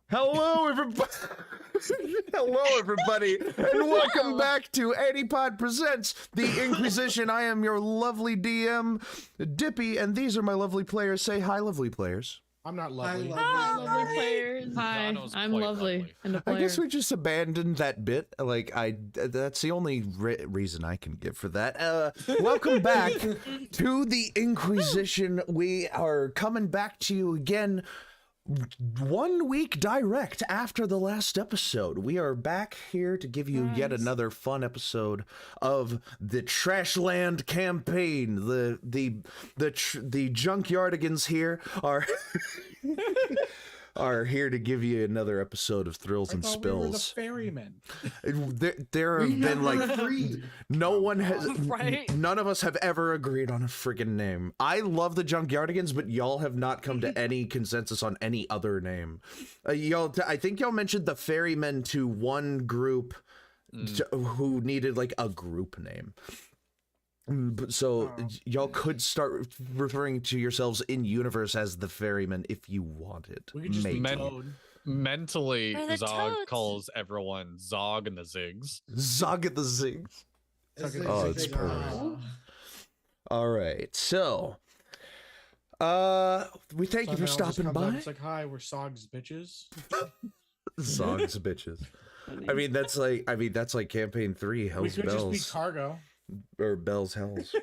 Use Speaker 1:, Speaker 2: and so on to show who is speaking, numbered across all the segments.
Speaker 1: Hello, everybody. Hello, everybody, and welcome back to AnyPod Presents The In-Quy'zz-ition. I am your lovely DM, Dippy, and these are my lovely players. Say hi, lovely players.
Speaker 2: I'm not lovely.
Speaker 3: Hi, lovely players.
Speaker 4: Hi, I'm lovely. And a player.
Speaker 1: I guess we just abandoned that bit. Like, that's the only reason I can give for that. Welcome back to The In-Quy'zz-ition. We are coming back to you again 1 week direct after the last episode. We are back here to give you yet another fun episode of the Trashland campaign. The Junkyardigans here are are here to give you another episode of Thrills and Spills.
Speaker 2: We were the ferrymen.
Speaker 1: There have been like no one has
Speaker 3: Right?
Speaker 1: none of us have ever agreed on a friggin' name. I love the Junkyardigans, but y'all have not come to any consensus on any other name. I think y'all mentioned the ferrymen to one group who needed like a group name. So y'all could start referring to yourselves in universe as the ferryman if you wanted.
Speaker 2: We could just
Speaker 4: mentally,
Speaker 3: Or the
Speaker 4: Zog
Speaker 3: toads.
Speaker 4: calls everyone Zog and the Zigs.
Speaker 1: Zog at the Zigs. Oh, it's perfect. All right, so we thank you for stopping by.
Speaker 2: It's like, hi, we're Sog's bitches.
Speaker 1: Zog's bitches. I mean that's like campaign 3,
Speaker 2: We
Speaker 1: Hell's
Speaker 2: could just be
Speaker 1: Bells
Speaker 2: cargo.
Speaker 1: or Bells Hells.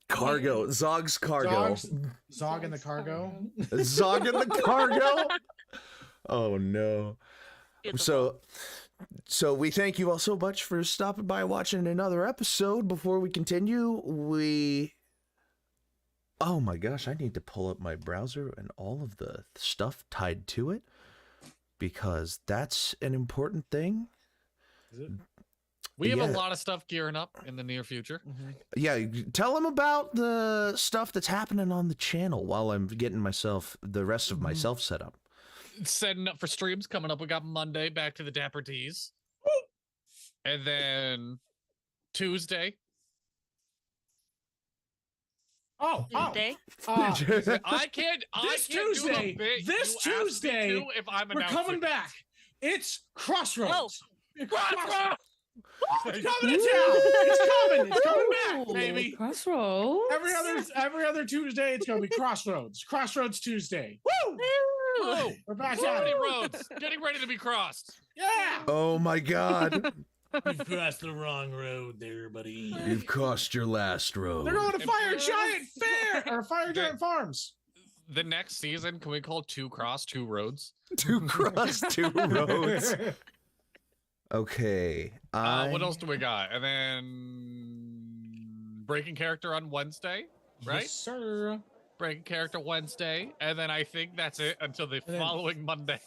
Speaker 1: Cargo, Zog's cargo.
Speaker 2: Zog and the cargo.
Speaker 1: Zog in the cargo. Oh no. So we thank you all so much for stopping by watching another episode. Before we continue, oh my gosh, I need to pull up my browser and all of the stuff tied to it because that's an important thing.
Speaker 2: Is it?
Speaker 4: We have a lot of stuff gearing up in the near future.
Speaker 1: Yeah, tell them about the stuff that's happening on the channel while I'm getting the rest of myself set up.
Speaker 4: Setting up for streams coming up. We got Monday, back to the Dapper D's. And then Tuesday.
Speaker 3: Tuesday.
Speaker 4: I can't
Speaker 2: Tuesday.
Speaker 4: do a bit.
Speaker 2: This
Speaker 4: You asked me
Speaker 2: Tuesday,
Speaker 4: to if I'm
Speaker 2: we're
Speaker 4: announcing.
Speaker 2: coming back. It's Crossroads.
Speaker 4: Crossroads!
Speaker 2: It's coming to town. It's coming back, baby.
Speaker 3: Crossroads.
Speaker 2: Every other Tuesday, it's gonna be Crossroads. Crossroads Tuesday. Woo!
Speaker 4: Whoa!
Speaker 2: We're back
Speaker 4: So
Speaker 2: at
Speaker 4: many
Speaker 2: it.
Speaker 4: roads getting ready to be crossed.
Speaker 2: Yeah.
Speaker 1: Oh my god.
Speaker 5: You've crossed the wrong road there, buddy.
Speaker 1: You've crossed your last road.
Speaker 2: They're going to Fire Giant Fair or Fire Giant Farms.
Speaker 4: The next season, can we call Two Cross Two Roads?
Speaker 1: To cross 2 roads. Okay.
Speaker 4: What else do we got? And then breaking character on Wednesday, right?
Speaker 2: Yes, sir.
Speaker 4: Breaking character Wednesday, and then I think that's it until the
Speaker 2: then-
Speaker 4: following Monday.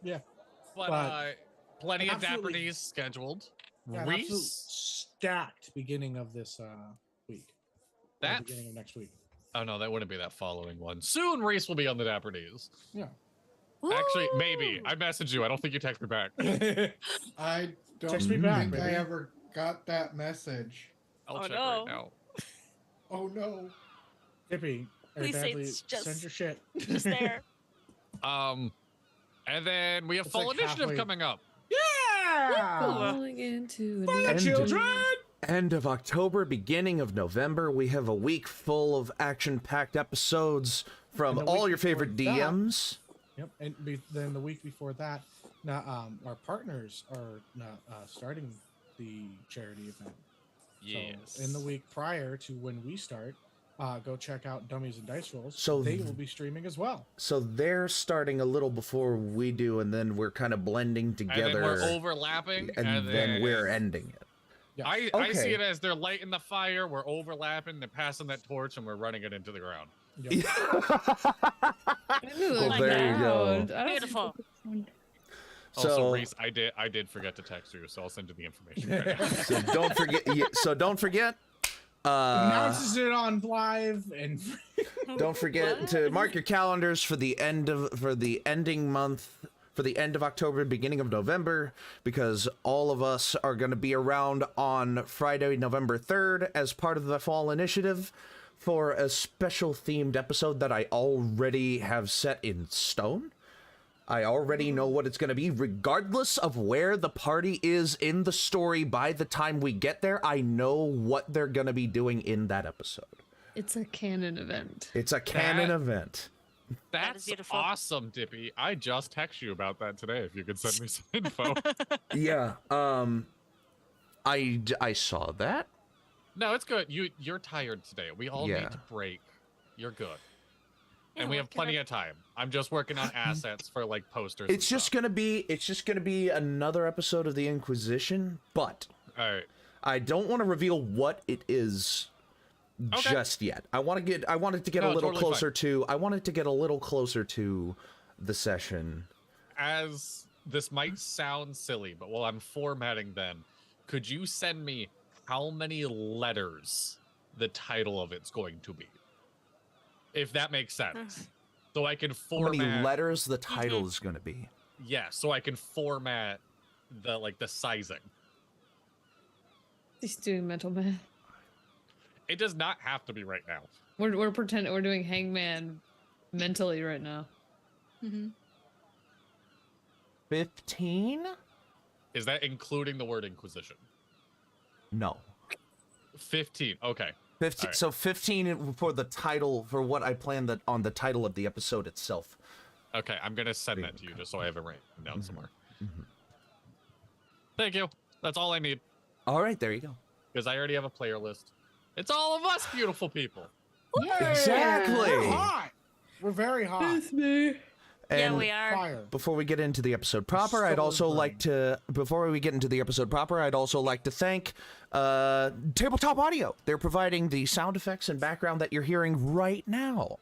Speaker 2: Yeah.
Speaker 4: But plenty of Dapper
Speaker 2: absolutely-
Speaker 4: D's scheduled.
Speaker 2: Yeah, an absolute
Speaker 4: Reese,
Speaker 2: stacked beginning of this week. Or
Speaker 4: that
Speaker 2: beginning of next week.
Speaker 4: oh no, that wouldn't be that following one. Soon, Reese will be on the Dapper D's.
Speaker 2: Yeah.
Speaker 4: Actually, maybe I messaged you. I don't think you text me back.
Speaker 6: I don't
Speaker 2: Text me back,
Speaker 6: think I
Speaker 2: baby.
Speaker 6: ever got that message.
Speaker 4: I'll
Speaker 3: Oh,
Speaker 4: check
Speaker 3: no.
Speaker 4: right now.
Speaker 6: Oh no.
Speaker 2: Dippy, or
Speaker 3: Please say
Speaker 2: Dadley,
Speaker 3: it's just-
Speaker 2: send your shit.
Speaker 3: Just there.
Speaker 4: And then we have
Speaker 2: It's
Speaker 4: Fall
Speaker 2: like
Speaker 4: Initiative
Speaker 2: halfway-
Speaker 4: coming up.
Speaker 2: Yeah.
Speaker 3: Falling into
Speaker 2: For the
Speaker 1: End-
Speaker 2: children.
Speaker 1: End of October, beginning of November, we have a week full of action-packed episodes from
Speaker 2: And the
Speaker 1: all
Speaker 2: week
Speaker 1: your favorite
Speaker 2: before that-
Speaker 1: DMs.
Speaker 2: Yep, and then the week before that, now our partners are starting the charity event.
Speaker 4: Yes.
Speaker 2: So in the week prior to when we start, go check out Dummies and Dice Rolls.
Speaker 1: So
Speaker 2: they will be streaming as well.
Speaker 1: So they're starting a little before we do, and then we're kind of blending
Speaker 4: And
Speaker 1: together,
Speaker 4: then we're overlapping,
Speaker 1: and then we're ending it.
Speaker 2: Yeah.
Speaker 4: I
Speaker 1: Okay.
Speaker 4: see it as they're lighting the fire, we're overlapping, they're passing that torch, and we're running it into the ground.
Speaker 2: Yep.
Speaker 1: Well, there you go.
Speaker 3: Beautiful.
Speaker 4: Also,
Speaker 1: So,
Speaker 4: Reese, I did forget to text you, so I'll send you the information right now.
Speaker 1: so don't forget. Don't forget.
Speaker 2: Announces it on live and
Speaker 1: Don't forget to mark your calendars for the end of October, beginning of November, because all of us are going to be around on Friday, November 3rd, as part of the Fall Initiative for a special themed episode that I already have set in stone. I already know what it's going to be. Regardless of where the party is in the story by the time we get there, I know what they're going to be doing in that episode.
Speaker 3: It's a canon event.
Speaker 1: It's a canon event.
Speaker 7: That is
Speaker 4: That's
Speaker 7: beautiful.
Speaker 4: awesome, Dippy. I just text you about that today. If you could send me some info.
Speaker 1: Yeah. I saw that.
Speaker 4: No, it's good. You're tired today. We all
Speaker 1: Yeah.
Speaker 4: need to break. You're good.
Speaker 7: Yeah,
Speaker 4: And we have
Speaker 7: what can I-
Speaker 4: plenty of time. I'm just working on assets for like posters.
Speaker 1: It's just gonna be another episode of the In-Quy'zz-ition, but
Speaker 4: All right.
Speaker 1: I don't want to reveal what it is
Speaker 4: Okay.
Speaker 1: just yet. I want it to get
Speaker 4: No,
Speaker 1: a little
Speaker 4: totally
Speaker 1: closer to. I want it to get a little closer to the session.
Speaker 4: As this might sound silly, but while I'm formatting them, could you send me how many letters the title of it's going to be? If that makes sense. So I can
Speaker 1: How
Speaker 4: format.
Speaker 1: many letters the title is going to be?
Speaker 4: Yeah, so I can format the sizing.
Speaker 3: He's doing mental math.
Speaker 4: It does not have to be right now.
Speaker 3: We're pretending we're doing Hangman mentally right now.
Speaker 1: 15?
Speaker 4: Is that including the word Inquisition?
Speaker 1: No.
Speaker 4: 15. Okay.
Speaker 1: 15.
Speaker 4: All right.
Speaker 1: So 15 for the title, for what I planned on the title of the episode itself.
Speaker 4: Okay, I'm gonna send that to you just so I have it written down somewhere.
Speaker 1: Mhm.
Speaker 4: Thank you. That's all I need
Speaker 1: All right, there you go.
Speaker 4: because I already have a player list. It's all of us, beautiful people.
Speaker 1: Exactly.
Speaker 2: We're hot. We're very hot.
Speaker 3: It's me.
Speaker 7: Yeah,
Speaker 1: And
Speaker 7: we are.
Speaker 2: Fire.
Speaker 1: before we get into the episode proper, I'd also like to thank Tabletop Audio. They're providing the sound effects and background that you're hearing right now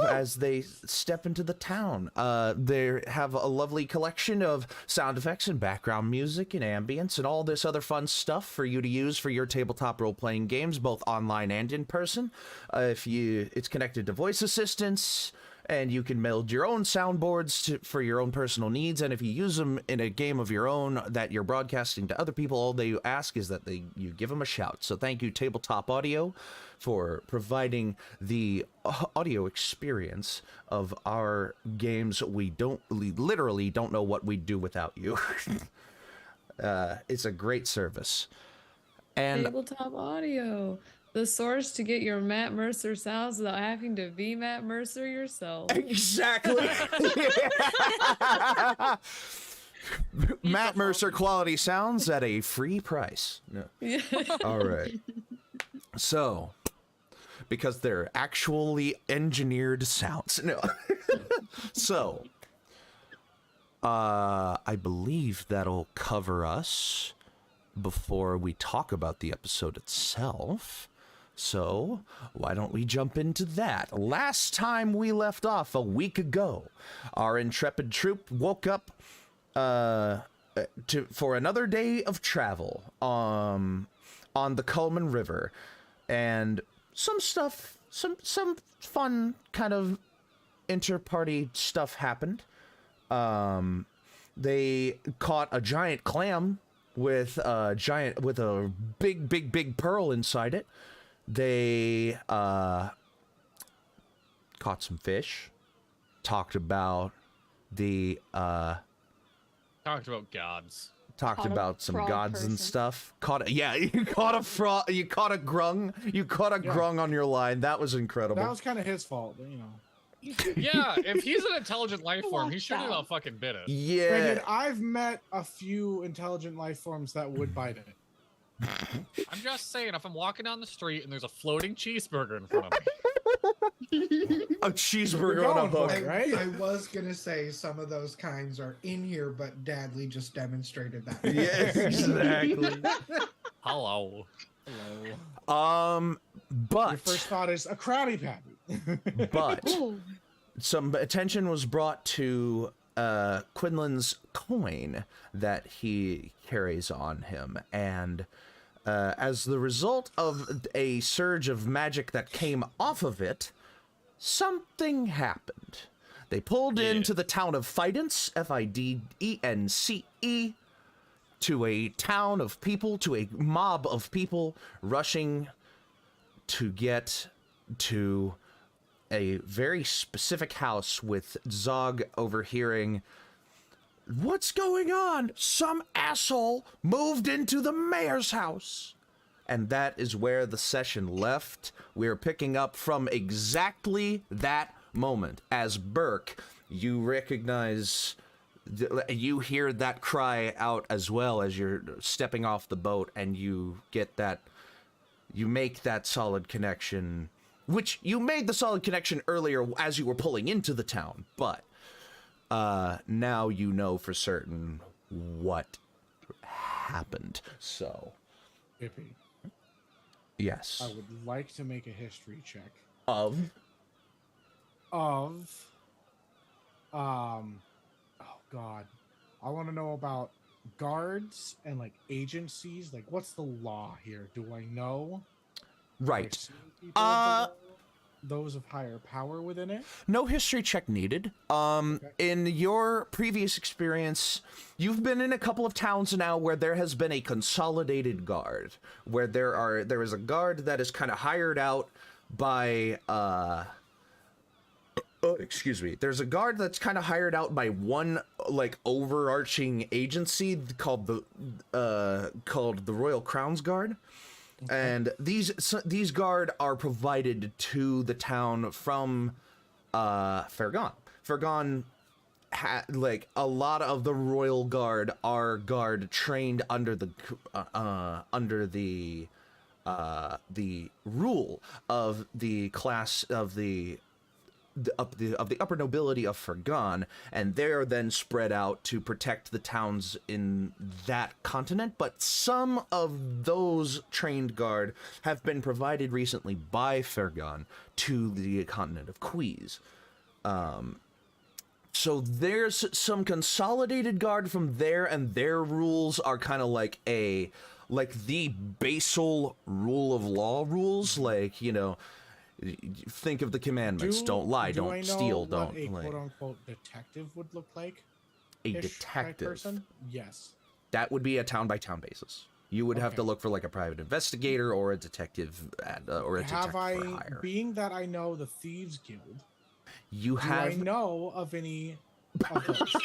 Speaker 1: as they step into the town. They have a lovely collection of sound effects and background music and ambience and all this other fun stuff for you to use for your tabletop role-playing games, both online and in person. It's connected to voice assistants, and you can build your own soundboards for your own personal needs. And if you use them in a game of your own that you're broadcasting to other people, all they ask is that you give them a shout. So thank you, Tabletop Audio, for providing the audio experience of our games. We literally don't know what we'd do without you. It's a great service. And
Speaker 3: Tabletop Audio, the source to get your Matt Mercer sounds without having to be Matt Mercer yourself.
Speaker 1: exactly. Matt Mercer quality sounds at a free price. No. All right. So, because they're actually engineered sounds. No. So, I believe that'll cover us before we talk about the episode itself. So, why don't we jump into that? Last time we left off a week ago, our intrepid troop woke up for another day of travel on the Coleman River, and some fun kind of inter-party stuff happened. They caught a giant clam with a big pearl inside it. They caught some fish, talked about
Speaker 4: gods.
Speaker 1: talked
Speaker 8: Caught a
Speaker 1: about some
Speaker 8: frog
Speaker 1: gods and
Speaker 8: person.
Speaker 1: stuff. You caught a frog, you caught a grung, grung on your line. That was incredible.
Speaker 2: That was kind of his fault, but, you know.
Speaker 4: Yeah, if he's an intelligent life form, he
Speaker 8: Watch
Speaker 4: shouldn't
Speaker 8: out.
Speaker 4: have fucking bit it.
Speaker 1: yeah.
Speaker 2: Granted, I've met a few intelligent life forms that would bite it.
Speaker 4: I'm just saying, if I'm walking down the street and there's a floating cheeseburger in front of me,
Speaker 1: A cheeseburger
Speaker 2: We're
Speaker 1: on a
Speaker 2: going for
Speaker 1: hook.
Speaker 2: it, right?
Speaker 6: I was gonna say some of those kinds are in here, but Dadley just demonstrated that.
Speaker 1: Yeah, exactly.
Speaker 4: hello.
Speaker 2: Your
Speaker 1: But
Speaker 2: first thought is a Krabby Patty.
Speaker 1: but
Speaker 8: Ooh.
Speaker 1: some attention was brought to Quinlan's coin that he carries on him, and as the result of a surge of magic that came off of it, something happened. They pulled into the town of Fidence, Fidence, to a town of people, to a mob of people rushing to get to a very specific house with Zog overhearing, "What's going on? Some asshole moved into the mayor's house." And that is where the session left. We're picking up from exactly that moment. As Burk, you recognize, you hear that cry out as well as you're stepping off the boat, and you get that, you make that solid connection, which you made the solid connection earlier as you were pulling into the town, but now you know for certain what happened. So,
Speaker 2: Dippy,
Speaker 1: yes.
Speaker 2: I would like to make a history check
Speaker 1: Of?
Speaker 2: oh God, I want to know about guards and like agencies. Like, what's the law here? Do I know? Have I
Speaker 1: Right.
Speaker 2: seen people of the law? Those of higher power within it?
Speaker 1: No history check needed. In your previous experience, you've been in a couple of towns now where there has been a consolidated guard, where there is a guard that is kind of hired out by excuse me. There's a guard that's kind of hired out by one like overarching agency called the Royal Crown's Guard. And these guard are provided to the town from Fergon. Fergon, like a lot of the royal guard are guard trained under the rule of the class of the upper nobility of Fergon, and they're then spread out to protect the towns in that continent. But some of those trained guard have been provided recently by Fergon to the continent of Quy'zz. So there's some consolidated guard from there, and their rules are kind of like the basal rule of law rules, like, you know, think of the commandments: don't lie,
Speaker 2: do I
Speaker 1: don't
Speaker 2: know
Speaker 1: steal,
Speaker 2: what
Speaker 1: don't
Speaker 2: a
Speaker 1: like.
Speaker 2: quote-unquote detective would look like?
Speaker 1: A
Speaker 2: Ish type
Speaker 1: detective.
Speaker 2: person? Yes.
Speaker 1: That would be a town by town basis. You would have to
Speaker 2: Okay.
Speaker 1: look for like a private investigator or a detective or a detective
Speaker 2: Have I,
Speaker 1: for hire.
Speaker 2: being that I know the Thieves Guild,
Speaker 1: You
Speaker 2: do I
Speaker 1: have
Speaker 2: know of any of those?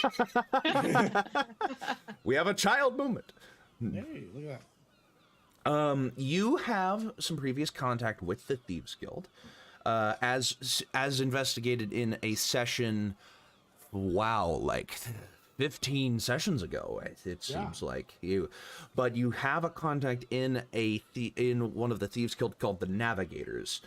Speaker 1: we have a child moment.
Speaker 2: Hey, look at that.
Speaker 1: You have some previous contact with the Thieves Guild, as investigated in a session. Wow, like 15 sessions ago, it seems like you. But you have a contact in in one of the Thieves Guild called the Navigators,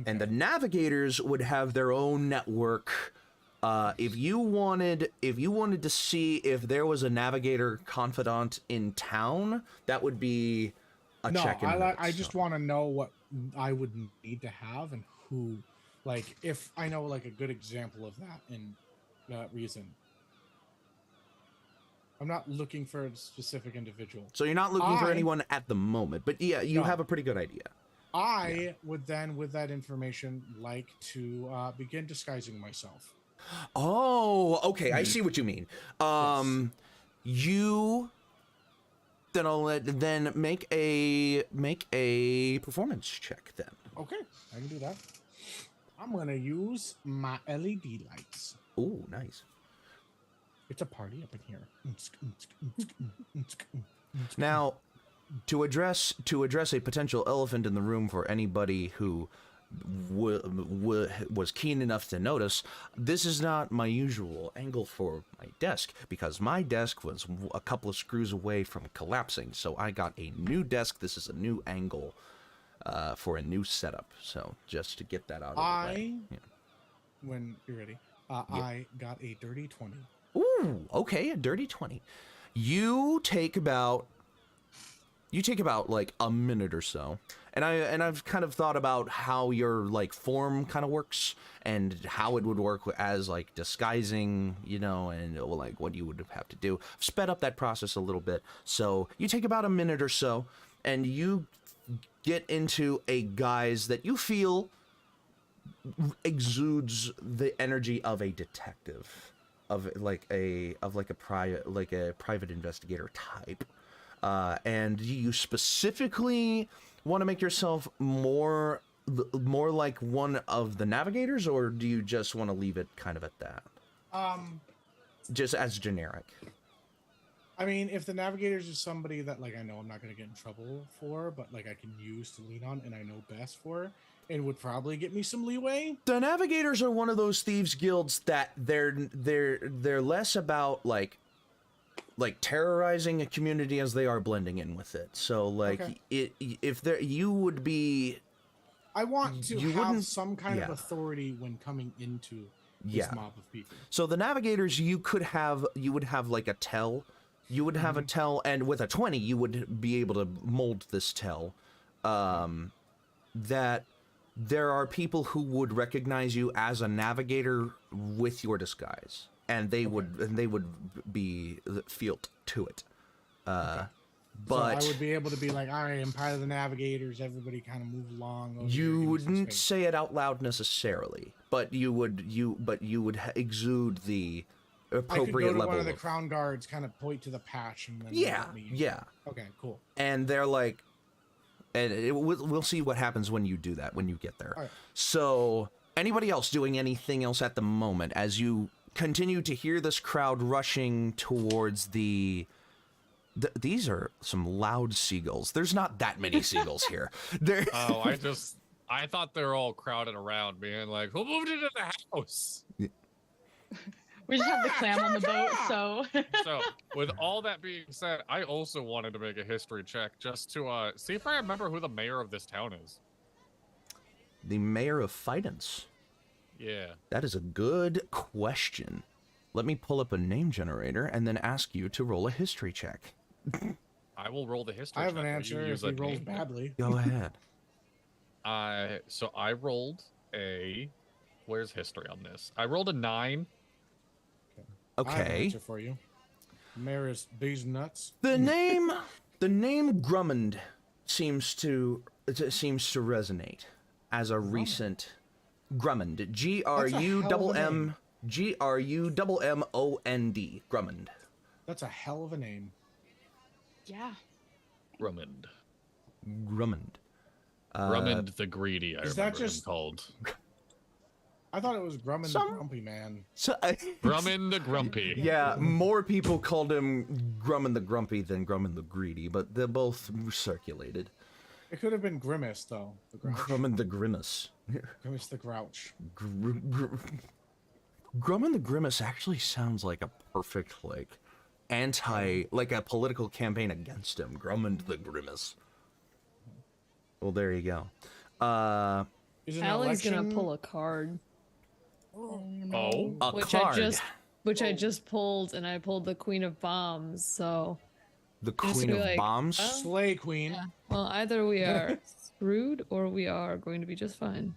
Speaker 1: and the Navigators would have their own network. If you wanted to see if there was a Navigator confidant in town, that would be a
Speaker 2: No,
Speaker 1: check-in.
Speaker 2: I just want to know what I would need to have and who, like, if I know like a good example of that in that reason. I'm not looking for a specific individual.
Speaker 1: So you're not looking for
Speaker 2: I-
Speaker 1: anyone at the moment, but yeah, you
Speaker 2: No.
Speaker 1: have a pretty good idea.
Speaker 2: I would then, with that information, like to begin disguising myself.
Speaker 1: Oh, okay, I see what you mean. You then make a performance check then.
Speaker 2: Okay, I can do that. I'm gonna use my LED lights.
Speaker 1: Ooh, nice.
Speaker 2: It's a party up in here.
Speaker 1: Now, to address a potential elephant in the room for anybody who was keen enough to notice, this is not my usual angle for my desk, because my desk was a couple of screws away from collapsing, so I got a new desk. This is a new angle for a new setup, so just to get that out of the way. Yeah.
Speaker 2: When you're ready, I got a dirty 20.
Speaker 1: Ooh, okay, a dirty 20. You take about like a minute or so, and I've kind of thought about how your like form kind of works and how it would work as like disguising, you know, and like what you would have to do. I've sped up that process a little bit, so you take about a minute or so, and you get into a guise that you feel exudes the energy of a detective, of a private investigator type. And you specifically want to make yourself more more like one of the navigators, or do you just want to leave it kind of at that? Just as generic.
Speaker 2: I mean, if the navigators is somebody that like I know I'm not gonna get in trouble for, but like I can use to lean on and I know best for, it would probably get me some leeway.
Speaker 1: The navigators are one of those thieves guilds that they're less about like terrorizing a community as they are blending in with it. So like if there you would be,
Speaker 2: I want to
Speaker 1: you
Speaker 2: have
Speaker 1: wouldn't-
Speaker 2: some kind of
Speaker 1: yeah.
Speaker 2: authority when coming into this mob of people.
Speaker 1: So the navigators, you would have like a tell. You would have a tell, and with a 20, you would be able to mold this tell. That there are people who would recognize you as a navigator with your disguise, and they would be fielt to it. But
Speaker 2: so I would be able to be like, all right, I'm part of the navigators. Everybody kind of move along. Over here,
Speaker 1: you
Speaker 2: give me some
Speaker 1: wouldn't
Speaker 2: space.
Speaker 1: say it out loud necessarily, but you would exude the
Speaker 2: I could
Speaker 1: appropriate
Speaker 2: go to
Speaker 1: level
Speaker 2: one of the
Speaker 1: of-
Speaker 2: crown guards, kind of point to the patch, and then
Speaker 1: Yeah,
Speaker 2: let me...
Speaker 1: yeah.
Speaker 2: Okay, cool.
Speaker 1: And they're like, and we'll see what happens when you do that, when you get there.
Speaker 2: All right.
Speaker 1: So, anybody else doing anything else at the moment as you continue to hear this crowd rushing towards these are some loud seagulls. There's not that many seagulls here. There.
Speaker 4: Oh, I thought they were all crowded around, being like, "Who moved into the house?"
Speaker 7: We just have the clam on the boat, so.
Speaker 4: So, with all that being said, I also wanted to make a history check just to see if I remember who the mayor of this town is.
Speaker 1: The mayor of Fidance.
Speaker 4: Yeah.
Speaker 1: That is a good question. Let me pull up a name generator and then ask you to roll a history check.
Speaker 4: I will roll the history
Speaker 2: I have
Speaker 4: check.
Speaker 2: an
Speaker 4: Will you
Speaker 2: answer
Speaker 4: use
Speaker 2: if he
Speaker 4: a
Speaker 2: rolls
Speaker 4: name?
Speaker 2: badly.
Speaker 1: Go ahead.
Speaker 4: So I rolled a... Where's history on this? I rolled a 9.
Speaker 2: I have an
Speaker 1: Okay.
Speaker 2: answer for you. Mayor is Bees Nuts.
Speaker 1: The name Grummond seems to resonate as a recent Grummond. Grummond. Grummond.
Speaker 2: That's a hell of a name.
Speaker 7: Yeah.
Speaker 4: Drummond.
Speaker 1: Grummond.
Speaker 4: Drummond the Greedy, I
Speaker 2: is that
Speaker 4: remember him
Speaker 2: just-
Speaker 4: called.
Speaker 2: I thought it was Grumman
Speaker 1: Some-
Speaker 2: the Grumpy Man.
Speaker 1: So,
Speaker 4: Drummond the Grumpy.
Speaker 1: yeah, more people called him Grummond the Grumpy than Grummond the Greedy, but they're both circulated.
Speaker 2: It could have been Grimace, though. The Grouch.
Speaker 1: Grummond the Grimace.
Speaker 2: Grimace the Grouch.
Speaker 1: Grummond the Grimace actually sounds like a perfect, like a political campaign against him. Grummond the Grimace. Well, there you go.
Speaker 2: Is an
Speaker 3: Allie's gonna
Speaker 2: election-
Speaker 3: pull a card,
Speaker 4: Oh.
Speaker 1: A
Speaker 3: which
Speaker 1: card.
Speaker 3: I just pulled, and I pulled the Queen of Bombs. So,
Speaker 1: The
Speaker 3: Just
Speaker 1: Queen
Speaker 3: be
Speaker 1: of
Speaker 3: like,
Speaker 1: Bombs.
Speaker 3: oh.
Speaker 2: Slay Queen.
Speaker 3: yeah. Well, either we are screwed or we are going to be just fine.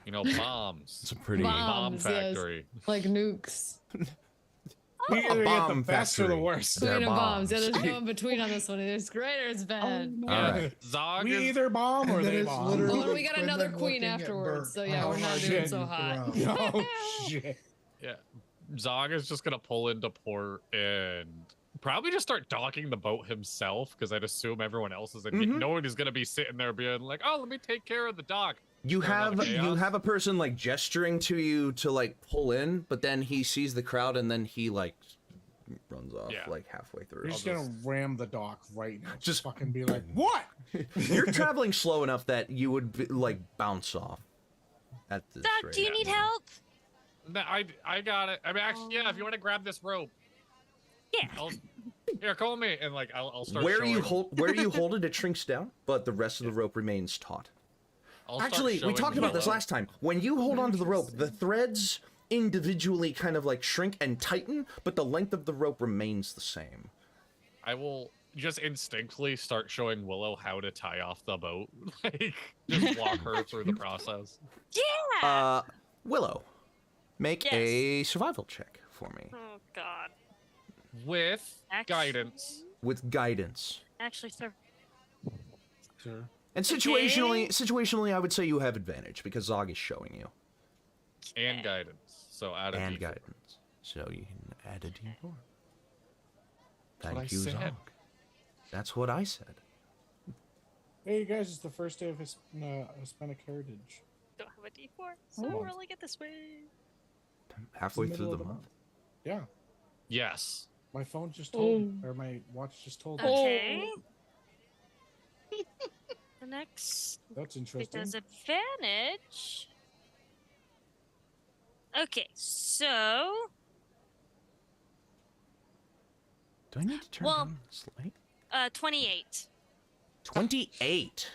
Speaker 4: You know, bombs.
Speaker 1: It's a pretty
Speaker 4: Bomb
Speaker 3: Bombs, yes.
Speaker 4: factory.
Speaker 3: Like nukes.
Speaker 2: We either get the
Speaker 1: bomb
Speaker 2: best or the
Speaker 1: factory.
Speaker 2: worst.
Speaker 1: They're
Speaker 3: Queen of Bombs. Yeah,
Speaker 1: bombs.
Speaker 3: there's no in between on this one. It's great or it's bad.
Speaker 1: All right.
Speaker 4: Zog
Speaker 2: We
Speaker 4: is...
Speaker 2: either bomb or
Speaker 6: And then
Speaker 2: they
Speaker 6: it's
Speaker 2: bomb.
Speaker 6: literally
Speaker 3: Well, we got
Speaker 6: Quinlan
Speaker 3: another queen
Speaker 6: looking at
Speaker 3: afterwards,
Speaker 6: Burk.
Speaker 3: so yeah, we're not doing
Speaker 2: shit.
Speaker 3: so hot.
Speaker 2: Oh shit.
Speaker 4: Yeah. Zog is just gonna pull into port and probably just start docking the boat himself, because I'd assume everyone else is in. No one is gonna be sitting there being like, "Oh, let me take care of the dock."
Speaker 1: You
Speaker 4: Fair amount
Speaker 1: have
Speaker 4: of chaos.
Speaker 1: a person like gesturing to you to like pull in, but then he sees the crowd and then he like runs off
Speaker 4: Yeah.
Speaker 1: like halfway through.
Speaker 2: You're just gonna ram the dock right now.
Speaker 1: Just-
Speaker 2: Just fucking be like, what?
Speaker 1: You're traveling slow enough that you would be, like bounce off at this
Speaker 7: Doc,
Speaker 1: rate.
Speaker 7: do you need help?
Speaker 4: No, I got it. I mean, actually, yeah. If you want to grab this rope,
Speaker 7: Yeah.
Speaker 4: here, call me, and like I'll start.
Speaker 1: Where
Speaker 4: showing,
Speaker 1: you hold it shrinks down, but the rest of the rope remains taut.
Speaker 4: I'll start
Speaker 1: Actually, we
Speaker 4: showing
Speaker 1: talked about this
Speaker 4: Willow.
Speaker 1: last time. When you hold onto the rope, the threads individually kind of like shrink and tighten, but the length of the rope remains the same.
Speaker 4: I will just instinctively start showing Willow how to tie off the boat. Like, just walk her through the process.
Speaker 7: Yeah.
Speaker 1: Willow, make
Speaker 7: Yes.
Speaker 1: a survival check for me
Speaker 7: Oh God.
Speaker 4: With
Speaker 7: Actually-
Speaker 4: guidance.
Speaker 1: with guidance.
Speaker 7: Actually, sir.
Speaker 2: Sir.
Speaker 1: And situationally, I would say you have advantage because Zog is showing you.
Speaker 4: And guidance. So add a
Speaker 1: And
Speaker 4: D4.
Speaker 1: guidance. So you can add a D4.
Speaker 4: what
Speaker 1: Thank
Speaker 4: I
Speaker 1: you,
Speaker 4: said.
Speaker 1: Zog. That's what I said.
Speaker 2: Hey, you guys, it's the first day of Hispanic Heritage.
Speaker 8: Don't have a D4, so
Speaker 2: Oh.
Speaker 8: rolling it this way.
Speaker 1: Halfway
Speaker 2: It's the
Speaker 1: through
Speaker 2: middle
Speaker 1: the
Speaker 2: of the
Speaker 1: month.
Speaker 2: Yeah,
Speaker 4: Yes.
Speaker 2: my phone just told me, or my watch just told me.
Speaker 8: Okay. The next
Speaker 2: That's
Speaker 8: it
Speaker 2: interesting.
Speaker 8: does advantage. Okay, so
Speaker 1: Do I need to turn
Speaker 8: Well-
Speaker 1: down this light?
Speaker 8: 28.
Speaker 1: 28.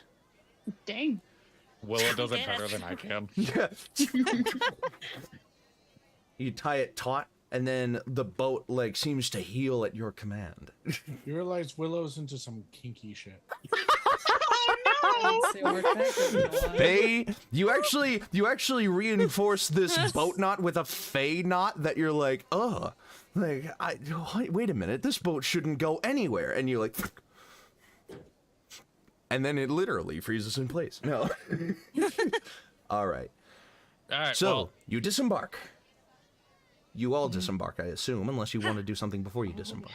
Speaker 7: Dang.
Speaker 4: Willow does it
Speaker 8: Did
Speaker 4: better
Speaker 8: it.
Speaker 4: than I can.
Speaker 1: Yeah. You tie it taut, and then the boat like seems to heel at your command.
Speaker 2: You realize Willow's into some kinky shit.
Speaker 3: Let's see what we're thinking.
Speaker 1: You actually reinforce this boat knot with a fey knot that you're like, wait a minute, this boat shouldn't go anywhere, and you're like, and then it literally freezes in place. No. All right.
Speaker 4: All right.
Speaker 1: So
Speaker 4: well,
Speaker 1: you disembark. You all disembark, I assume, unless you want to do something before you disembark.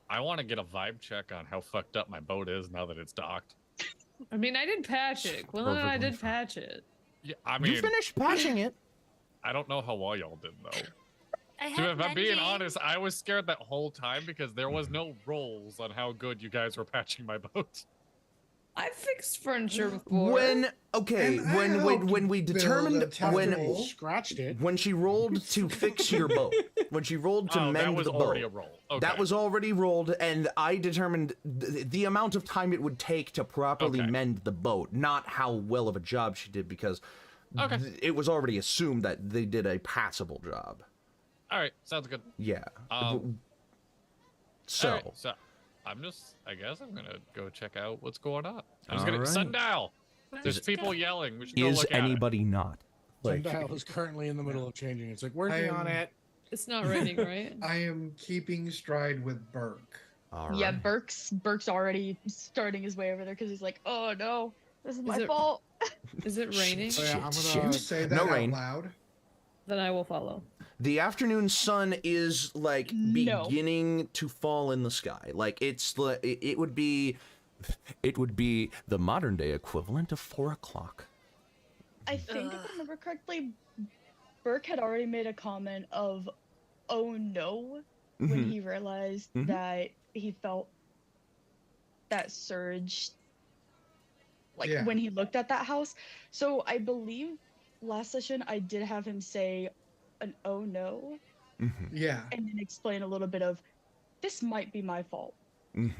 Speaker 4: I want to get a vibe check on how fucked up my boat is now that it's docked.
Speaker 3: I mean, I did patch it. Quinlan and I
Speaker 1: Perfectly
Speaker 3: did
Speaker 1: fine.
Speaker 3: patch it.
Speaker 4: Yeah, I mean,
Speaker 1: You finished patching it.
Speaker 4: I don't know how well y'all did though.
Speaker 8: I
Speaker 4: Dude,
Speaker 8: have
Speaker 4: if I'm being
Speaker 8: mending.
Speaker 4: honest, I was scared that whole time because there was no rolls on how good you guys were patching my boat.
Speaker 3: I fixed furniture before.
Speaker 1: When
Speaker 6: And I helped
Speaker 1: when we
Speaker 6: build
Speaker 1: determined
Speaker 6: a
Speaker 1: when
Speaker 6: towel.
Speaker 2: Scratched it.
Speaker 1: when she rolled to fix your boat, when she rolled to
Speaker 4: Oh, that
Speaker 1: mend
Speaker 4: was
Speaker 1: the
Speaker 4: already a
Speaker 1: boat,
Speaker 4: roll. Okay.
Speaker 1: that was already rolled, and I determined the amount of time it would take to properly
Speaker 4: Okay.
Speaker 1: mend the boat, not how well of a job she did, because
Speaker 4: Okay.
Speaker 1: it was already assumed that they did a passable job.
Speaker 4: All right, sounds good.
Speaker 1: Yeah.
Speaker 4: All right, so I guess I'm gonna go check out what's going on. I'm just
Speaker 1: All
Speaker 4: gonna
Speaker 1: right.
Speaker 4: sundial. There's
Speaker 8: Let's
Speaker 4: people
Speaker 8: go.
Speaker 4: yelling. We should go
Speaker 1: Is
Speaker 4: look at it.
Speaker 1: anybody not? Like,
Speaker 2: Sundial is currently in the middle of changing. It's like working on
Speaker 6: am-
Speaker 2: it.
Speaker 3: It's not raining, right?
Speaker 6: I am keeping stride with Burk.
Speaker 1: all
Speaker 7: Yeah,
Speaker 1: right.
Speaker 7: Burk's already starting his way over there because he's like, oh no, this is my
Speaker 3: it-
Speaker 7: fault.
Speaker 3: Is it raining?
Speaker 2: So yeah, I'm
Speaker 1: Shit.
Speaker 2: gonna.
Speaker 6: Say that
Speaker 1: No
Speaker 6: out
Speaker 1: rain.
Speaker 6: loud.
Speaker 3: Then I will follow.
Speaker 1: The afternoon sun is like
Speaker 7: No.
Speaker 1: beginning to fall in the sky. Like it would be the modern day equivalent of 4 o'clock.
Speaker 7: I think if
Speaker 8: Ugh.
Speaker 7: I remember correctly, Burke had already made a comment of, oh no, when he realized
Speaker 1: Mhm.
Speaker 7: that he felt that surge, like
Speaker 6: Yeah.
Speaker 7: when he looked at that house. So I believe last session I did have him say an oh no,
Speaker 6: Yeah.
Speaker 7: and then explain a little bit of, this might be my fault.
Speaker 1: And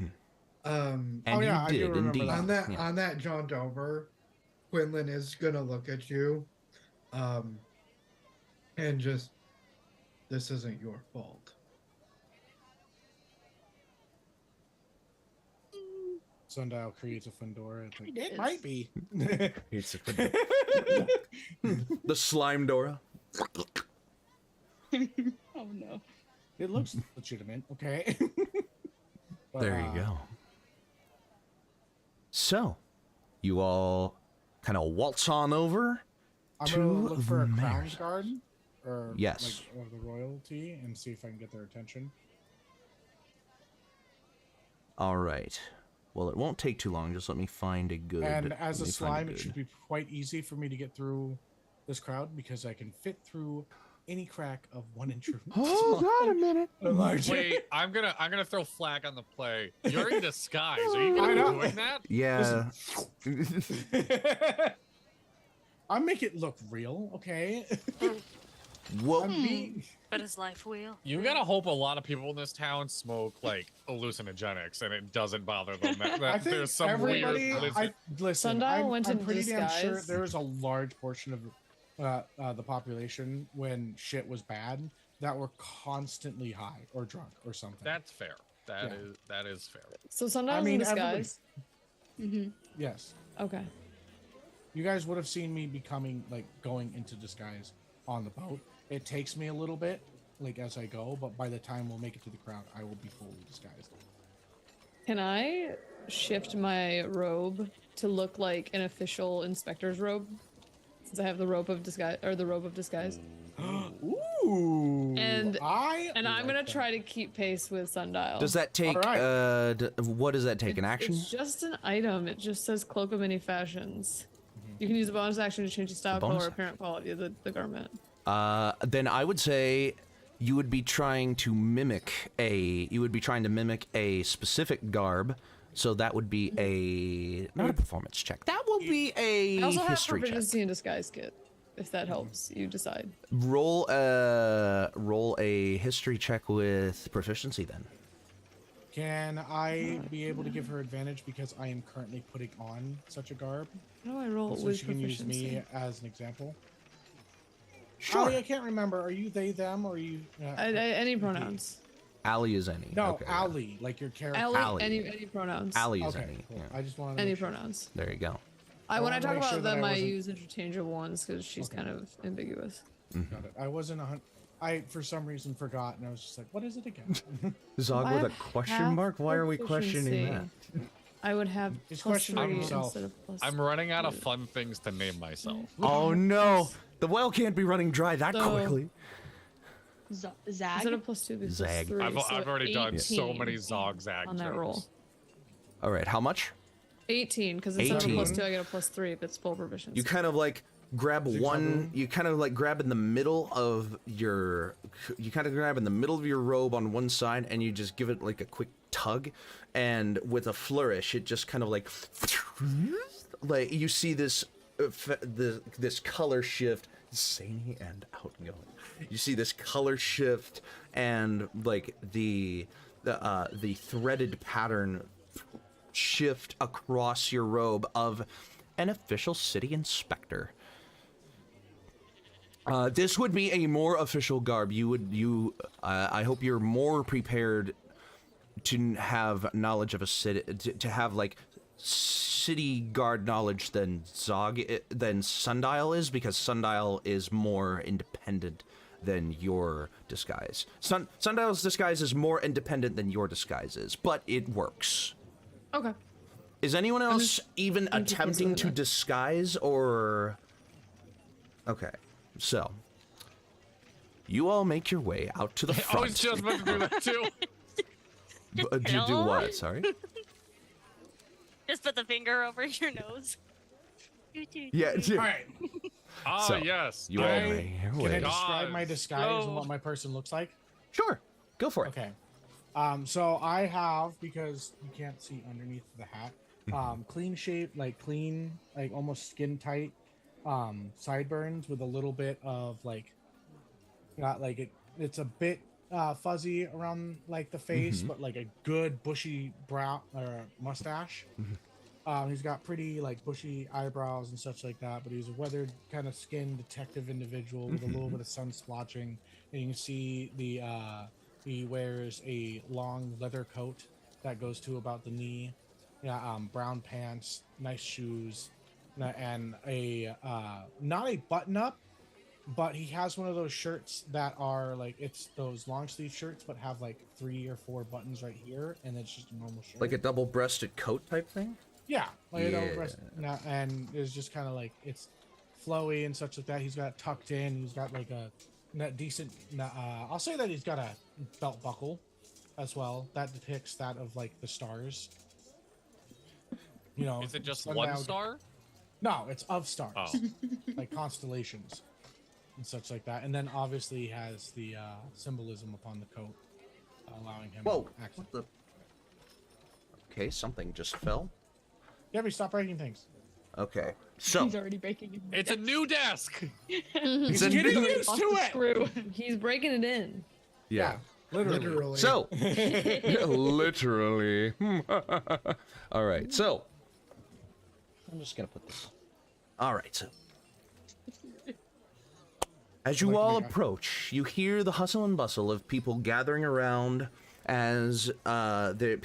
Speaker 2: Oh, yeah, I do
Speaker 1: you did
Speaker 2: remember
Speaker 1: indeed.
Speaker 2: that.
Speaker 6: On that
Speaker 1: Yeah.
Speaker 6: on that jaunt over, Quinlan is gonna look at you, and just, this isn't your fault.
Speaker 2: Sundial creates a Fundora. It's like, it
Speaker 7: It's-
Speaker 2: might be.
Speaker 1: It's the slime Dora.
Speaker 7: Oh no.
Speaker 2: It looks legitimate. Okay. But,
Speaker 1: There you go. So, you all kind of waltz on over.
Speaker 2: I'm
Speaker 1: to
Speaker 2: gonna look for a
Speaker 1: the
Speaker 2: crown
Speaker 1: mayor's
Speaker 2: guard, or
Speaker 1: Yes.
Speaker 2: like the royalty, and see if I can get their attention.
Speaker 1: All right. Well, it won't take too long. Just let me find a good.
Speaker 2: And as a
Speaker 1: let me find
Speaker 2: slime, it
Speaker 1: good-
Speaker 2: should be quite easy for me to get through this crowd because I can fit through any crack of 1 inch.
Speaker 1: Hold on a minute.
Speaker 2: Large.
Speaker 4: Wait, I'm gonna throw flag on the play. You're in disguise. Are you
Speaker 2: I
Speaker 4: gonna
Speaker 2: know.
Speaker 4: be doing that?
Speaker 1: Yeah.
Speaker 2: I make it look real, okay?
Speaker 1: Whoa.
Speaker 2: I'm being.
Speaker 8: But his life wheel.
Speaker 4: You gotta hope a lot of people in this town smoke like hallucinogenics, and it doesn't bother them. That,
Speaker 2: I think
Speaker 4: there's some
Speaker 2: everybody.
Speaker 4: weird.
Speaker 2: Listen,
Speaker 3: Sundial went
Speaker 2: I'm
Speaker 3: into
Speaker 2: pretty damn sure
Speaker 3: disguise.
Speaker 2: there was a large portion of the population when shit was bad that were constantly high or drunk or something.
Speaker 4: That's fair.
Speaker 2: Yeah.
Speaker 4: That is fair.
Speaker 3: So Sundial's
Speaker 2: mean,
Speaker 3: in disguise.
Speaker 2: Yes,
Speaker 3: Okay.
Speaker 2: you guys would have seen me becoming like going into disguise on the boat. It takes me a little bit, like as I go, but by the time we'll make it to the crowd, I will be fully disguised.
Speaker 3: Can I shift my robe to look like an official inspector's robe? Since I have the robe of disguise or the robe of disguise.
Speaker 2: Ooh, Ooh.
Speaker 3: And I'm
Speaker 2: like
Speaker 3: gonna
Speaker 2: that.
Speaker 3: try to keep pace with Sundial.
Speaker 1: Does that take,
Speaker 2: Alright.
Speaker 1: what does that take, an action?
Speaker 3: It's just an item. It just says cloak of many fashions. You can use a bonus action to change the style,
Speaker 1: bonus
Speaker 3: color, or apparent quality of the garment.
Speaker 1: Then I would say you would be trying to mimic a specific garb, so that would be not a performance check. That will be a
Speaker 3: I also have
Speaker 1: history check.
Speaker 3: proficiency in disguise kit, if that helps. You decide.
Speaker 1: Roll a history check with proficiency then.
Speaker 2: Can I be able to give her advantage because I am currently putting on such a garb?
Speaker 3: How do I roll
Speaker 2: So
Speaker 3: with
Speaker 2: she can use
Speaker 3: proficiency?
Speaker 2: me as an example.
Speaker 1: Sure.
Speaker 2: Ali, I can't remember. Are you they, them, or are you?
Speaker 3: Any pronouns.
Speaker 1: Allie is any.
Speaker 2: No,
Speaker 1: okay,
Speaker 2: Ali, like your character.
Speaker 3: Ally,
Speaker 1: Ally.
Speaker 3: any pronouns.
Speaker 1: Allie is
Speaker 2: Okay,
Speaker 1: any.
Speaker 2: cool.
Speaker 1: Yeah.
Speaker 2: I just wanted to
Speaker 3: Any
Speaker 2: make sure.
Speaker 3: pronouns.
Speaker 1: There you go.
Speaker 3: When I
Speaker 2: wanted to
Speaker 3: talk
Speaker 2: make
Speaker 3: about
Speaker 2: sure that
Speaker 3: them,
Speaker 2: I
Speaker 3: I
Speaker 2: wasn't-
Speaker 3: use interchangeable ones because she's
Speaker 2: Okay.
Speaker 3: kind of ambiguous.
Speaker 2: Got it. I wasn't I for some reason forgot, and I was just like, "What is it again?"
Speaker 1: Zog
Speaker 3: I
Speaker 1: with a
Speaker 3: have
Speaker 1: question
Speaker 3: half
Speaker 1: mark? Why are we questioning
Speaker 3: proficiency.
Speaker 1: that?
Speaker 3: I would have
Speaker 2: He's
Speaker 3: plus
Speaker 2: questioning
Speaker 3: 3
Speaker 2: himself.
Speaker 3: instead of plus
Speaker 4: I'm running out of
Speaker 3: 2.
Speaker 4: fun things to name myself.
Speaker 1: Oh no! The well can't be running dry that
Speaker 3: So-
Speaker 1: quickly.
Speaker 3: Instead
Speaker 7: Zag.
Speaker 3: of plus 2, it's
Speaker 1: Zag.
Speaker 3: plus 3.
Speaker 4: I've
Speaker 3: so
Speaker 4: already done so
Speaker 3: 18
Speaker 4: many Zogzag
Speaker 3: on that
Speaker 4: jokes.
Speaker 3: roll.
Speaker 1: All right, how much?
Speaker 3: 18, because instead of a
Speaker 1: 18.
Speaker 3: plus 2, I get a plus 3 if it's full proficiency.
Speaker 1: You kind of like grab one. You kind of like grab in the middle of your. You kind of grab in the middle of your robe on one side, and you just give it like a quick tug, and with a flourish, it just kind of like you see this this color shift, zany and outgoing. You see this color shift, and like the threaded pattern shift across your robe of an official city inspector. This would be a more official garb. I hope you're more prepared to have knowledge of a city, to have like city guard knowledge than Sundial is, because Sundial is more independent than your disguise. Sundial's disguise is more independent than your disguise is, but it works.
Speaker 3: Okay.
Speaker 1: Is anyone else even
Speaker 3: I'm just
Speaker 1: attempting to
Speaker 3: considering that.
Speaker 1: disguise, or... Okay, so... You all make your way out to the
Speaker 4: I
Speaker 1: front.
Speaker 4: was just about to do that too.
Speaker 1: Did you do what? Sorry?
Speaker 8: Just put the finger over your nose.
Speaker 1: Yeah,
Speaker 2: All right.
Speaker 4: Ah,
Speaker 1: So,
Speaker 4: yes.
Speaker 1: you all
Speaker 2: I-
Speaker 1: make your
Speaker 2: Can I
Speaker 1: way.
Speaker 2: describe my
Speaker 4: Guys,
Speaker 2: disguise and
Speaker 4: go.
Speaker 2: what my person looks like?
Speaker 1: Sure, go for it.
Speaker 2: Okay. So I have, because you can't see underneath the hat, clean shape, like almost skin tight, sideburns with a little bit of like, not like it's a bit fuzzy around like the face, but like a good bushy brow or mustache. He's got pretty like bushy eyebrows and such like that, but he's a weathered kind of skin detective individual with a little bit of sun splotching, and you can see he wears a long leather coat that goes to about the knee, brown pants, nice shoes, and a not a button up, but he has one of those shirts that are like, it's those long sleeve shirts but have like 3 or 4 buttons right here, and it's just a normal shirt.
Speaker 1: Like a double-breasted coat type thing?
Speaker 2: Yeah, like
Speaker 1: Yeah.
Speaker 2: and it's just kind of like, it's flowy and such like that. He's got it tucked in. He's got like a decent. I'll say that he's got a belt buckle as well that depicts that of like the stars. You know,
Speaker 4: Is it just
Speaker 2: sundial-
Speaker 4: one star?
Speaker 2: No, it's of stars,
Speaker 4: Oh.
Speaker 2: like constellations and such like that. And then obviously he has the symbolism upon the coat, allowing him
Speaker 1: Whoa,
Speaker 2: access.
Speaker 1: what the... Okay, something just fell.
Speaker 2: Debbie, stop breaking things.
Speaker 1: Okay, so...
Speaker 7: He's already breaking it.
Speaker 4: It's a new desk.
Speaker 2: He's getting used
Speaker 7: Off
Speaker 2: to
Speaker 7: the
Speaker 2: it.
Speaker 7: screw.
Speaker 3: He's breaking it in.
Speaker 1: Yeah.
Speaker 6: Literally.
Speaker 1: So, literally. All right, so I'm just gonna put this. All right, so as you all approach, you hear the hustle and bustle of people gathering around. As there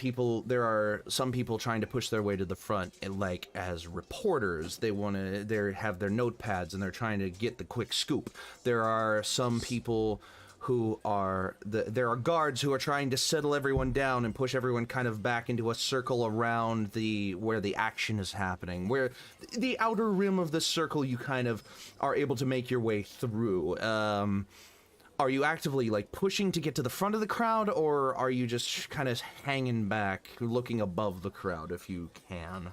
Speaker 1: are some people trying to push their way to the front, and like as reporters, they have their notepads and they're trying to get the quick scoop. There are some people who are there are guards who are trying to settle everyone down and push everyone kind of back into a circle around where the action is happening, where the outer rim of the circle you kind of are able to make your way through. are you actively like pushing to get to the front of the crowd, or are you just kind of hanging back, looking above the crowd if you can?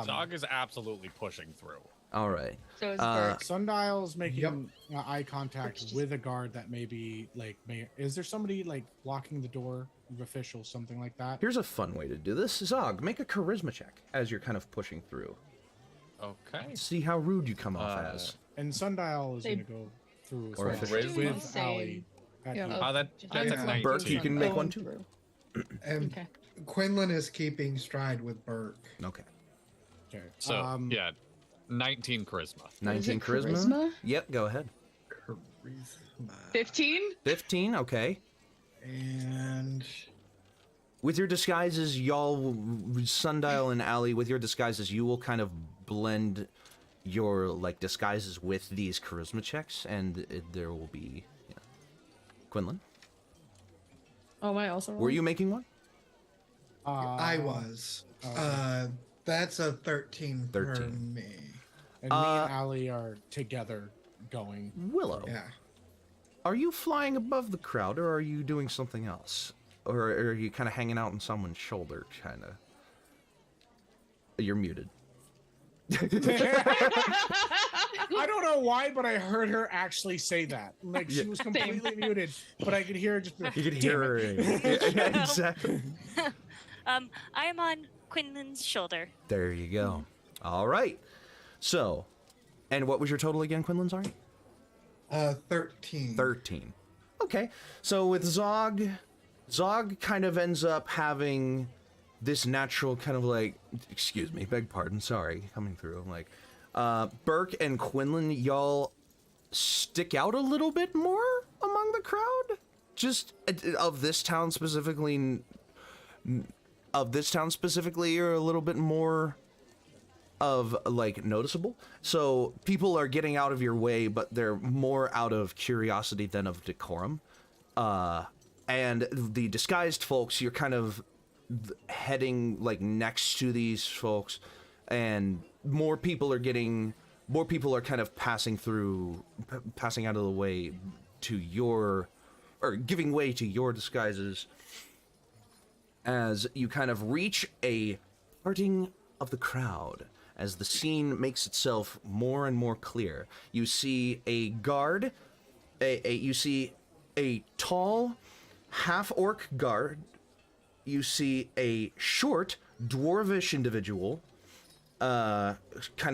Speaker 4: Zog is absolutely pushing through.
Speaker 1: All right.
Speaker 7: So is Burk.
Speaker 2: Sundial's making eye contact with a guard that maybe like is there somebody like blocking the door of officials, something like that?
Speaker 1: Here's a fun way to do this. Zog, make a charisma check as you're kind of pushing through.
Speaker 4: Okay.
Speaker 1: See how rude you come off as.
Speaker 2: And Sundial is going to go through as
Speaker 1: Or
Speaker 2: well
Speaker 1: officials.
Speaker 2: with
Speaker 7: Same.
Speaker 2: Allie.
Speaker 3: Yeah.
Speaker 4: That's
Speaker 7: Yeah.
Speaker 4: a 19.
Speaker 1: Burk, you can make
Speaker 7: Going
Speaker 1: one too.
Speaker 7: through.
Speaker 6: And
Speaker 7: Okay.
Speaker 6: Quinlan is keeping stride with Burk.
Speaker 1: Okay.
Speaker 2: Okay.
Speaker 4: So, yeah, 19 charisma.
Speaker 1: 19
Speaker 7: it
Speaker 1: charisma?
Speaker 7: charisma?
Speaker 1: Yep, go ahead.
Speaker 6: Charisma.
Speaker 7: 15?
Speaker 1: 15, okay.
Speaker 6: And
Speaker 1: With your disguises, y'all, Sundial and Allie, with your disguises, you will kind of blend your, like, disguises with these charisma checks, and there will be, Quinlan,
Speaker 3: Oh, am I also wrong?
Speaker 1: were you making one?
Speaker 6: I was.
Speaker 2: okay.
Speaker 6: That's a 13 for
Speaker 1: 13.
Speaker 6: me.
Speaker 2: And me and Allie are together going.
Speaker 1: Willow,
Speaker 6: Yeah.
Speaker 1: are you flying above the crowd, or are you doing something else? Or are you kind of hanging out on someone's shoulder, kind of? You're muted.
Speaker 2: I don't know why, but I heard her actually say that. Like she was completely muted, but I could hear her just.
Speaker 1: You could hear her. Yeah, exactly.
Speaker 8: I am on Quinlan's shoulder.
Speaker 1: There you go. All right. So, and what was your total again, Quinlan? Sorry.
Speaker 6: 13.
Speaker 1: 13. Okay. So with Zog kind of ends up having this natural kind of like, excuse me, beg pardon, sorry, coming through. I'm like, Burk and Quinlan, y'all stick out a little bit more among the crowd. Just of this town specifically. You're a little bit more of like noticeable. So people are getting out of your way, but they're more out of curiosity than of decorum. And the disguised folks, you're kind of heading like next to these folks, and more people are kind of passing out of the way to your, or giving way to your disguises, as you kind of reach a parting of the crowd. As the scene makes itself more and more clear, you see a guard, you see a tall half-orc guard, you see a short dwarvish individual, kind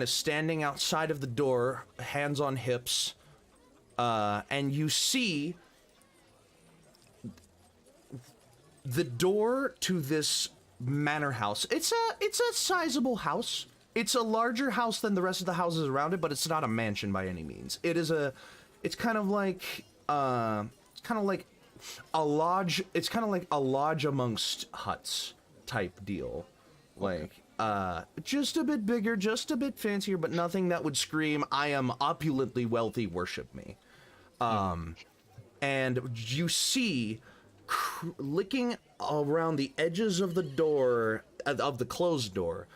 Speaker 1: of standing outside of the door, hands on hips, and you see the door to this manor house. It's a sizable house. It's a larger house than the rest of the houses around it, but it's not a mansion by any means. It's kind of like a lodge. It's kind of like a lodge amongst huts type deal. Like, just a bit bigger, just a bit fancier, but nothing that would scream, I am opulently wealthy, worship me. And you see, licking around the edges of the door, of the closed door,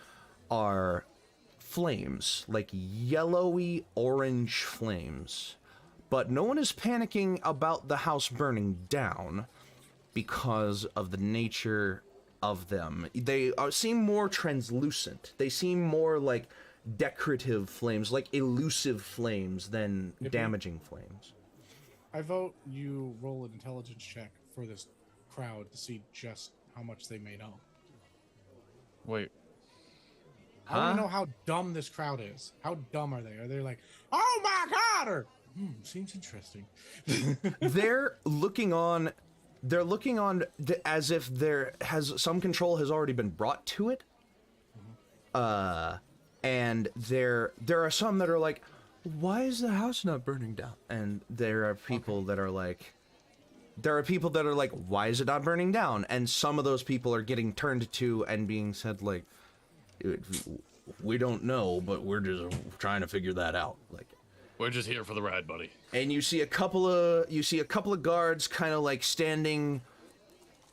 Speaker 1: are flames, like yellowy orange flames. But no one is panicking about the house burning down because of the nature of them. They seem more translucent. They seem more like decorative flames, like elusive flames than damaging flames.
Speaker 2: I vote you roll an intelligence check for this crowd to see just how much they may know.
Speaker 4: Wait.
Speaker 2: I want to know how dumb this crowd is. How dumb are they? Are they like, oh my god, or seems interesting?
Speaker 1: They're looking on as if some control has already been brought to it. And there are some that are like, why is the house not burning down? And there are people that are like, why is it not burning down? And some of those people are getting turned to and being said like, we don't know, but we're just trying to figure that out. Like,
Speaker 4: We're just here for the ride, buddy.
Speaker 1: and you see a couple of guards kind of like standing,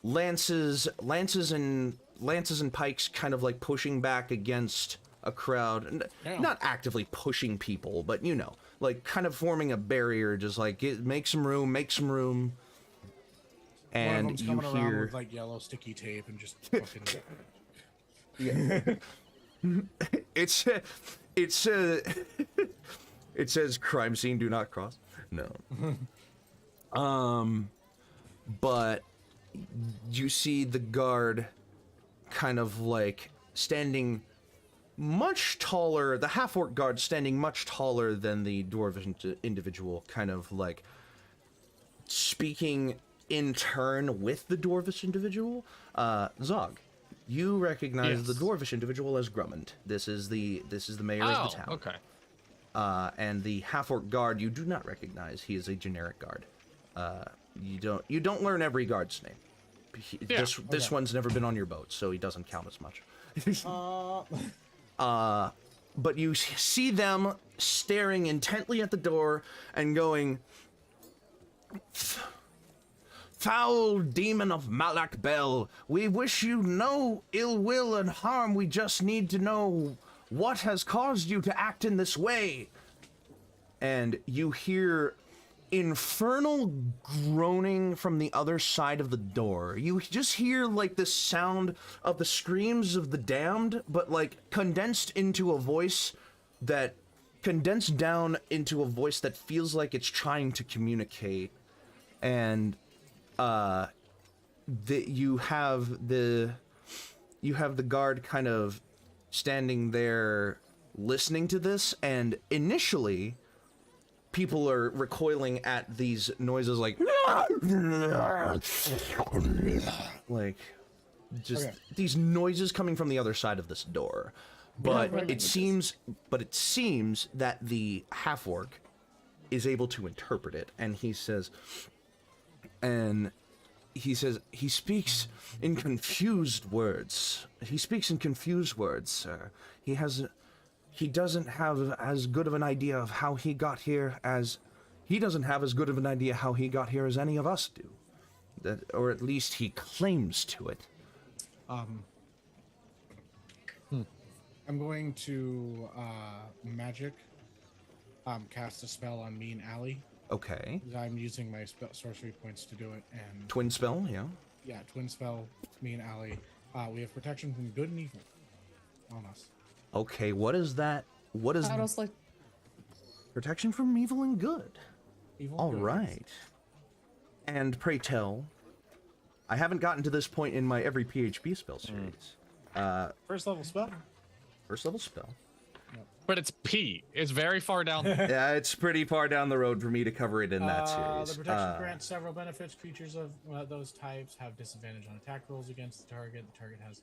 Speaker 1: lances and pikes kind of like pushing back against a crowd,
Speaker 2: Yeah.
Speaker 1: not actively pushing people, but like kind of forming a barrier, just like make some room, make some room.
Speaker 2: One of
Speaker 1: And
Speaker 2: them's
Speaker 1: you
Speaker 2: coming around
Speaker 1: hear
Speaker 2: with like yellow sticky tape and just fucking.
Speaker 1: it's it says crime scene do not cross. No. But you see the guard kind of like standing much taller, the half-orc guard standing much taller than the dwarven individual, kind of like speaking in turn with the dwarvish individual. Zog, you recognize the dwarvish individual as Grummond. This is the mayor of the town.
Speaker 4: Okay.
Speaker 1: And the half-orc guard you do not recognize. He is a generic guard. You don't learn every guard's name. This one's never been on your boat, so he doesn't count as much. But you see them staring intently at the door and going, "Foul demon of Malak Bel, we wish you no ill will and harm. We just need to know what has caused you to act in this way." And you hear infernal groaning from the other side of the door. You just hear like the sound of the screams of the damned, but like condensed down into a voice that feels like it's trying to communicate. And you have the guard kind of standing there listening to this, and initially people are recoiling at these noises like just these noises coming from the other side of this door. But it seems that the half-orc is able to interpret it, and he speaks in confused words. He speaks in confused words, sir. He doesn't have as good of an idea of how he got here as any of us do. Or at least he claims to it.
Speaker 2: I'm going to magic cast a spell on me and Allie.
Speaker 1: Okay.
Speaker 2: I'm using my sorcery points to do it, and
Speaker 1: Twin spell, yeah.
Speaker 2: Yeah, twin spell. Me and Allie. We have protection from good and evil on us.
Speaker 1: Okay, what is that? What is
Speaker 3: like
Speaker 1: protection from evil and good?
Speaker 2: Evil.
Speaker 1: All right. And pray tell, I haven't gotten to this point in my every PHP spell series.
Speaker 2: First level spell.
Speaker 1: First level spell.
Speaker 4: But it's P. It's very far down.
Speaker 1: Yeah, it's pretty far down the road for me to cover it in that series.
Speaker 2: The protection grants several benefits. Creatures of those types have disadvantage on attack rolls against the target. The target has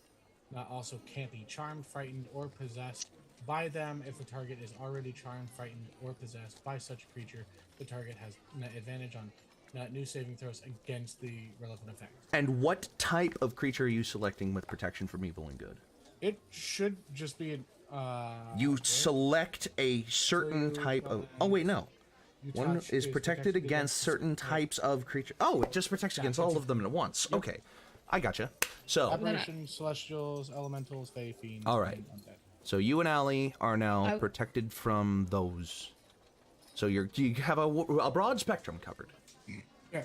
Speaker 2: also can't be charmed, frightened, or possessed by them. If the target is already charmed, frightened, or possessed by such a creature, the target has advantage on new saving throws against the relevant effect.
Speaker 1: And what type of creature are you selecting with protection from evil and good?
Speaker 2: It should just be an
Speaker 1: you select a certain type of... Oh, wait, no. One is protected against certain types of creatures. Oh, it just protects against all of them at once. Yep. Okay, I gotcha. So...
Speaker 2: Apparitions, celestials, elementals, fae, fiends...
Speaker 1: All right. So you and Allie are now protected from those. So you have a broad spectrum covered.
Speaker 2: Yeah.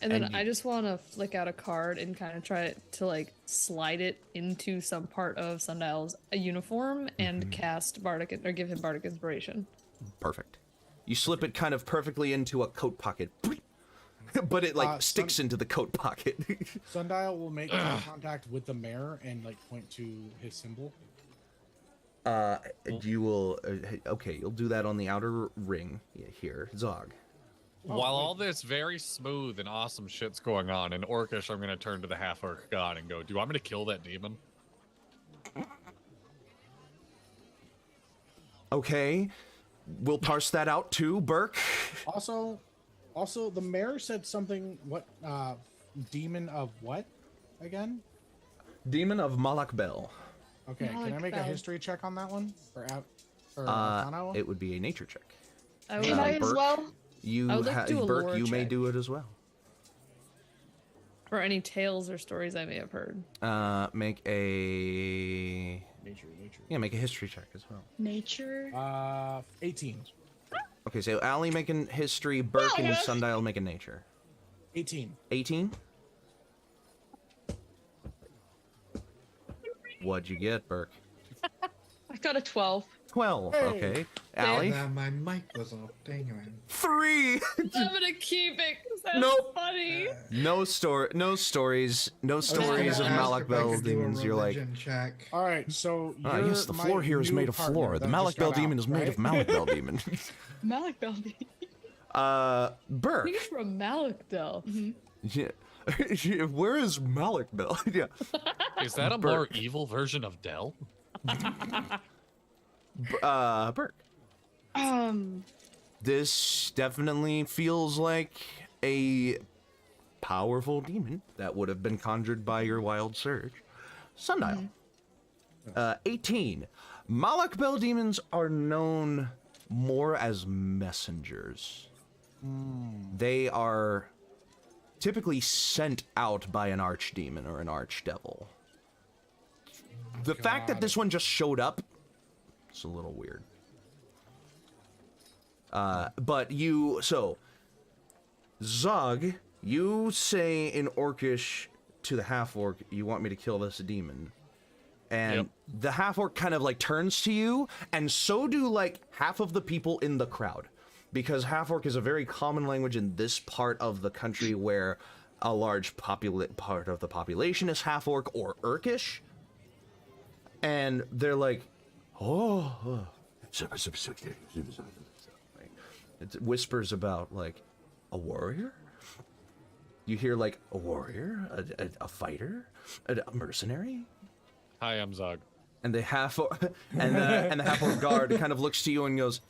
Speaker 3: And then I just want to flick out a card and kind of try to like slide it into some part of Sundial's uniform and cast Bardic, or give him Bardic Inspiration.
Speaker 1: Perfect. You slip it kind of perfectly into a coat pocket, but it like sticks into the coat pocket.
Speaker 2: Sundial will make contact with the mayor and like point to his symbol.
Speaker 1: You will. Okay, you'll do that on the outer ring here, Zog.
Speaker 4: While all this very smooth and awesome shit's going on, in Orcish, I'm going to turn to the half-orc god and go, do you want me to kill that demon?
Speaker 1: Okay. We'll parse that out too, Burk.
Speaker 2: Also, the mayor said something, demon of what, again?
Speaker 1: Demon of Malak Bel.
Speaker 2: Okay, can I make a history check on that one? Or
Speaker 1: it would be a nature check.
Speaker 3: I would
Speaker 7: might as well.
Speaker 1: Burk, you may do it as well.
Speaker 3: For any tales or stories I may have heard.
Speaker 1: Make a...
Speaker 2: Nature.
Speaker 1: Yeah, make a history check as well.
Speaker 7: Nature.
Speaker 2: 18.
Speaker 1: Okay, so Allie making history, Burke and
Speaker 7: yes.
Speaker 1: Sundial making nature.
Speaker 2: 18.
Speaker 1: 18? What'd you get, Burke?
Speaker 7: I got a 12.
Speaker 1: 12,
Speaker 2: Hey.
Speaker 1: okay. Allie?
Speaker 6: My mic was off. Dang it.
Speaker 1: 3!
Speaker 3: I'm gonna keep it because that's
Speaker 1: Nope.
Speaker 3: funny.
Speaker 1: No stories of Malak Bell demons. You're like,
Speaker 6: check.
Speaker 2: All right, so
Speaker 1: yes, the floor here is made of floor. The Malak Bell demon is made of Malak Bell demon.
Speaker 7: Malik Beldy.
Speaker 1: Burke.
Speaker 3: He's from Malakdell.
Speaker 1: Yeah. Where is Malak Bell? Yeah.
Speaker 4: Is that a more evil version of Dell?
Speaker 1: Burke. This definitely feels like a powerful demon that would have been conjured by your wild surge. Sundial. 18. Malak Bell demons are known more as messengers. They are typically sent out by an archdemon or an archdevil. The fact that this one just showed up, it's a little weird. But Zog, you say in Orcish to the half-orc, you want me to kill this demon. And the half-orc kind of like turns to you, and so do like half of the people in the crowd. Because half-orc is a very common language in this part of the country where a large part of the population is half-orc or Urkish. And they're like, oh. It whispers about like a warrior. You hear like a warrior, a fighter, a mercenary.
Speaker 4: Hi, I'm Zog.
Speaker 1: And the half-orc guard kind of looks to you and goes,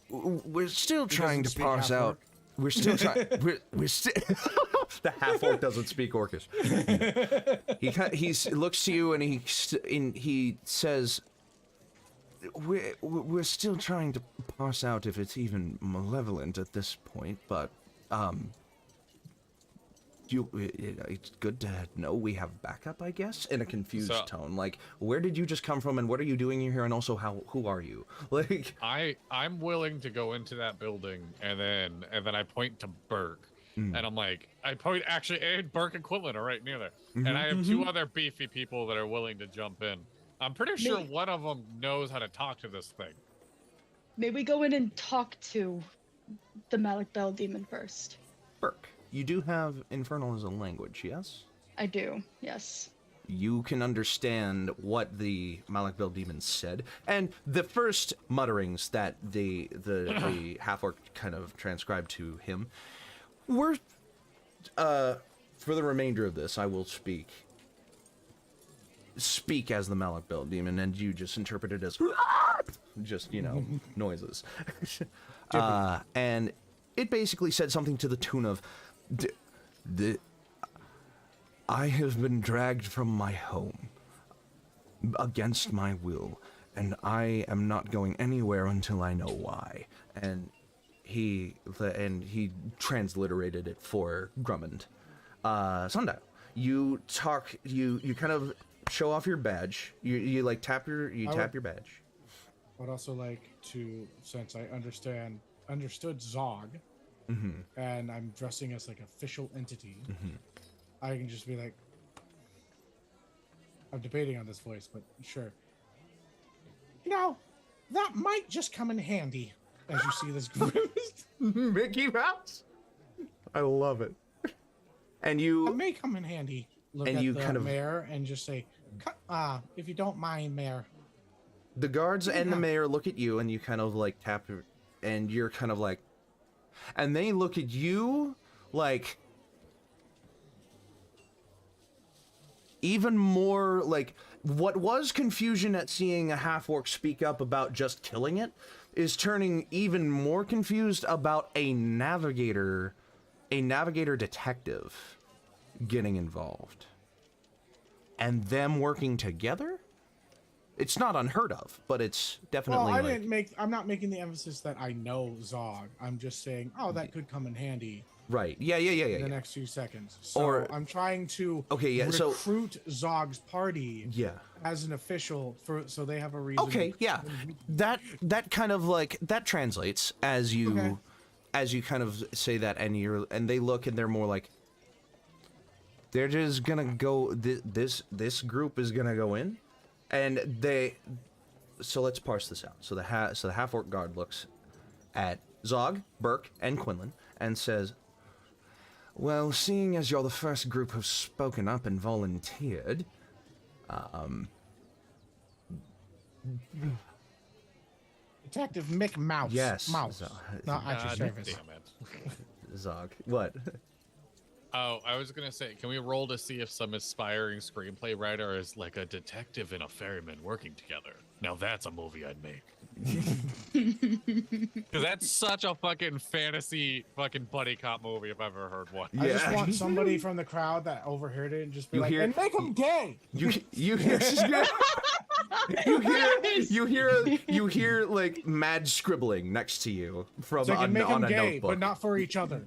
Speaker 1: "We're still trying to parse out. We're still trying. We're still." The half-orc doesn't speak Orcish. He looks to you and he says, "We're still trying to parse out if it's even malevolent at this point, but it's good to know we have backup, I guess." In a confused tone, like, "Where did you just come from, and what are you doing here, and also who are you?" Like,
Speaker 4: I'm willing to go into that building, and then I point to Burk, and I'm like, and Burk and Quinlan are right near there, and I have two other beefy people that are willing to jump in. I'm pretty sure one of them knows how to talk to this thing.
Speaker 7: May we go in and talk to the Malak Bell demon first?
Speaker 1: Burk, you do have Infernal as a language, yes?
Speaker 7: I do, yes.
Speaker 1: You can understand what the Malak Bell demon said, and the first mutterings that the half-orc kind of transcribed to him were, for the remainder of this, I will speak as the Malak Bell demon, and you just interpret it as just, noises. And it basically said something to the tune of, "I have been dragged from my home against my will, and I am not going anywhere until I know why." And he transliterated it for Grummond. Sundial, you kind of show off your badge. You like tap your badge.
Speaker 2: I'd also like to, since I understood Zog, and I'm dressing as like official entity, I can just be like, I'm debating on this voice, but sure. That might just come in handy as you see this
Speaker 1: Mickey Mouse. I love it. And
Speaker 2: It may come in handy. Look
Speaker 1: and
Speaker 2: at
Speaker 1: you
Speaker 2: the
Speaker 1: kind of
Speaker 2: mayor and just say, if you don't mind, mayor.
Speaker 1: The guards and the mayor look at you, and you kind of like tap your, and you're kind of like, and they look at you like even more like what was confusion at seeing a half-orc speak up about just killing it is turning even more confused about a navigator detective getting involved and them working together. It's not unheard of, but it's definitely.
Speaker 2: Well, I'm not making the emphasis that I know Zog. I'm just saying, that could come in handy.
Speaker 1: Right. Yeah.
Speaker 2: in the next few seconds. So
Speaker 1: Or-
Speaker 2: I'm trying to recruit Zog's party as an official so they have a reason.
Speaker 1: Okay, yeah. That kind of like that translates as you kind of say that, and they look and they're more like they're just gonna go. This group is gonna go in, and they. So let's parse this out. So the half-orc guard looks at Zog, Burk, and Quinlan and says, "Well, seeing as you're the first group who've spoken up and volunteered,
Speaker 2: Detective Mick Mouse.
Speaker 1: Yes.
Speaker 2: Mouse. Not at your service.
Speaker 4: Damn it.
Speaker 1: Zog, what?"
Speaker 4: Oh, I was gonna say, can we roll to see if some aspiring screenplay writer is like a detective and a ferryman working together? Now that's a movie I'd make. Because that's such a fucking fantasy fucking buddy cop movie if I've ever heard one.
Speaker 2: I just want somebody from the crowd that overheard it and just be and make him gay.
Speaker 1: You hear like mad scribbling next to you from
Speaker 2: So
Speaker 1: on,
Speaker 2: make
Speaker 1: on
Speaker 2: him
Speaker 1: a
Speaker 2: gay,
Speaker 1: notebook.
Speaker 2: but not for each other.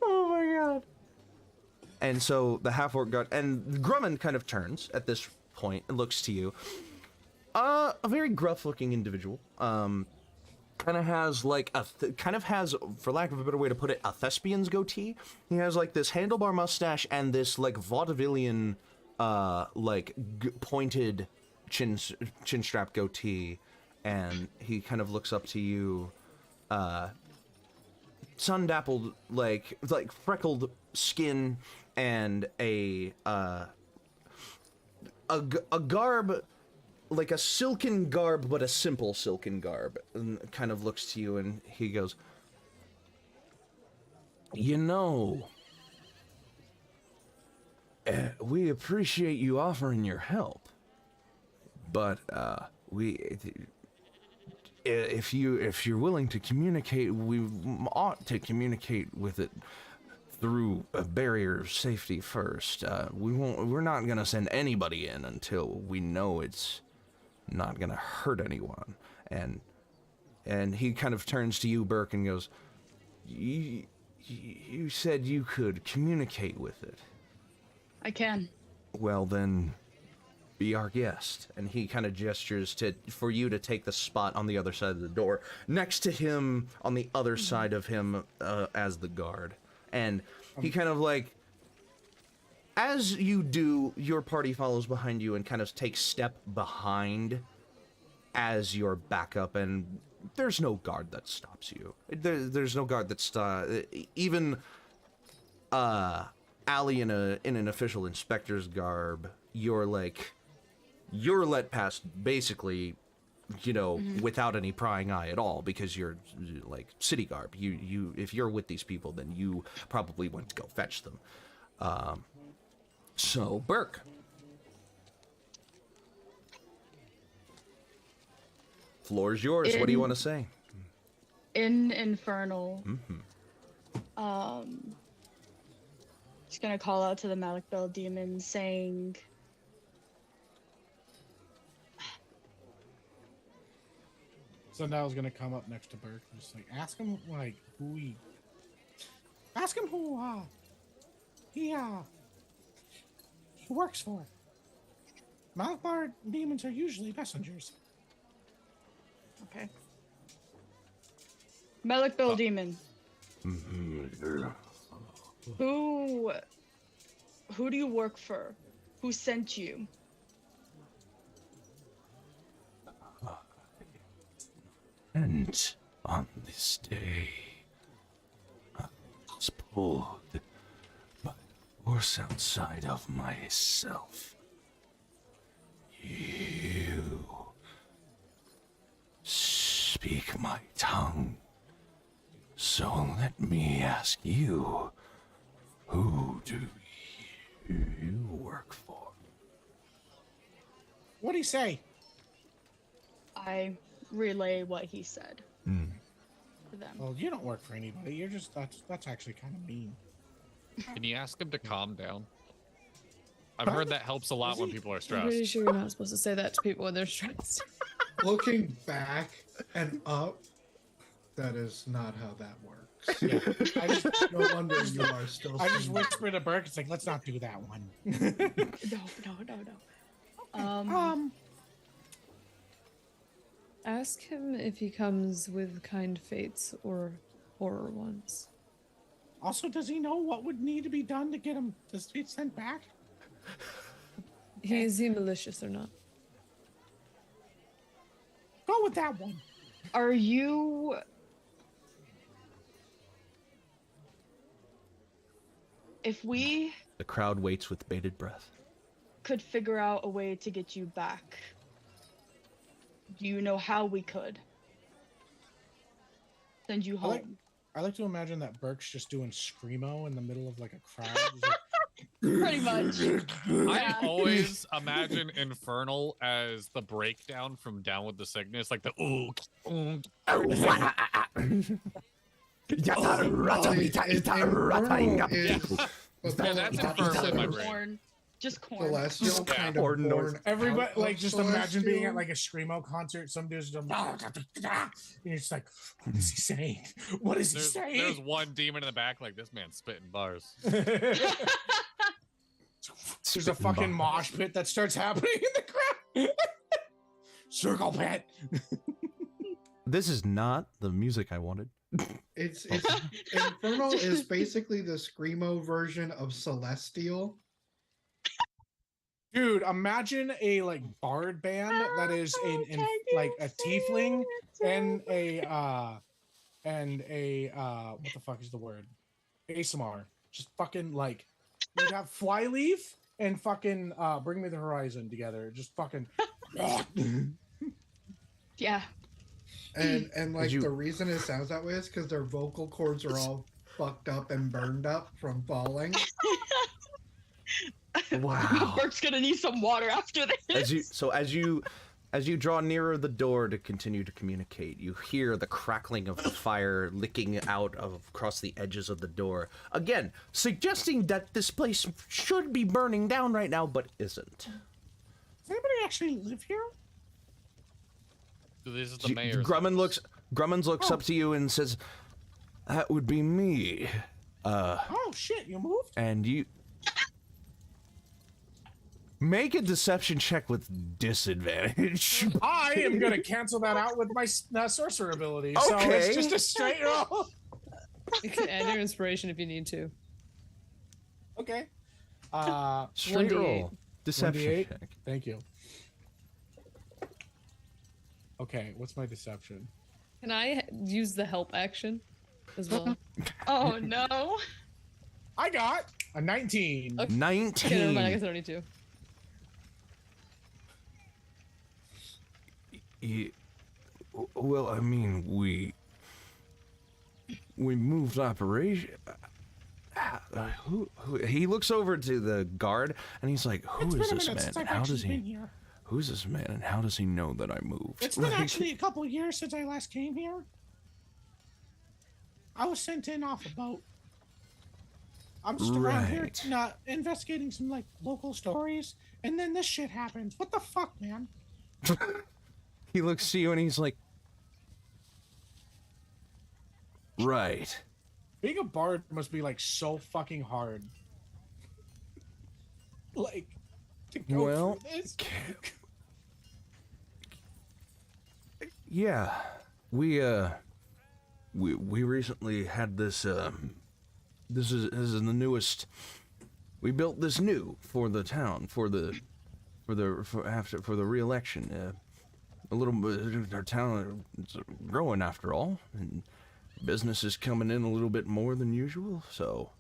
Speaker 1: Oh my god. And so the half-orc guard and Grumman kind of turns at this point and looks to you. A very gruff-looking individual. Kind of has like for lack of a better way to put it, a thespian's goatee. He has like this handlebar mustache and this like vaudevillian pointed chin strap goatee, and he kind of looks up to you, sun-dappled, like freckled skin, and a garb, like a silken garb, but a simple silken garb, and kind of looks to you, and he goes, "You know, we appreciate you offering your help, but if you're willing to communicate, we ought to communicate with it through a barrier of safety first. We're not gonna send anybody in until we know it's not gonna hurt anyone." And he kind of turns to you, Burke, and goes, You said you could communicate with it.
Speaker 7: I can.
Speaker 1: Well then, be our guest. And he kind of gestures for you to take the spot on the other side of the door, next to him, on the other side of him, as the guard. And he kind of like, as you do, your party follows behind you and kind of takes step behind as your backup, and there's no guard that stops you. There's no guard that even Allie in an official inspector's garb, you're let past basically, without any prying eye at all, because you're like city garb. You if you're with these people, then you probably went to go fetch them. So Burke, floor's yours. What do you want to say?
Speaker 7: In Infernal, just gonna call out to the Malik Bell demon, saying,
Speaker 2: Sundial's gonna come up next to Burke and just like ask him who he works for. Malakbar demons are usually messengers.
Speaker 7: okay. Malik Bell demon. Who do you work for? Who sent you?
Speaker 1: And on this day, I was pulled by the force outside of myself. You speak my tongue, so let me ask you, who do you work for?
Speaker 2: What'd he say?
Speaker 7: I relay what he said to them.
Speaker 2: Well, you don't work for anybody. You're just that's actually kind of mean.
Speaker 4: Can you ask him to calm down? I've heard that helps a lot when people are
Speaker 3: I'm
Speaker 4: stressed.
Speaker 3: pretty sure you're not supposed to say that to people when they're stressed.
Speaker 6: Looking back and up, That is not how that works.
Speaker 2: Yeah. I just,
Speaker 6: No wonder you are still.
Speaker 2: I just
Speaker 6: single.
Speaker 2: whispered to Burke, it's like, let's not do that one.
Speaker 7: No.
Speaker 3: Ask him if he comes with kind fates or horror ones.
Speaker 2: Also, does he know what would need to be done to get him sent back?
Speaker 3: Is he malicious or not?
Speaker 2: Go with that one.
Speaker 7: Are you... If we
Speaker 1: The crowd waits with bated breath.
Speaker 7: could figure out a way to get you back, do you know how we could send you home?
Speaker 2: I like to imagine that Burke's just doing screamo in the middle of like a crowd. He's like,
Speaker 7: Pretty much.
Speaker 4: I always imagine Infernal as the breakdown from Down with the Sickness, like the ooh. Yeah, that's Infernal in my brain.
Speaker 7: Corn. Just corn.
Speaker 6: Celestial
Speaker 4: Yeah.
Speaker 6: kind of
Speaker 1: Or noise.
Speaker 6: born
Speaker 2: everybody,
Speaker 6: out
Speaker 2: like,
Speaker 6: of
Speaker 2: just imagine being at
Speaker 6: Celestial.
Speaker 2: like a screamo concert. Some dude's just, and you're just like, what is he saying? What is he
Speaker 4: There's
Speaker 2: saying?
Speaker 4: one demon in the back, like this man's spitting bars.
Speaker 2: There's a
Speaker 1: Spitting
Speaker 2: fucking
Speaker 1: bars.
Speaker 2: mosh pit that starts happening in the crowd. Circle pit.
Speaker 1: This is not the music I wanted.
Speaker 6: It's Infernal is basically the screamo version of Celestial.
Speaker 2: Dude, imagine a like bard band that is like a tiefling and a what the fuck is the word? ASMR. Just fucking like you'd have Flyleaf and fucking Bring Me the Horizon together. Just fucking
Speaker 7: Yeah.
Speaker 6: And like
Speaker 1: you-
Speaker 6: the reason it sounds that way is because their vocal cords are all fucked up and burned up from falling.
Speaker 1: Wow.
Speaker 7: Burke's gonna need some water after this.
Speaker 1: As you draw nearer the door to continue to communicate, you hear the crackling of the fire licking out across the edges of the door. Again, suggesting that this place should be burning down right now, but isn't.
Speaker 2: Does anybody actually live here?
Speaker 4: So this is the mayor's
Speaker 1: Grummins looks up to you and says, "That would be me.
Speaker 2: Oh shit, you moved?
Speaker 1: And you make a deception check with disadvantage."
Speaker 2: I am gonna cancel that out with my sorcerer ability. So
Speaker 1: Okay.
Speaker 2: it's just a straight roll.
Speaker 3: You can add your inspiration if you need to.
Speaker 2: Okay.
Speaker 1: Straight
Speaker 3: 1d8.
Speaker 1: roll. Deception
Speaker 2: 1d8?
Speaker 1: check.
Speaker 2: Thank you. Okay, what's my deception?
Speaker 3: Can I use the help action as well?
Speaker 7: Oh no.
Speaker 2: I got a 19.
Speaker 3: Okay.
Speaker 1: 19.
Speaker 3: Okay, never mind, I guess I don't need to.
Speaker 1: Well, I mean, we moved operation. He looks over to the guard and he's like, "Who is this man? And how does he? Who's this man? And how does he know that I moved?"
Speaker 2: It's been actually a couple of years since I last came here. I was sent in off a boat. I'm just around here
Speaker 1: Right.
Speaker 2: investigating some like local stories, and then this shit happens. What the fuck, man?
Speaker 1: He looks to you and he's like, "Right."
Speaker 2: Being a bard must be like so fucking hard. Like to go
Speaker 1: Well,
Speaker 2: through this.
Speaker 1: Yeah, we recently had this. This is the newest. We built this new for the town for the re-election. A little bit, our town is growing after all, and business is coming in a little bit more than usual. So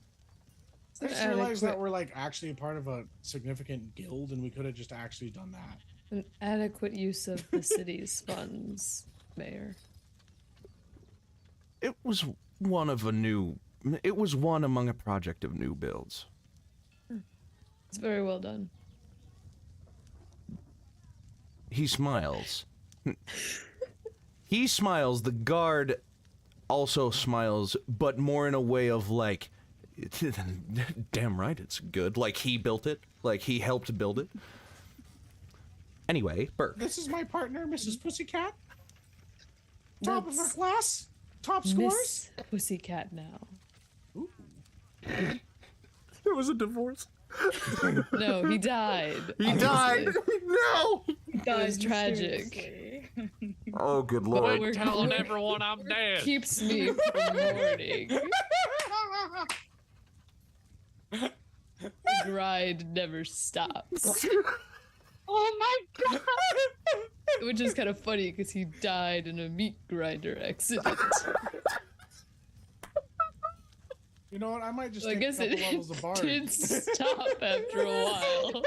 Speaker 2: I just realized that we're like actually a part of a significant guild, and we could have just actually done that.
Speaker 3: An adequate use of the city's funds, Mayor.
Speaker 1: it was one among a project of new builds.
Speaker 3: It's very well done.
Speaker 1: He smiles. He smiles. The guard also smiles, but more in a way of like, damn right, it's good. Like he built it. Like he helped build it. Anyway, Burk.
Speaker 2: This is my partner, Mrs. Pussycat. Top of her class. Top scores?
Speaker 3: Miss Pussycat now.
Speaker 1: There was a divorce.
Speaker 3: No, he died.
Speaker 1: He died. No.
Speaker 3: It was tragic.
Speaker 7: Mysteriously.
Speaker 1: Oh, good
Speaker 3: But
Speaker 1: lord.
Speaker 3: we're
Speaker 4: Telling everyone I'm dead.
Speaker 3: keeps me from mourning. The grind never stops.
Speaker 7: Oh my god!
Speaker 3: Which is kind of funny because he died in a meat grinder accident.
Speaker 2: You know what? I might just
Speaker 3: So I
Speaker 2: take a
Speaker 3: guess
Speaker 2: couple
Speaker 3: it
Speaker 2: levels of bard.
Speaker 3: did stop after a while.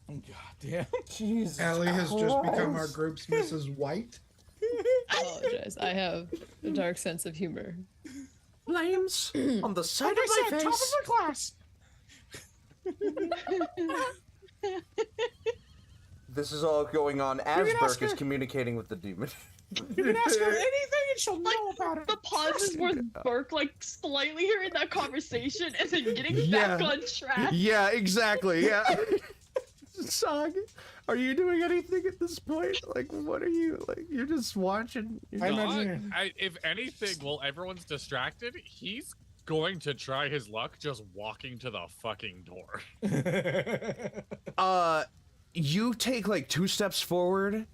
Speaker 2: God damn.
Speaker 1: Jesus.
Speaker 6: Allie has just become our group's Mrs. White.
Speaker 3: I apologize. I have a dark sense of humor.
Speaker 1: Flames on the side
Speaker 2: Like I
Speaker 1: of my
Speaker 2: said, top
Speaker 1: face.
Speaker 2: of the class.
Speaker 1: This is all going on as
Speaker 2: can ask
Speaker 1: Burk is
Speaker 2: her-
Speaker 1: communicating with the demon.
Speaker 2: You can ask her anything and she'll
Speaker 7: Like,
Speaker 2: know about it.
Speaker 7: The pauses were Burk like slightly hearing that conversation and then getting
Speaker 1: Yeah.
Speaker 7: back on track.
Speaker 1: Yeah, exactly. Yeah. Sog, are you doing anything at this point? Like, what are you like? You're just watching.
Speaker 2: I
Speaker 4: No,
Speaker 2: imagine
Speaker 4: if anything, while everyone's distracted, he's going to try his luck just walking to the fucking door.
Speaker 1: You take like 2 steps forward,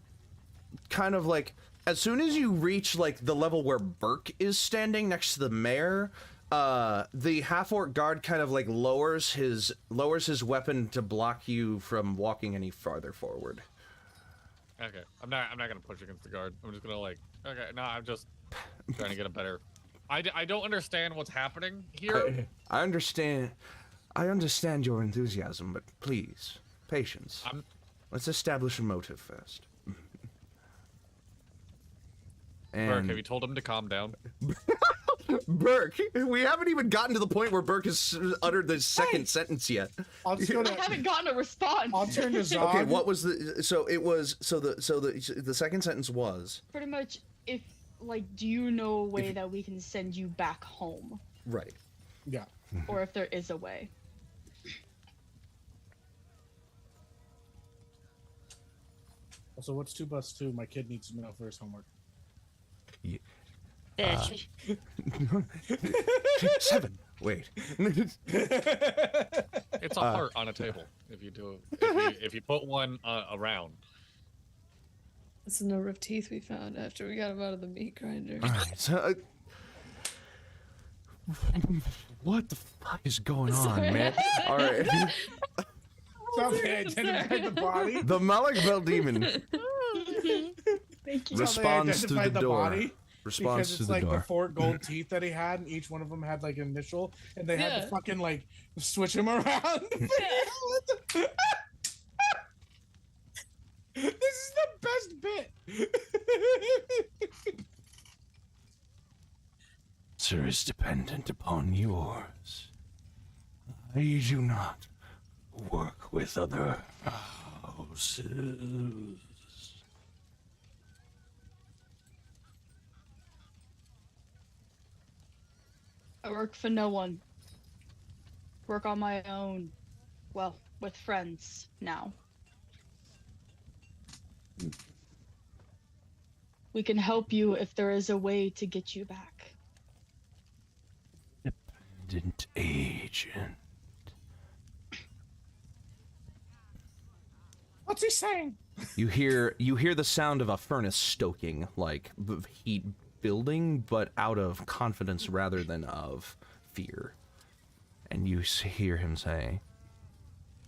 Speaker 1: kind of like as soon as you reach like the level where Burk is standing next to the mayor, the half-orc guard kind of like lowers his weapon to block you from walking any farther forward.
Speaker 4: Okay, I'm not gonna push against the guard. I'm just gonna like, okay, no, I'm just trying to get a better. I don't understand what's happening here.
Speaker 1: I understand your enthusiasm, but please, patience. Let's establish a motive first.
Speaker 4: Burk, have you told him to calm down?
Speaker 1: Burk, we haven't even gotten to the point where Burk has uttered the second sentence yet.
Speaker 2: I'll just go
Speaker 7: I
Speaker 2: to.
Speaker 7: haven't gotten a response.
Speaker 2: I'll turn to Zog.
Speaker 1: Okay, what was the? So it was. So the second sentence was
Speaker 7: Pretty much, if like, do you know a way that we can send you back home,
Speaker 1: right.
Speaker 2: Yeah.
Speaker 7: or if there is a way?
Speaker 2: So what's 2 plus 2? My kid needs to know for his homework.
Speaker 8: Bitch.
Speaker 1: 7. Wait.
Speaker 4: It's a heart on a table. If you do, if you put one around.
Speaker 3: It's the number of teeth we found after we got him out of the meat grinder.
Speaker 1: All right. So, what the fuck is going on, man? All right.
Speaker 2: So they identified the body.
Speaker 1: The Malakvel demon
Speaker 7: Thank you.
Speaker 1: responds
Speaker 2: So
Speaker 1: through
Speaker 2: they
Speaker 1: the
Speaker 2: identified
Speaker 1: door.
Speaker 2: body
Speaker 1: Responds
Speaker 2: because
Speaker 1: to
Speaker 2: it's
Speaker 1: the
Speaker 2: like
Speaker 1: door.
Speaker 2: the 4 gold teeth that he had, and each one of them had like an initial, and they had
Speaker 3: Yeah.
Speaker 2: to fucking like switch him around. This is the best bit.
Speaker 1: Sir is dependent upon yours. I do not work with other houses.
Speaker 7: I work for no one. Work on my own. Well, with friends now. We can help you if there is a way to get you back.
Speaker 1: Dependent agent.
Speaker 2: What's he saying?
Speaker 1: You hear the sound of a furnace stoking, like heat building, but out of confidence rather than of fear. And you hear him say,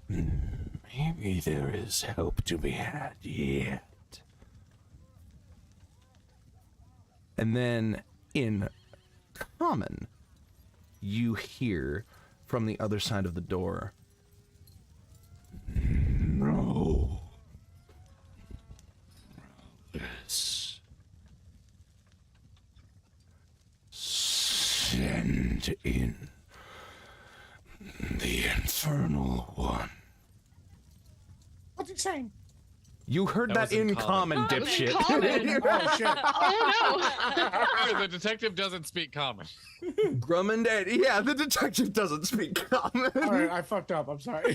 Speaker 1: "Maybe there is hope to be had yet." And then, in common, you hear from the other side of the door, "No. This. Send in the infernal one."
Speaker 2: What's he saying?
Speaker 1: You heard
Speaker 4: That
Speaker 1: that
Speaker 4: was in
Speaker 1: in
Speaker 4: common.
Speaker 1: common, dipshit.
Speaker 7: Common.
Speaker 2: Oh shit!
Speaker 7: Oh no.
Speaker 4: The detective doesn't speak common.
Speaker 1: Drummond and the detective doesn't speak common.
Speaker 2: All right, I fucked up. I'm sorry.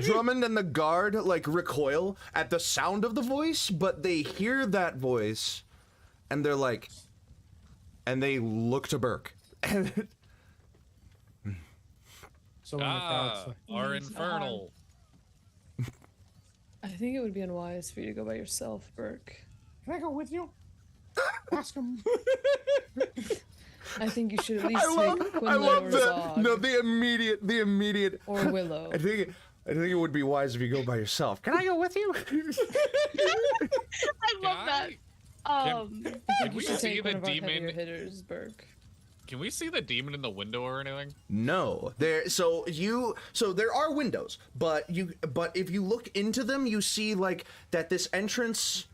Speaker 1: Drummond and the guard like recoil at the sound of the voice, but they hear that voice, and they're like, and they look to Burk.
Speaker 2: So when the crowd's like,
Speaker 4: Our infernal.
Speaker 3: I think it would be unwise for you to go by yourself, Burk.
Speaker 2: "Can I go with you?" Ask him.
Speaker 3: I think you should at least
Speaker 1: I
Speaker 3: take
Speaker 1: love
Speaker 3: Quinlan or Zog
Speaker 1: the immediate.
Speaker 3: or Willow.
Speaker 1: I think it would be wise if you go by yourself. Can I go with you?
Speaker 7: I love that.
Speaker 3: I think
Speaker 4: Can
Speaker 3: you
Speaker 4: we
Speaker 3: should
Speaker 4: see
Speaker 3: take
Speaker 4: the
Speaker 3: one of our heavier
Speaker 4: demon?
Speaker 3: hitters, Burk.
Speaker 4: Can we see the demon in the window or anything?
Speaker 1: No, so there are windows, but if you look into them, you see like that this entrance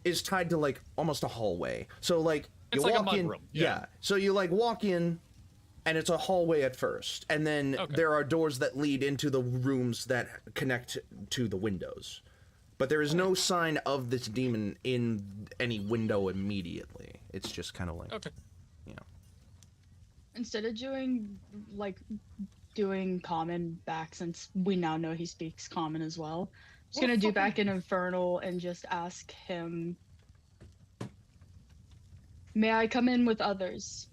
Speaker 1: is tied to like almost a hallway. So like
Speaker 4: It's
Speaker 1: you
Speaker 4: like a
Speaker 1: walk in,
Speaker 4: mudroom,
Speaker 1: yeah.
Speaker 4: yeah.
Speaker 1: So you like walk in, and it's a hallway at first, and then there are doors that lead into the rooms that connect to the windows. But there is no sign of this demon in any window immediately. It's just kind of like
Speaker 7: Instead of doing common back, since we now know he speaks common as well, I'm just gonna do back in infernal and just ask him, may I come in with others?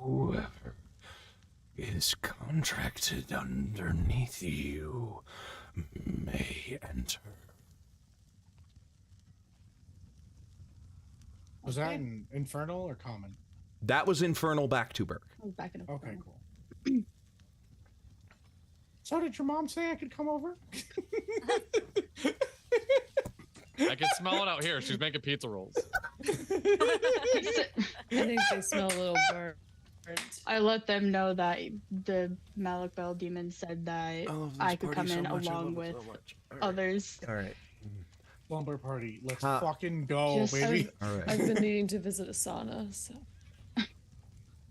Speaker 1: Whoever is contracted underneath you may enter.
Speaker 2: Was that in infernal or common?
Speaker 1: That was infernal back to Burk.
Speaker 7: I was back in
Speaker 2: Okay,
Speaker 7: infernal.
Speaker 2: cool. So did your mom say I could come over?
Speaker 4: I can smell it out here. She's making pizza rolls.
Speaker 3: I think they smell a little burnt.
Speaker 7: I let them know that the Malik Bell demon said that I could come in along with others.
Speaker 1: All right.
Speaker 2: Slumber party. Let's fucking go,
Speaker 7: Just-
Speaker 2: baby.
Speaker 1: All right.
Speaker 3: I've been needing to visit Asana, so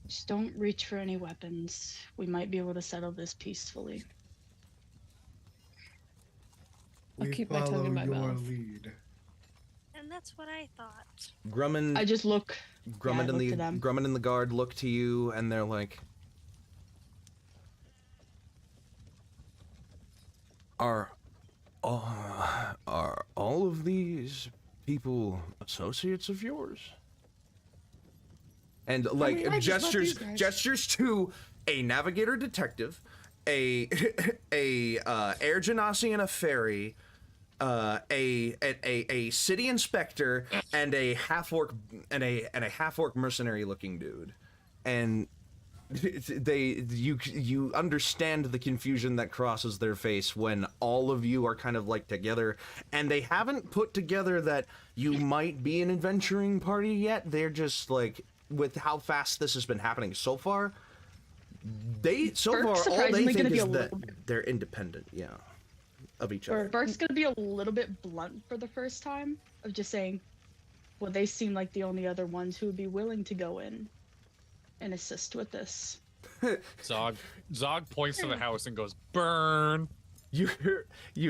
Speaker 7: Just don't reach for any weapons. We might be able to settle this peacefully.
Speaker 3: I'll
Speaker 6: We
Speaker 3: keep my tongue
Speaker 6: follow
Speaker 3: in my
Speaker 6: your
Speaker 3: mouth.
Speaker 6: lead.
Speaker 8: And that's what I thought.
Speaker 1: Grummond,
Speaker 7: I just look.
Speaker 1: Grummond,
Speaker 7: I look to
Speaker 1: and
Speaker 7: them.
Speaker 1: Grummond and the guard look to you, and they're like, "Are all of these people associates of yours?" And like
Speaker 2: mean, I just met
Speaker 1: gestures
Speaker 2: these guys.
Speaker 1: gestures to a navigator detective, a air genasi and a ferry, a city inspector, and a half orc mercenary looking dude, and you understand the confusion that crosses their face when all of you are kind of like together, and they haven't put together that you might be an adventuring party yet. They're just like, with how fast this has been happening so far,
Speaker 7: Burk's
Speaker 1: all they
Speaker 7: surprisingly
Speaker 1: think
Speaker 7: gonna be
Speaker 1: is
Speaker 7: a
Speaker 1: that
Speaker 7: little-
Speaker 1: they're independent, of each other.
Speaker 7: Burke's gonna be a little bit blunt for the first time of just saying, well, they seem like the only other ones who would be willing to go in and assist with this.
Speaker 4: Zog points to the house and goes, "Burn."
Speaker 1: You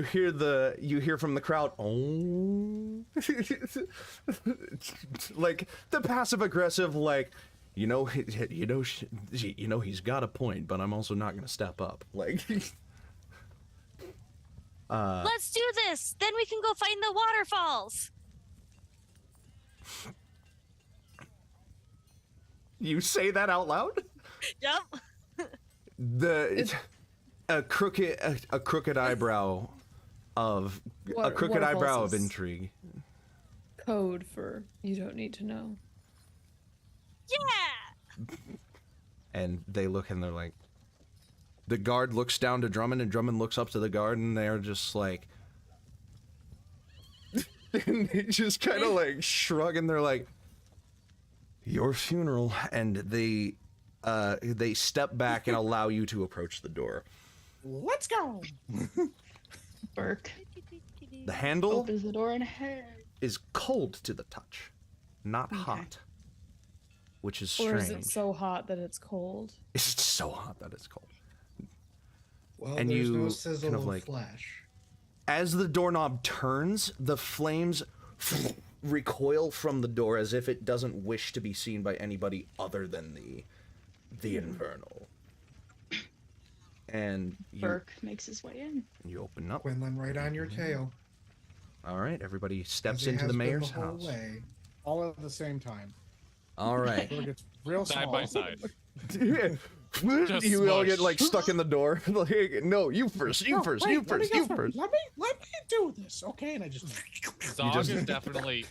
Speaker 1: hear from the crowd, "Oh," like the passive aggressive, like, he's got a point, but I'm also not gonna step up, like.
Speaker 8: Let's do this. Then we can go find the waterfalls.
Speaker 1: You say that out loud?
Speaker 8: Yep.
Speaker 1: A crooked eyebrow of
Speaker 3: Waterfalls is
Speaker 1: intrigue.
Speaker 3: code for you don't need to know.
Speaker 8: Yeah.
Speaker 1: And they look and they're like, the guard looks down to Drummond and Drummond looks up to the guard, and they're just like, and they just kind of like shrug, and they're like, "Your funeral," and they step back and allow you to approach the door.
Speaker 2: Let's go.
Speaker 7: Burke
Speaker 1: The handle
Speaker 7: opens the door and head.
Speaker 1: is cold to the touch, not hot, which is
Speaker 3: Or
Speaker 1: strange.
Speaker 3: is it so hot that it's cold?
Speaker 1: It's so hot that it's cold.
Speaker 6: Well,
Speaker 1: And
Speaker 6: there's
Speaker 1: you
Speaker 6: no sizzle
Speaker 1: kind of
Speaker 6: of
Speaker 1: like-
Speaker 6: flash.
Speaker 1: As the doorknob turns, the flames recoil from the door as if it doesn't wish to be seen by anybody other than the infernal. And
Speaker 7: Burk makes his way in.
Speaker 1: you open up.
Speaker 6: Quinlan, right on your tail.
Speaker 1: All right, everybody
Speaker 6: as
Speaker 1: steps
Speaker 6: it
Speaker 1: into
Speaker 6: has
Speaker 1: the
Speaker 6: been
Speaker 1: mayor's
Speaker 6: whole
Speaker 1: house.
Speaker 6: way.
Speaker 2: All at the same time.
Speaker 1: All right.
Speaker 2: So it gets real
Speaker 4: Side
Speaker 2: small.
Speaker 4: by side.
Speaker 1: You
Speaker 4: Just
Speaker 1: all get
Speaker 4: smush.
Speaker 1: like stuck in the door. Like, no, you first, you
Speaker 2: No,
Speaker 1: first,
Speaker 2: wait,
Speaker 1: you
Speaker 2: let me
Speaker 1: first,
Speaker 2: go
Speaker 1: you first.
Speaker 2: Let me do this, okay? And I just
Speaker 4: Zog
Speaker 1: just-
Speaker 4: is definitely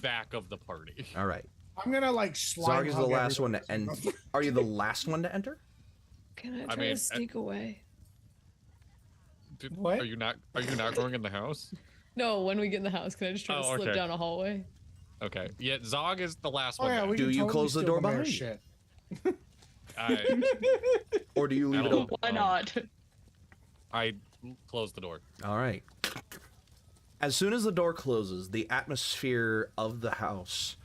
Speaker 4: back of the party.
Speaker 1: All right.
Speaker 2: I'm gonna like slide.
Speaker 1: Zarg is the
Speaker 2: hug
Speaker 1: last one
Speaker 2: everybody
Speaker 1: to
Speaker 2: as I
Speaker 1: enter.
Speaker 2: go.
Speaker 1: Are you the last one to enter?
Speaker 3: Can I
Speaker 4: I
Speaker 3: try
Speaker 4: mean,
Speaker 3: to sneak away?
Speaker 2: What?
Speaker 4: Are you not going in the house?
Speaker 3: No, when we get in the house, can I just try to
Speaker 4: Oh,
Speaker 3: slip
Speaker 4: okay.
Speaker 3: down a hallway?
Speaker 4: Okay. Yeah, Zog is the last
Speaker 2: Oh
Speaker 4: one.
Speaker 2: yeah,
Speaker 4: to
Speaker 2: we
Speaker 1: Do
Speaker 2: can
Speaker 1: you
Speaker 2: totally
Speaker 1: close the
Speaker 2: steal
Speaker 1: door
Speaker 2: mayor's
Speaker 1: behind you?
Speaker 2: shit.
Speaker 1: Or do you leave
Speaker 4: I
Speaker 1: it
Speaker 4: don't
Speaker 1: open?
Speaker 7: Why
Speaker 4: Um,
Speaker 7: not?
Speaker 4: I closed the door.
Speaker 1: All right. As soon as the door closes, the atmosphere of the house,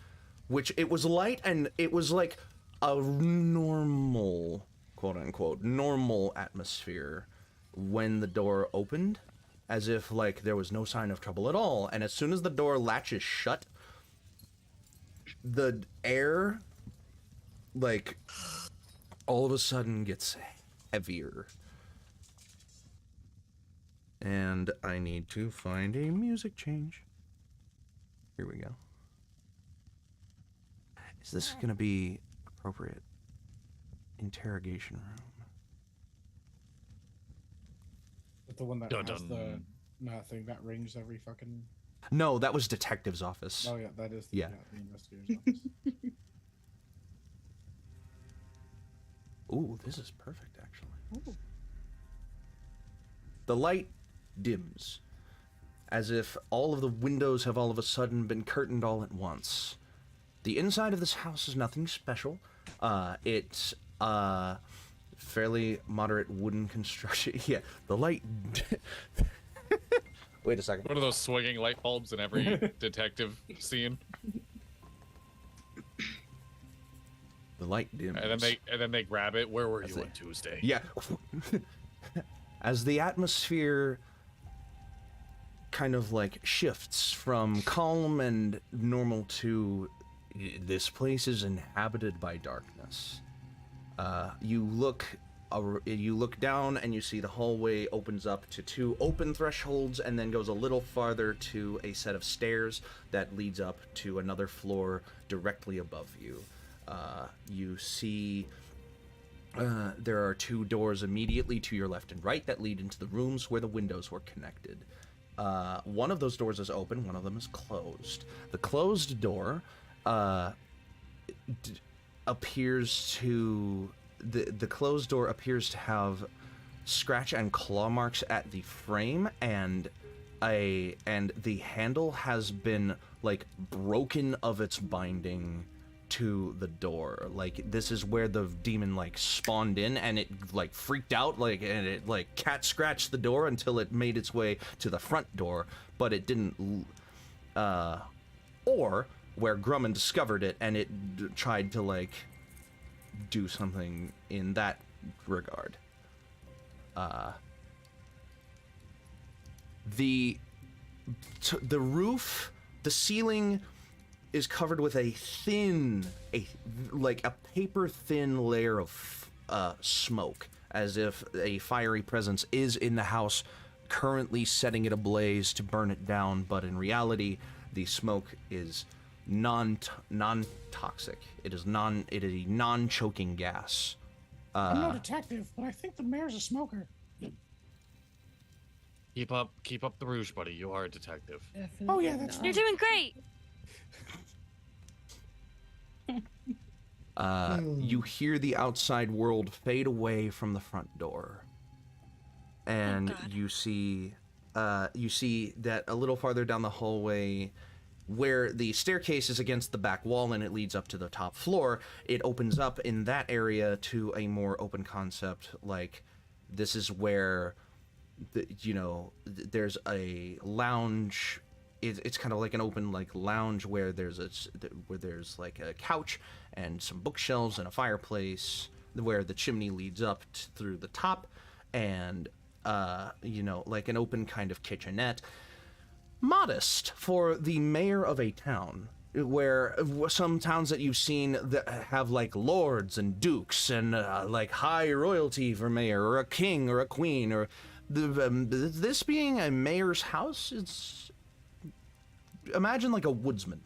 Speaker 1: which it was light and it was like a normal, quote unquote, normal atmosphere when the door opened, as if like there was no sign of trouble at all. And as soon as the door latches shut, the air, like, all of a sudden gets heavier. And I need to find a music change. Here we go. Is this gonna be appropriate? Interrogation room.
Speaker 2: But the one that
Speaker 4: Dun,
Speaker 2: has
Speaker 4: dun.
Speaker 2: the nothing that rings every fucking.
Speaker 1: No, that was detective's office.
Speaker 2: Oh yeah, that is.
Speaker 1: Yeah.
Speaker 2: The investigator's office.
Speaker 1: Ooh, this is perfect, actually. The light dims, as if all of the windows have all of a sudden been curtained all at once. The inside of this house is nothing special. It's fairly moderate wooden construction. Yeah, the light. Wait a second.
Speaker 4: What are those swinging light bulbs in every detective scene?
Speaker 1: The light dims.
Speaker 4: And then they grab it. Where were
Speaker 1: That's
Speaker 4: you
Speaker 1: it.
Speaker 4: on Tuesday?
Speaker 1: Yeah. As the atmosphere kind of like shifts from calm and normal to this place is inhabited by darkness. You look down and you see the hallway opens up to two open thresholds and then goes a little farther to a set of stairs that leads up to another floor directly above you. You see there are two doors immediately to your left and right that lead into the rooms where the windows were connected. One of those doors is open, one of them is closed. The closed door appears to... The closed door appears to have scratch and claw marks at the frame, and the handle has been, like, broken of its binding to the door. Like, this is where the demon like spawned in, and it like freaked out, like, and it like cat scratched the door until it made its way to the front door, but it didn't or where Grumman discovered it and it tried to like do something in that regard. The roof, the ceiling is covered with a paper thin layer of smoke, as if a fiery presence is in the house currently setting it ablaze to burn it down, but in reality the smoke is non-toxic. It is a non-choking gas.
Speaker 2: I'm no detective, but I think the mayor's a smoker.
Speaker 4: Keep up the rouge, buddy. You are a detective.
Speaker 3: Definitely
Speaker 2: Oh, yeah, that's
Speaker 3: not.
Speaker 8: You're doing great.
Speaker 1: You hear the outside world fade away from the front door, and
Speaker 8: God.
Speaker 1: you see that a little farther down the hallway, where the staircase is against the back wall and it leads up to the top floor, it opens up in that area to a more open concept. Like, this is where there's a lounge. It's kind of like an open like lounge where there's like a couch and some bookshelves and a fireplace, where the chimney leads up through the top, and like an open kind of kitchenette. Modest for the mayor of a town, where some towns that you've seen that have like lords and dukes and like high royalty for mayor, or a king or a queen, or this being a mayor's house, it's, imagine like a woodsman.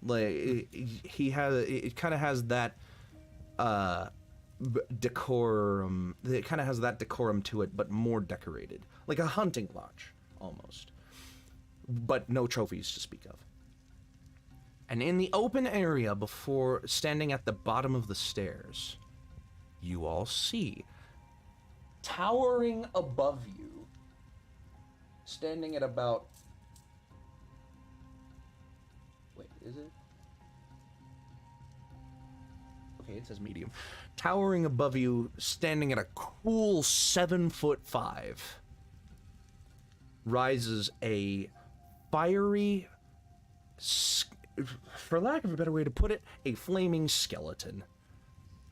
Speaker 1: Like it kind of has that decorum. It kind of has that decorum to it, but more decorated, like a hunting lodge almost, but no trophies to speak of. And in the open area before standing at the bottom of the stairs, you all see, towering above you, standing at about... Wait, is it? Okay, it says medium. Towering above you, standing at a cool 7'5", rises a fiery... for lack of a better way to put it, a flaming skeleton.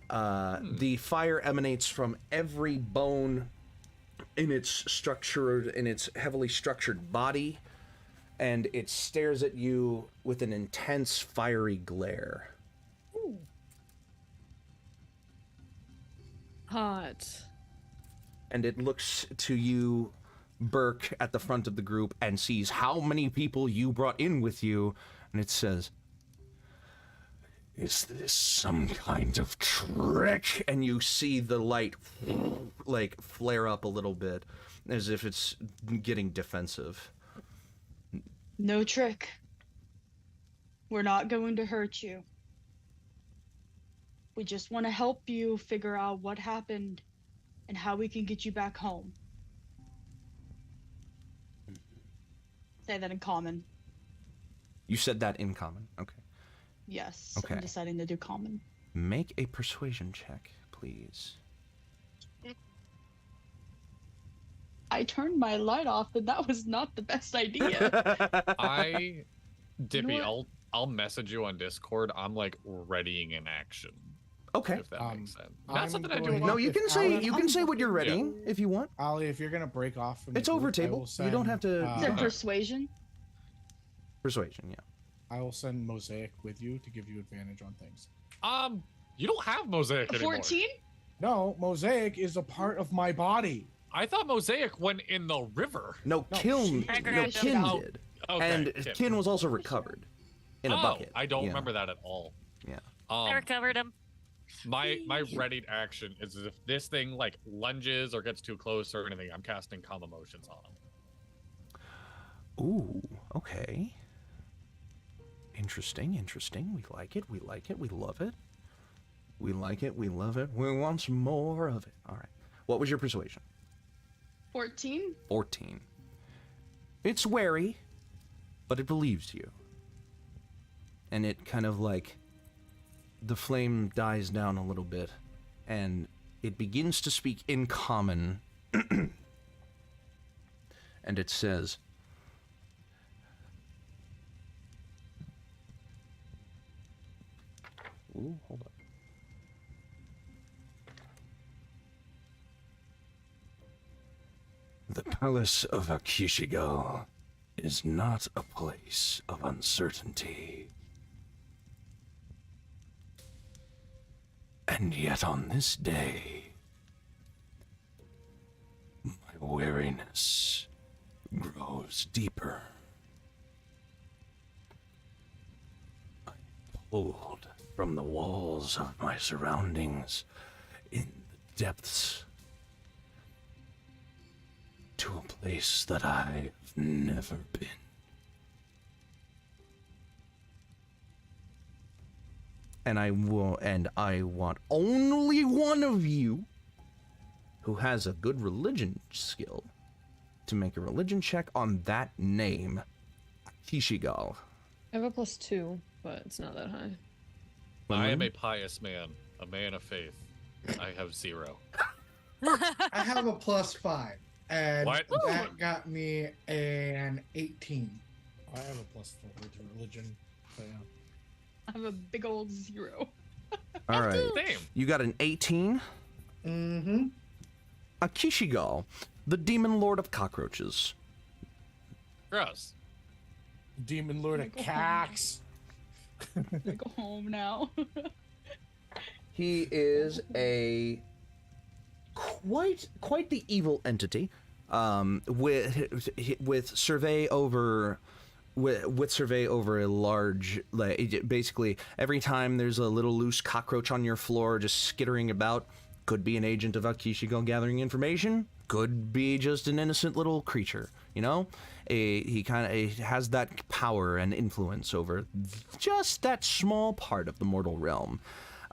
Speaker 1: The fire emanates from every bone in its heavily structured body, and it stares at you with an intense fiery glare.
Speaker 3: Ooh. Hot.
Speaker 1: And it looks to you, Burk, at the front of the group, and sees how many people you brought in with you, and it says, "Is this some kind of trick?" And you see the light like flare up a little bit, as if it's getting defensive.
Speaker 7: No trick. We're not going to hurt you. We just want to help you figure out what happened and how we can get you back home. Say that in common.
Speaker 1: You said that in common. Okay.
Speaker 7: Yes.
Speaker 1: Okay.
Speaker 7: I'm deciding to do common.
Speaker 1: Make a persuasion check, please.
Speaker 7: I turned my light off, and that was not the best idea.
Speaker 4: Dippy,
Speaker 7: You know
Speaker 4: I'll message you on Discord. I'm like readying an action.
Speaker 1: Okay.
Speaker 4: If that makes sense.
Speaker 2: I'm
Speaker 4: Not something I do.
Speaker 2: going-
Speaker 1: No,
Speaker 4: often.
Speaker 1: you can
Speaker 2: If
Speaker 1: say
Speaker 2: Alan-
Speaker 1: what you're readying if you want.
Speaker 2: Ali, if you're gonna break off from
Speaker 1: It's
Speaker 2: the
Speaker 1: over
Speaker 2: group, I
Speaker 1: table.
Speaker 2: will
Speaker 1: You don't have to-
Speaker 2: send,
Speaker 7: Is it persuasion?
Speaker 1: Persuasion, yeah.
Speaker 2: I will send Mosaic with you to give you advantage on things.
Speaker 4: You don't have Mosaic
Speaker 7: A
Speaker 4: anymore.
Speaker 7: 14?
Speaker 2: No, Mosaic is a part of my body.
Speaker 4: I thought Mosaic went in the river.
Speaker 1: No,
Speaker 2: No,
Speaker 1: Kiln,
Speaker 2: she-
Speaker 8: I
Speaker 1: no,
Speaker 8: grabbed
Speaker 1: Kin
Speaker 8: him.
Speaker 1: did.
Speaker 4: Okay.
Speaker 1: And
Speaker 4: Kim.
Speaker 1: Kin was also recovered in a bucket.
Speaker 4: I don't
Speaker 1: Yeah.
Speaker 4: remember that at all.
Speaker 1: Yeah.
Speaker 8: I recovered him.
Speaker 4: My readied action is if this thing like lunges or gets too close or anything, I'm casting calm emotions on him.
Speaker 1: Ooh, okay. Interesting. We like it. We love it. We like it. We love it. We want some more of it. All right. What was your persuasion?
Speaker 7: 14?
Speaker 1: 14. It's wary, but it believes you. And it kind of like, the flame dies down a little bit, and it begins to speak in common. And it says, ooh, hold up. The palace of Akishigo is not a place of uncertainty. And yet on this day, my weariness grows deeper. I'm pulled from the walls of my surroundings in the depths to a place that I've never been. And I want only one of you who has a good religion skill to make a religion check on that name, Kishigal.
Speaker 3: I have a +2, but it's not that high.
Speaker 4: I am a pious man, a man of faith. I have 0.
Speaker 6: I have a +5, and
Speaker 4: What?
Speaker 6: that got me an 18.
Speaker 2: I have a +4 to religion. So yeah.
Speaker 7: I have a big old 0.
Speaker 1: All right.
Speaker 4: Same.
Speaker 1: You got an 18.
Speaker 6: Mm-hmm.
Speaker 1: Akishigal, the demon lord of cockroaches.
Speaker 4: Gross.
Speaker 2: Demon Lord of
Speaker 7: Go home.
Speaker 2: Cax.
Speaker 7: I go home now.
Speaker 1: He is a quite the evil entity, with survey over a large, like, basically every time there's a little loose cockroach on your floor just skittering about, could be an agent of Akishigal gathering information, could be just an innocent little creature, you know? He kind of has that power and influence over just that small part of the mortal realm.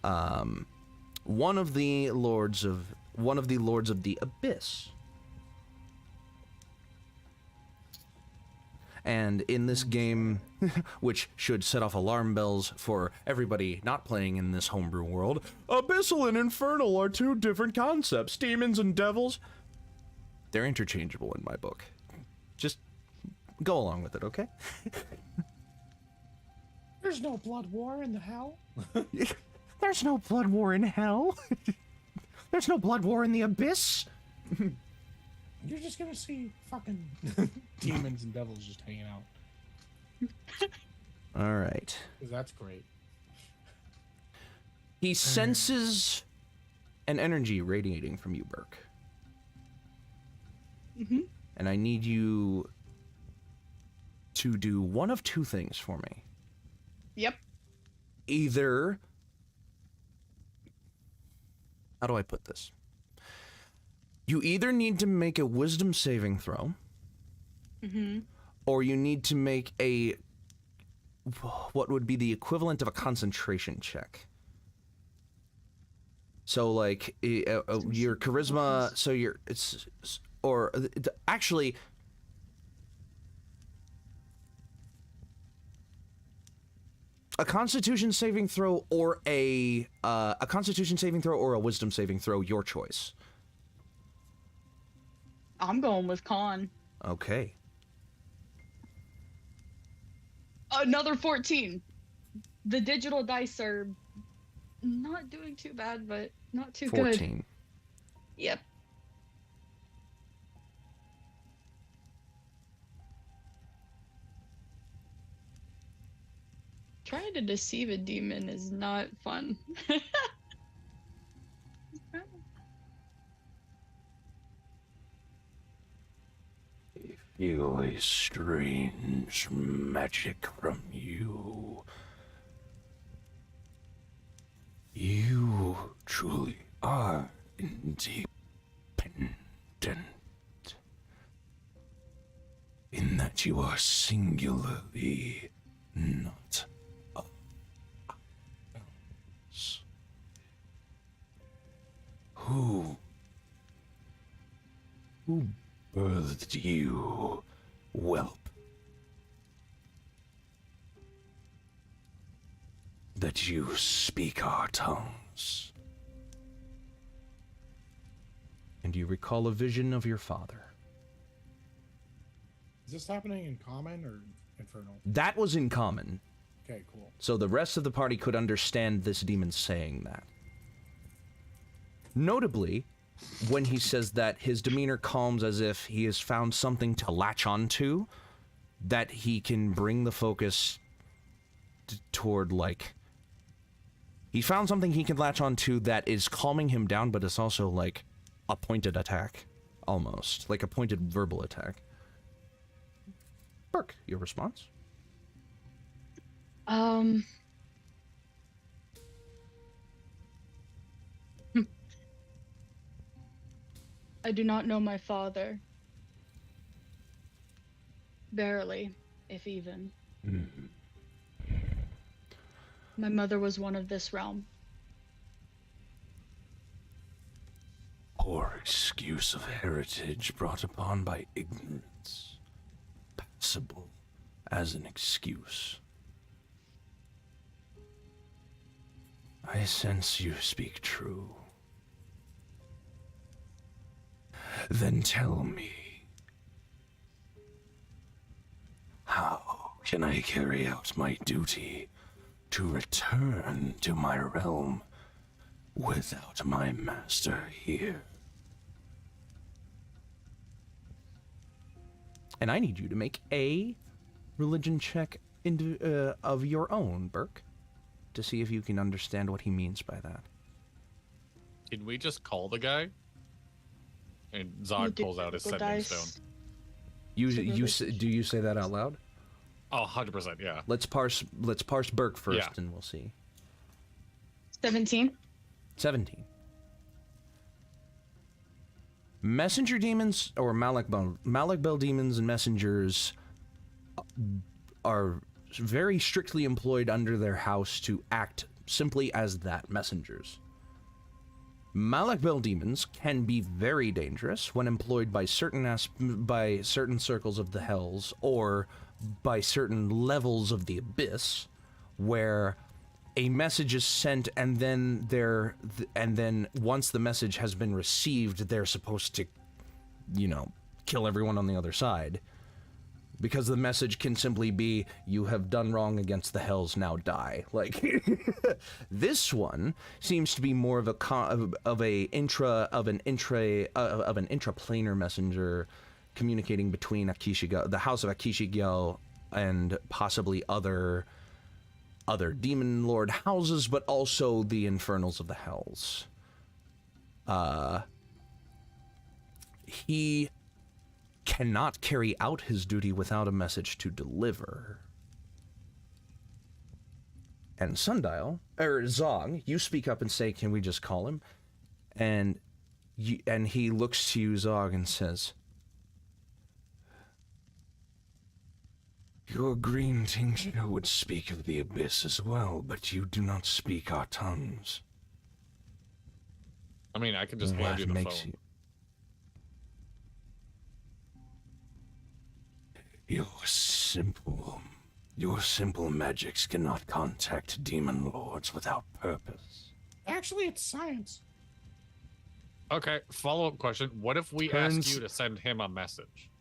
Speaker 1: One of the lords of the abyss. And in this game, which should set off alarm bells for everybody not playing in this homebrew world, abyssal and infernal are two different concepts. Demons and devils, they're interchangeable in my book. Just go along with it, okay?
Speaker 2: There's no blood war in the hell.
Speaker 1: There's no blood war in hell. There's no blood war in the abyss.
Speaker 2: You're just gonna see fucking demons and devils just hanging out.
Speaker 1: All right.
Speaker 2: 'Cause that's great.
Speaker 1: He senses an energy radiating from you, Burk.
Speaker 7: Mm-hmm.
Speaker 1: And I need you to do one of two things for me.
Speaker 7: Yep.
Speaker 1: Either... How do I put this? You either need to make a wisdom saving throw,
Speaker 7: Mm-hmm.
Speaker 1: or you need to make a... what would be the equivalent of a concentration check. So, like, your charisma... So your... It's... Or... Actually... A Constitution saving throw or a Constitution saving throw or a Wisdom saving throw, your choice.
Speaker 7: I'm going with con.
Speaker 1: Okay.
Speaker 7: Another 14. The digital dice are not doing too bad, but not too
Speaker 1: 14.
Speaker 7: good. Yep. Trying to deceive a demon is not fun.
Speaker 1: Feel a strange magic from you. You truly are independent. In that you are singularly not us. Who birthed you, whelp? That you speak our tongues. And you recall a vision of your father.
Speaker 2: Is this happening in common or infernal?
Speaker 1: That was in common.
Speaker 2: Okay, cool.
Speaker 1: So the rest of the party could understand this demon saying that. Notably, when he says that, his demeanor calms as if he has found something to latch onto, that he can bring the focus toward, like... He found something he can latch onto that is calming him down, but it's also, like, a pointed attack. Almost. Like a pointed verbal attack. Burk, your response?
Speaker 7: I do not know my father. Barely, if even. My mother was one of this realm.
Speaker 1: Poor excuse of heritage brought upon by ignorance. Passable as an excuse. I sense you speak true. Then tell me, how can I carry out my duty to return to my realm without my master here? And I need you to make a religion check of your own, Burk, to see if you can understand what he means by that.
Speaker 4: Can we just call the guy? And Zog pulls out his sending stone.
Speaker 1: Do you say that out loud?
Speaker 4: Oh, 100%, yeah.
Speaker 1: Let's parse Burk first, and we'll see.
Speaker 7: 17.
Speaker 1: 17. Messenger demons, or Malak Bell demons and messengers, are very strictly employed under their house to act simply as that, messengers. Malak Bell demons can be very dangerous when employed by certain circles of the hells, or by certain levels of the abyss, where a message is sent, and then once the message has been received, they're supposed to, kill everyone on the other side. Because the message can simply be, "You have done wrong against the hells, now die." Like, this one seems to be more of an intraplanar messenger, communicating between the House of Akishigel, and possibly other demon lord houses, but also the infernals of the hells. He cannot carry out his duty without a message to deliver. And Zog, you speak up and say, "Can we just call him?" And he looks to you, Zog, and says, "Your green tincture would speak of the abyss as well, but you do not speak our tongues."
Speaker 4: I mean, I can just hand you the phone.
Speaker 1: Your simple magics cannot contact demon lords without purpose.
Speaker 2: Actually, it's science.
Speaker 4: Okay, follow-up question. What if we ask you to send him a message?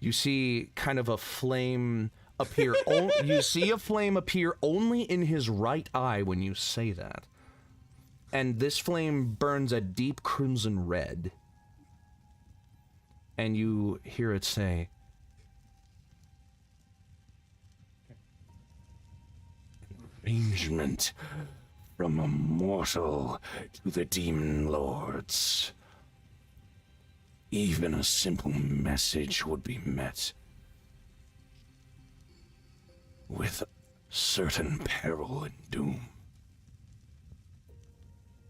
Speaker 1: You see kind of a flame appear. You see a flame appear only in his right eye when you say that. And this flame burns a deep crimson red. And you hear it say, "Arrangement from a mortal to the demon lords. Even a simple message would be met with certain peril and doom."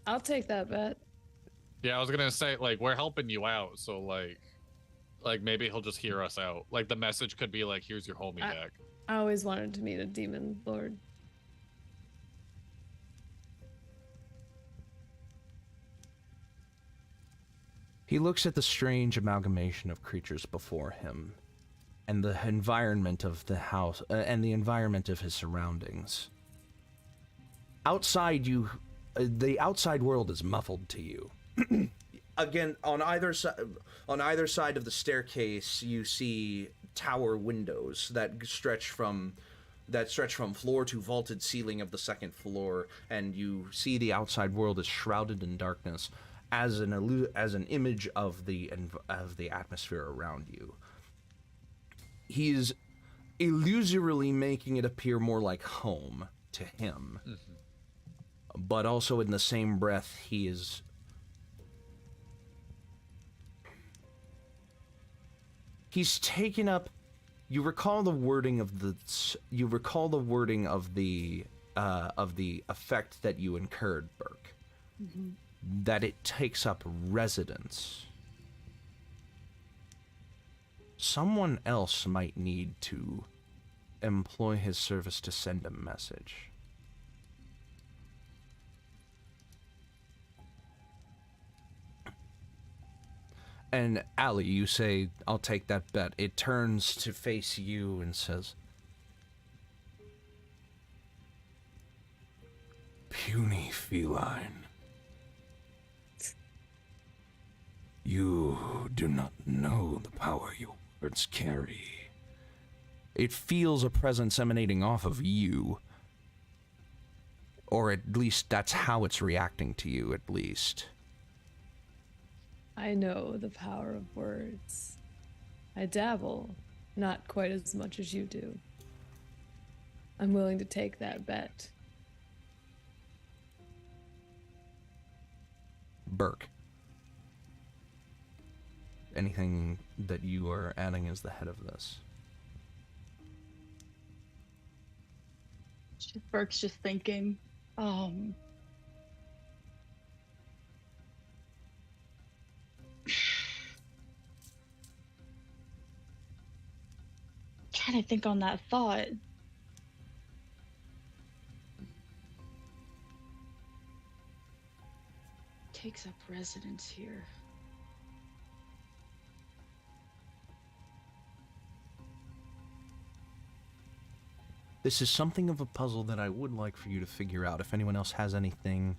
Speaker 3: I'll take that bet.
Speaker 4: Yeah, I was gonna say, like, we're helping you out, so, like maybe he'll just hear us out. Like, the message could be like, "Here's your homie deck."
Speaker 3: I always wanted to meet a demon lord.
Speaker 1: He looks at the strange amalgamation of creatures before him, and the environment of the house, and the environment of his surroundings. Outside the outside world is muffled to you. Again, on either side of the staircase, you see tower windows that stretch from floor to vaulted ceiling of the second floor, and you see the outside world is shrouded in darkness, as an image of the atmosphere around you. He's illusorily making it appear more like home to him, but also in the same breath, he's taken up. You recall the wording of the effect that you incurred, Burk.
Speaker 3: Mm-hmm.
Speaker 1: That it takes up residence. Someone else might need to employ his service to send a message. And Allie, you say, "I'll take that bet." It turns to face you and says, "Puny feline. You do not know the power your words carry. It feels a presence emanating off of you. Or at least that's how it's reacting to you, at least.
Speaker 3: I know the power of words. I dabble, not quite as much as you do. I'm willing to take that bet.
Speaker 1: Burk. Anything that you are adding as the head of this?
Speaker 7: Burke's just thinking. Trying to think on that thought. Takes up residence here.
Speaker 1: This is something of a puzzle that I would like for you to figure out. If anyone else has anything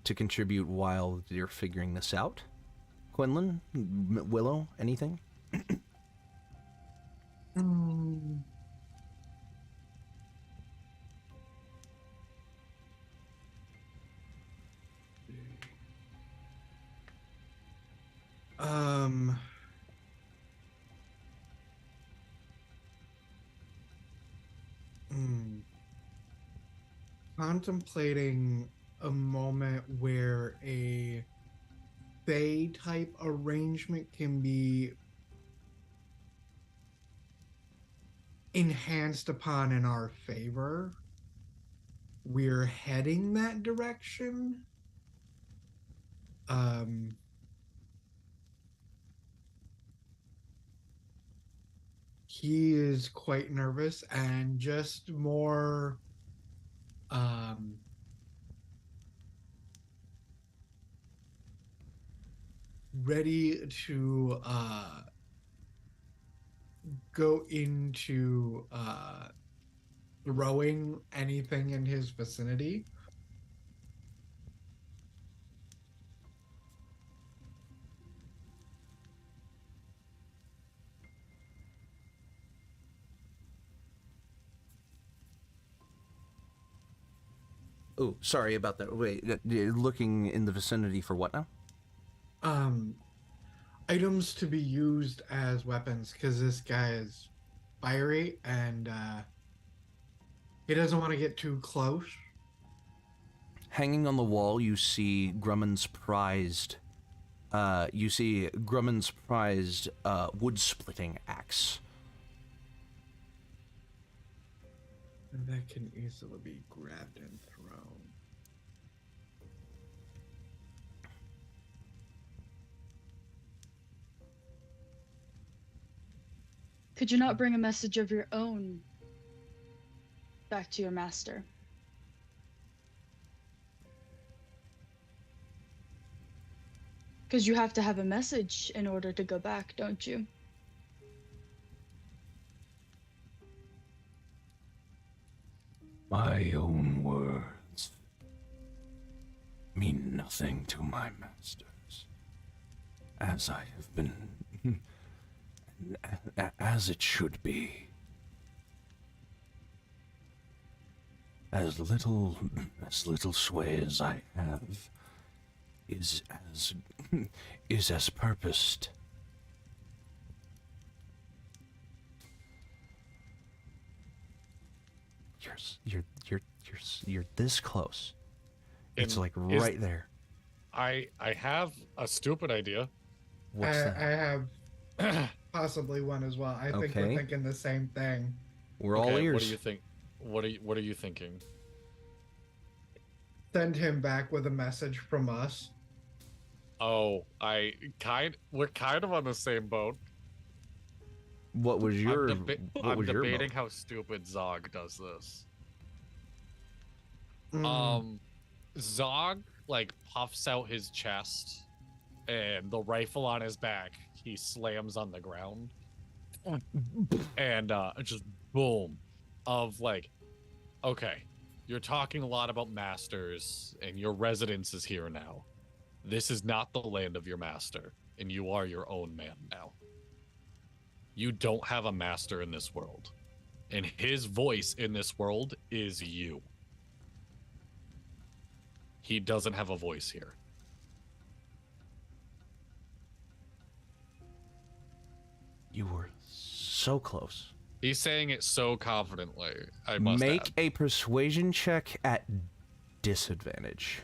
Speaker 1: to contribute while you're figuring this out. Quinlan? Willow? Anything?
Speaker 6: Contemplating a moment where a Fae type arrangement can be enhanced upon in our favor. We're heading that direction. He is quite nervous and just more ready to go into throwing anything in his vicinity.
Speaker 1: Oh, sorry about that. Wait, you're looking in the vicinity for what now?
Speaker 6: Items to be used as weapons, because this guy is fiery and he doesn't want to get too close.
Speaker 1: Hanging on the wall, you see Grumman's prized wood-splitting axe.
Speaker 6: And that can easily be grabbed and thrown.
Speaker 7: Could you not bring a message of your own back to your master? Because you have to have a message in order to go back, don't you?
Speaker 9: My own words mean nothing to my masters, as I have been, as it should be. As little sway as I have is as purposed.
Speaker 1: You're this close. It's
Speaker 4: And
Speaker 1: like right there.
Speaker 4: I have a stupid idea.
Speaker 1: What's
Speaker 6: I
Speaker 1: that?
Speaker 6: have possibly one as well. I think
Speaker 1: Okay.
Speaker 6: we're thinking the same thing.
Speaker 1: We're all
Speaker 4: Okay,
Speaker 1: ears.
Speaker 4: What do you think? What are you thinking?
Speaker 6: Send him back with a message from us.
Speaker 4: Oh, we're kind of on the same boat.
Speaker 1: What was your?
Speaker 4: I'm
Speaker 1: what was your
Speaker 4: debating
Speaker 1: vote?
Speaker 4: how stupid Zog does this.
Speaker 6: Mm.
Speaker 4: Zog like puffs out his chest, and the rifle on his back, he slams on the ground, and just boom, of like, okay, you're talking a lot about masters, and your residence is here now. This is not the land of your master, and you are your own man now. You don't have a master in this world, and his voice in this world is you. He doesn't have a voice here.
Speaker 1: You were so close.
Speaker 4: He's saying it so confidently. I must
Speaker 1: Make
Speaker 4: add.
Speaker 1: a persuasion check at disadvantage.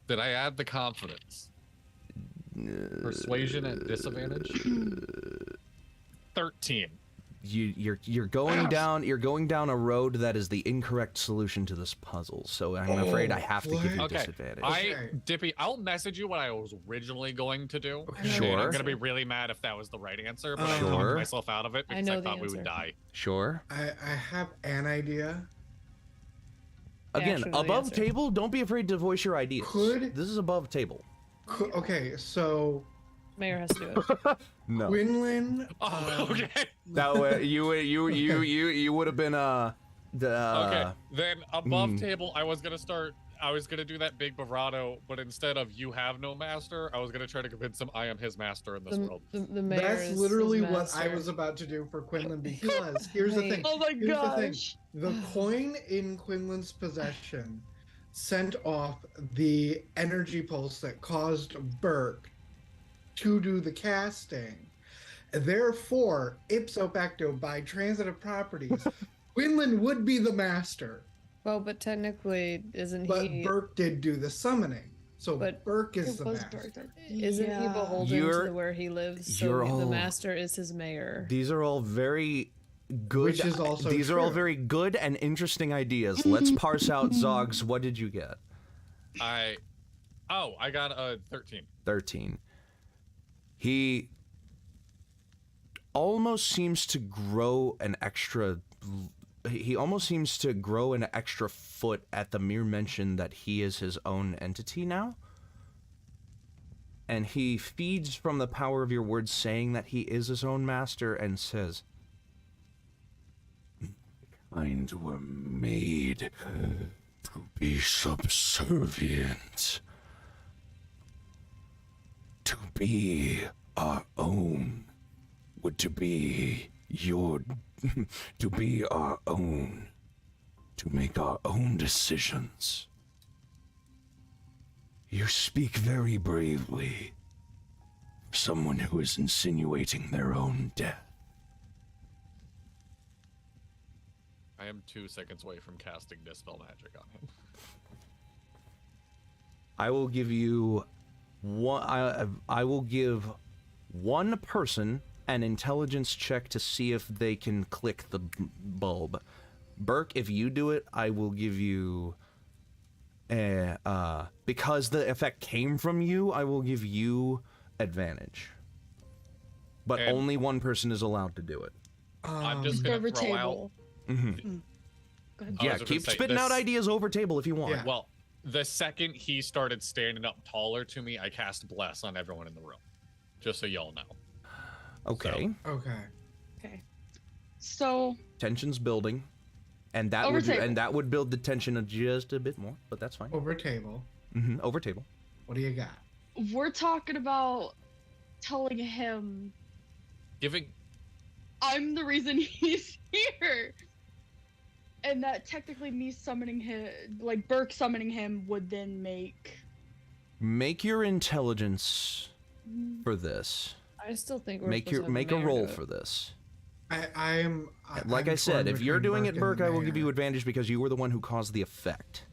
Speaker 4: Did I add the confidence? Persuasion at disadvantage? 13.
Speaker 1: You're going down a road that is the incorrect solution to this puzzle. So I'm afraid I have to give you disadvantage.
Speaker 4: Dippy, I'll message you what I was originally going to do.
Speaker 1: Sure.
Speaker 4: And I'm gonna be really mad if that was the right answer, but I talked myself out of it because I thought we would die.
Speaker 1: Sure.
Speaker 6: I have an idea.
Speaker 1: Again, above table, don't be afraid to voice your ideas. This is above table.
Speaker 6: Okay, so
Speaker 3: Mayor has to do it.
Speaker 1: No.
Speaker 6: Quinlan.
Speaker 4: Okay.
Speaker 1: That way, you would have been
Speaker 4: Okay, then above table, I was gonna do that big bravado, but instead of you have no master, I was gonna try to convince him I am his master in this world.
Speaker 3: The mayor
Speaker 6: That's
Speaker 3: is
Speaker 6: literally
Speaker 3: his
Speaker 6: what
Speaker 3: master.
Speaker 6: I was about to do for Quinlan because here's the thing.
Speaker 7: Oh my
Speaker 6: Here's
Speaker 7: gosh.
Speaker 6: the coin in Quinlan's possession sent off the energy pulse that caused Burk to do the casting. Therefore, ipso facto, by transitive properties, Quinlan would be the master.
Speaker 3: Well, but technically, isn't
Speaker 6: But
Speaker 3: he?
Speaker 6: Burk did do the summoning. So Burk is the master.
Speaker 3: Isn't he beholden to where he lives? So the master is his mayor.
Speaker 1: These are all very good.
Speaker 6: Which is also
Speaker 1: these are all
Speaker 6: true.
Speaker 1: very good and interesting ideas. Let's parse out Zog's. What did you get?
Speaker 4: I got a 13.
Speaker 1: 13. He almost seems to grow an extra. He almost seems to grow an extra foot at the mere mention that he is his own entity now. And he feeds from the power of your words, saying that he is his own master, and says,
Speaker 9: Kind were made to be subservient, to be our own, to be your, to be our own, to make our own decisions. You speak very bravely, someone who is insinuating their own death.
Speaker 4: I am 2 seconds away from casting Dispel Magic on him.
Speaker 1: I will give you one. I will give one person an intelligence check to see if they can click the bulb. Burk, if you do it, I will give you. Because the effect came from you, I will give you advantage. But only one person is allowed to do it.
Speaker 4: I'm just gonna throw out.
Speaker 1: Yeah, keep spitting out ideas over table if you want.
Speaker 6: Yeah.
Speaker 4: Well, the second he started standing up taller to me, I cast Bless on everyone in the room. Just so y'all know.
Speaker 1: Okay.
Speaker 7: Okay. So
Speaker 1: Tension's building, and that would build the tension just a bit more, but that's fine.
Speaker 6: Over table.
Speaker 1: Over table.
Speaker 6: What do you got?
Speaker 7: we're talking about telling him I'm the reason he's here. And that technically me summoning him, like Burk summoning him, would then
Speaker 1: make your intelligence for this.
Speaker 3: I still think we're
Speaker 1: make a roll for this.
Speaker 6: I'm
Speaker 1: I said, if you're doing it, Burk, I will give you
Speaker 6: mayor.
Speaker 1: advantage because you were the one who caused the effect.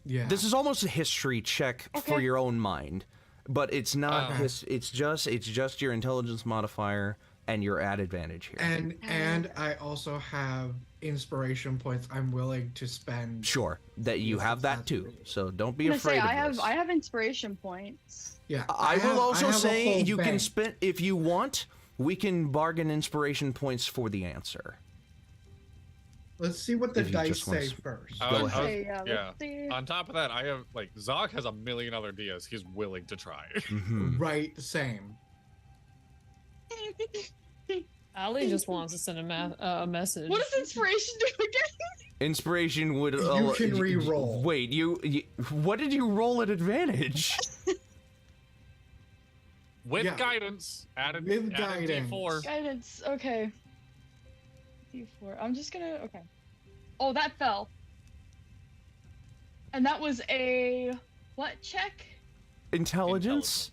Speaker 6: Yeah.
Speaker 1: This is almost a history check for your own mind, but it's not. It's just your intelligence modifier and your add advantage here.
Speaker 6: And I also have inspiration points I'm willing to spend.
Speaker 1: Sure, that you have that too. So don't be
Speaker 7: I'm
Speaker 1: afraid
Speaker 7: gonna say,
Speaker 1: of this.
Speaker 7: I have inspiration points.
Speaker 6: Yeah.
Speaker 1: I will also say you can
Speaker 6: bank.
Speaker 1: spend if you want. We can bargain inspiration points for the answer.
Speaker 6: Let's see what the
Speaker 1: If you
Speaker 6: dice
Speaker 1: just wanna
Speaker 6: say
Speaker 1: s-
Speaker 6: first.
Speaker 1: Go ahead.
Speaker 7: Okay, yeah,
Speaker 4: Yeah.
Speaker 7: let's see.
Speaker 4: On top of that, I have Zog has a million other ideas he's willing to try.
Speaker 1: Mhm.
Speaker 6: Right, same.
Speaker 3: Ali just wants to send a message.
Speaker 7: What does inspiration do again?
Speaker 1: Inspiration would.
Speaker 6: You can re-roll.
Speaker 1: Wait, you. What did you roll at advantage?
Speaker 4: With
Speaker 6: Yeah.
Speaker 4: guidance, added
Speaker 6: With
Speaker 4: added
Speaker 6: guidance.
Speaker 4: D4.
Speaker 7: Guidance, okay. D4. I'm just gonna, okay. Oh, that fell. And that was a what check?
Speaker 1: Intelligence.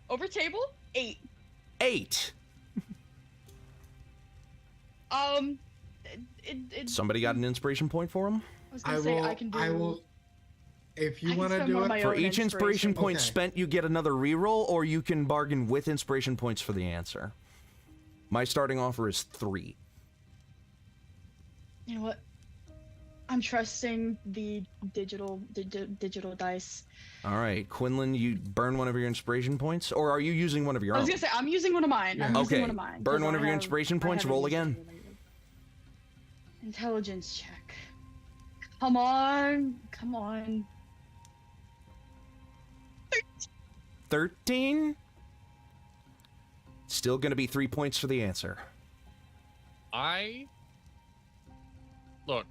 Speaker 7: Over table, 8.
Speaker 1: 8. Somebody got an inspiration point for him?
Speaker 7: I was gonna say I can do.
Speaker 6: I will. If you
Speaker 7: I can
Speaker 6: want to
Speaker 7: spend
Speaker 6: do
Speaker 7: one of
Speaker 6: it
Speaker 7: my
Speaker 1: For
Speaker 7: own
Speaker 1: each inspiration point
Speaker 6: Okay.
Speaker 1: spent, you get another reroll, or you can bargain with inspiration points for the answer. My starting offer is 3.
Speaker 7: You know what? I'm trusting the digital dice.
Speaker 1: All right, Quinlan, you burn one of your inspiration points, or are you using one of your
Speaker 7: I
Speaker 1: own?
Speaker 7: was gonna say I'm using one of mine. I'm using
Speaker 1: Okay,
Speaker 7: one of mine.
Speaker 1: burn
Speaker 7: 'cause
Speaker 1: one
Speaker 7: I
Speaker 1: of your
Speaker 7: have-
Speaker 1: inspiration
Speaker 7: I
Speaker 1: points,
Speaker 7: haven't
Speaker 1: roll
Speaker 7: used
Speaker 1: again.
Speaker 7: it lately. Intelligence check. Come on, come on.
Speaker 1: 13? Still gonna be 3 points for the answer.
Speaker 4: Look,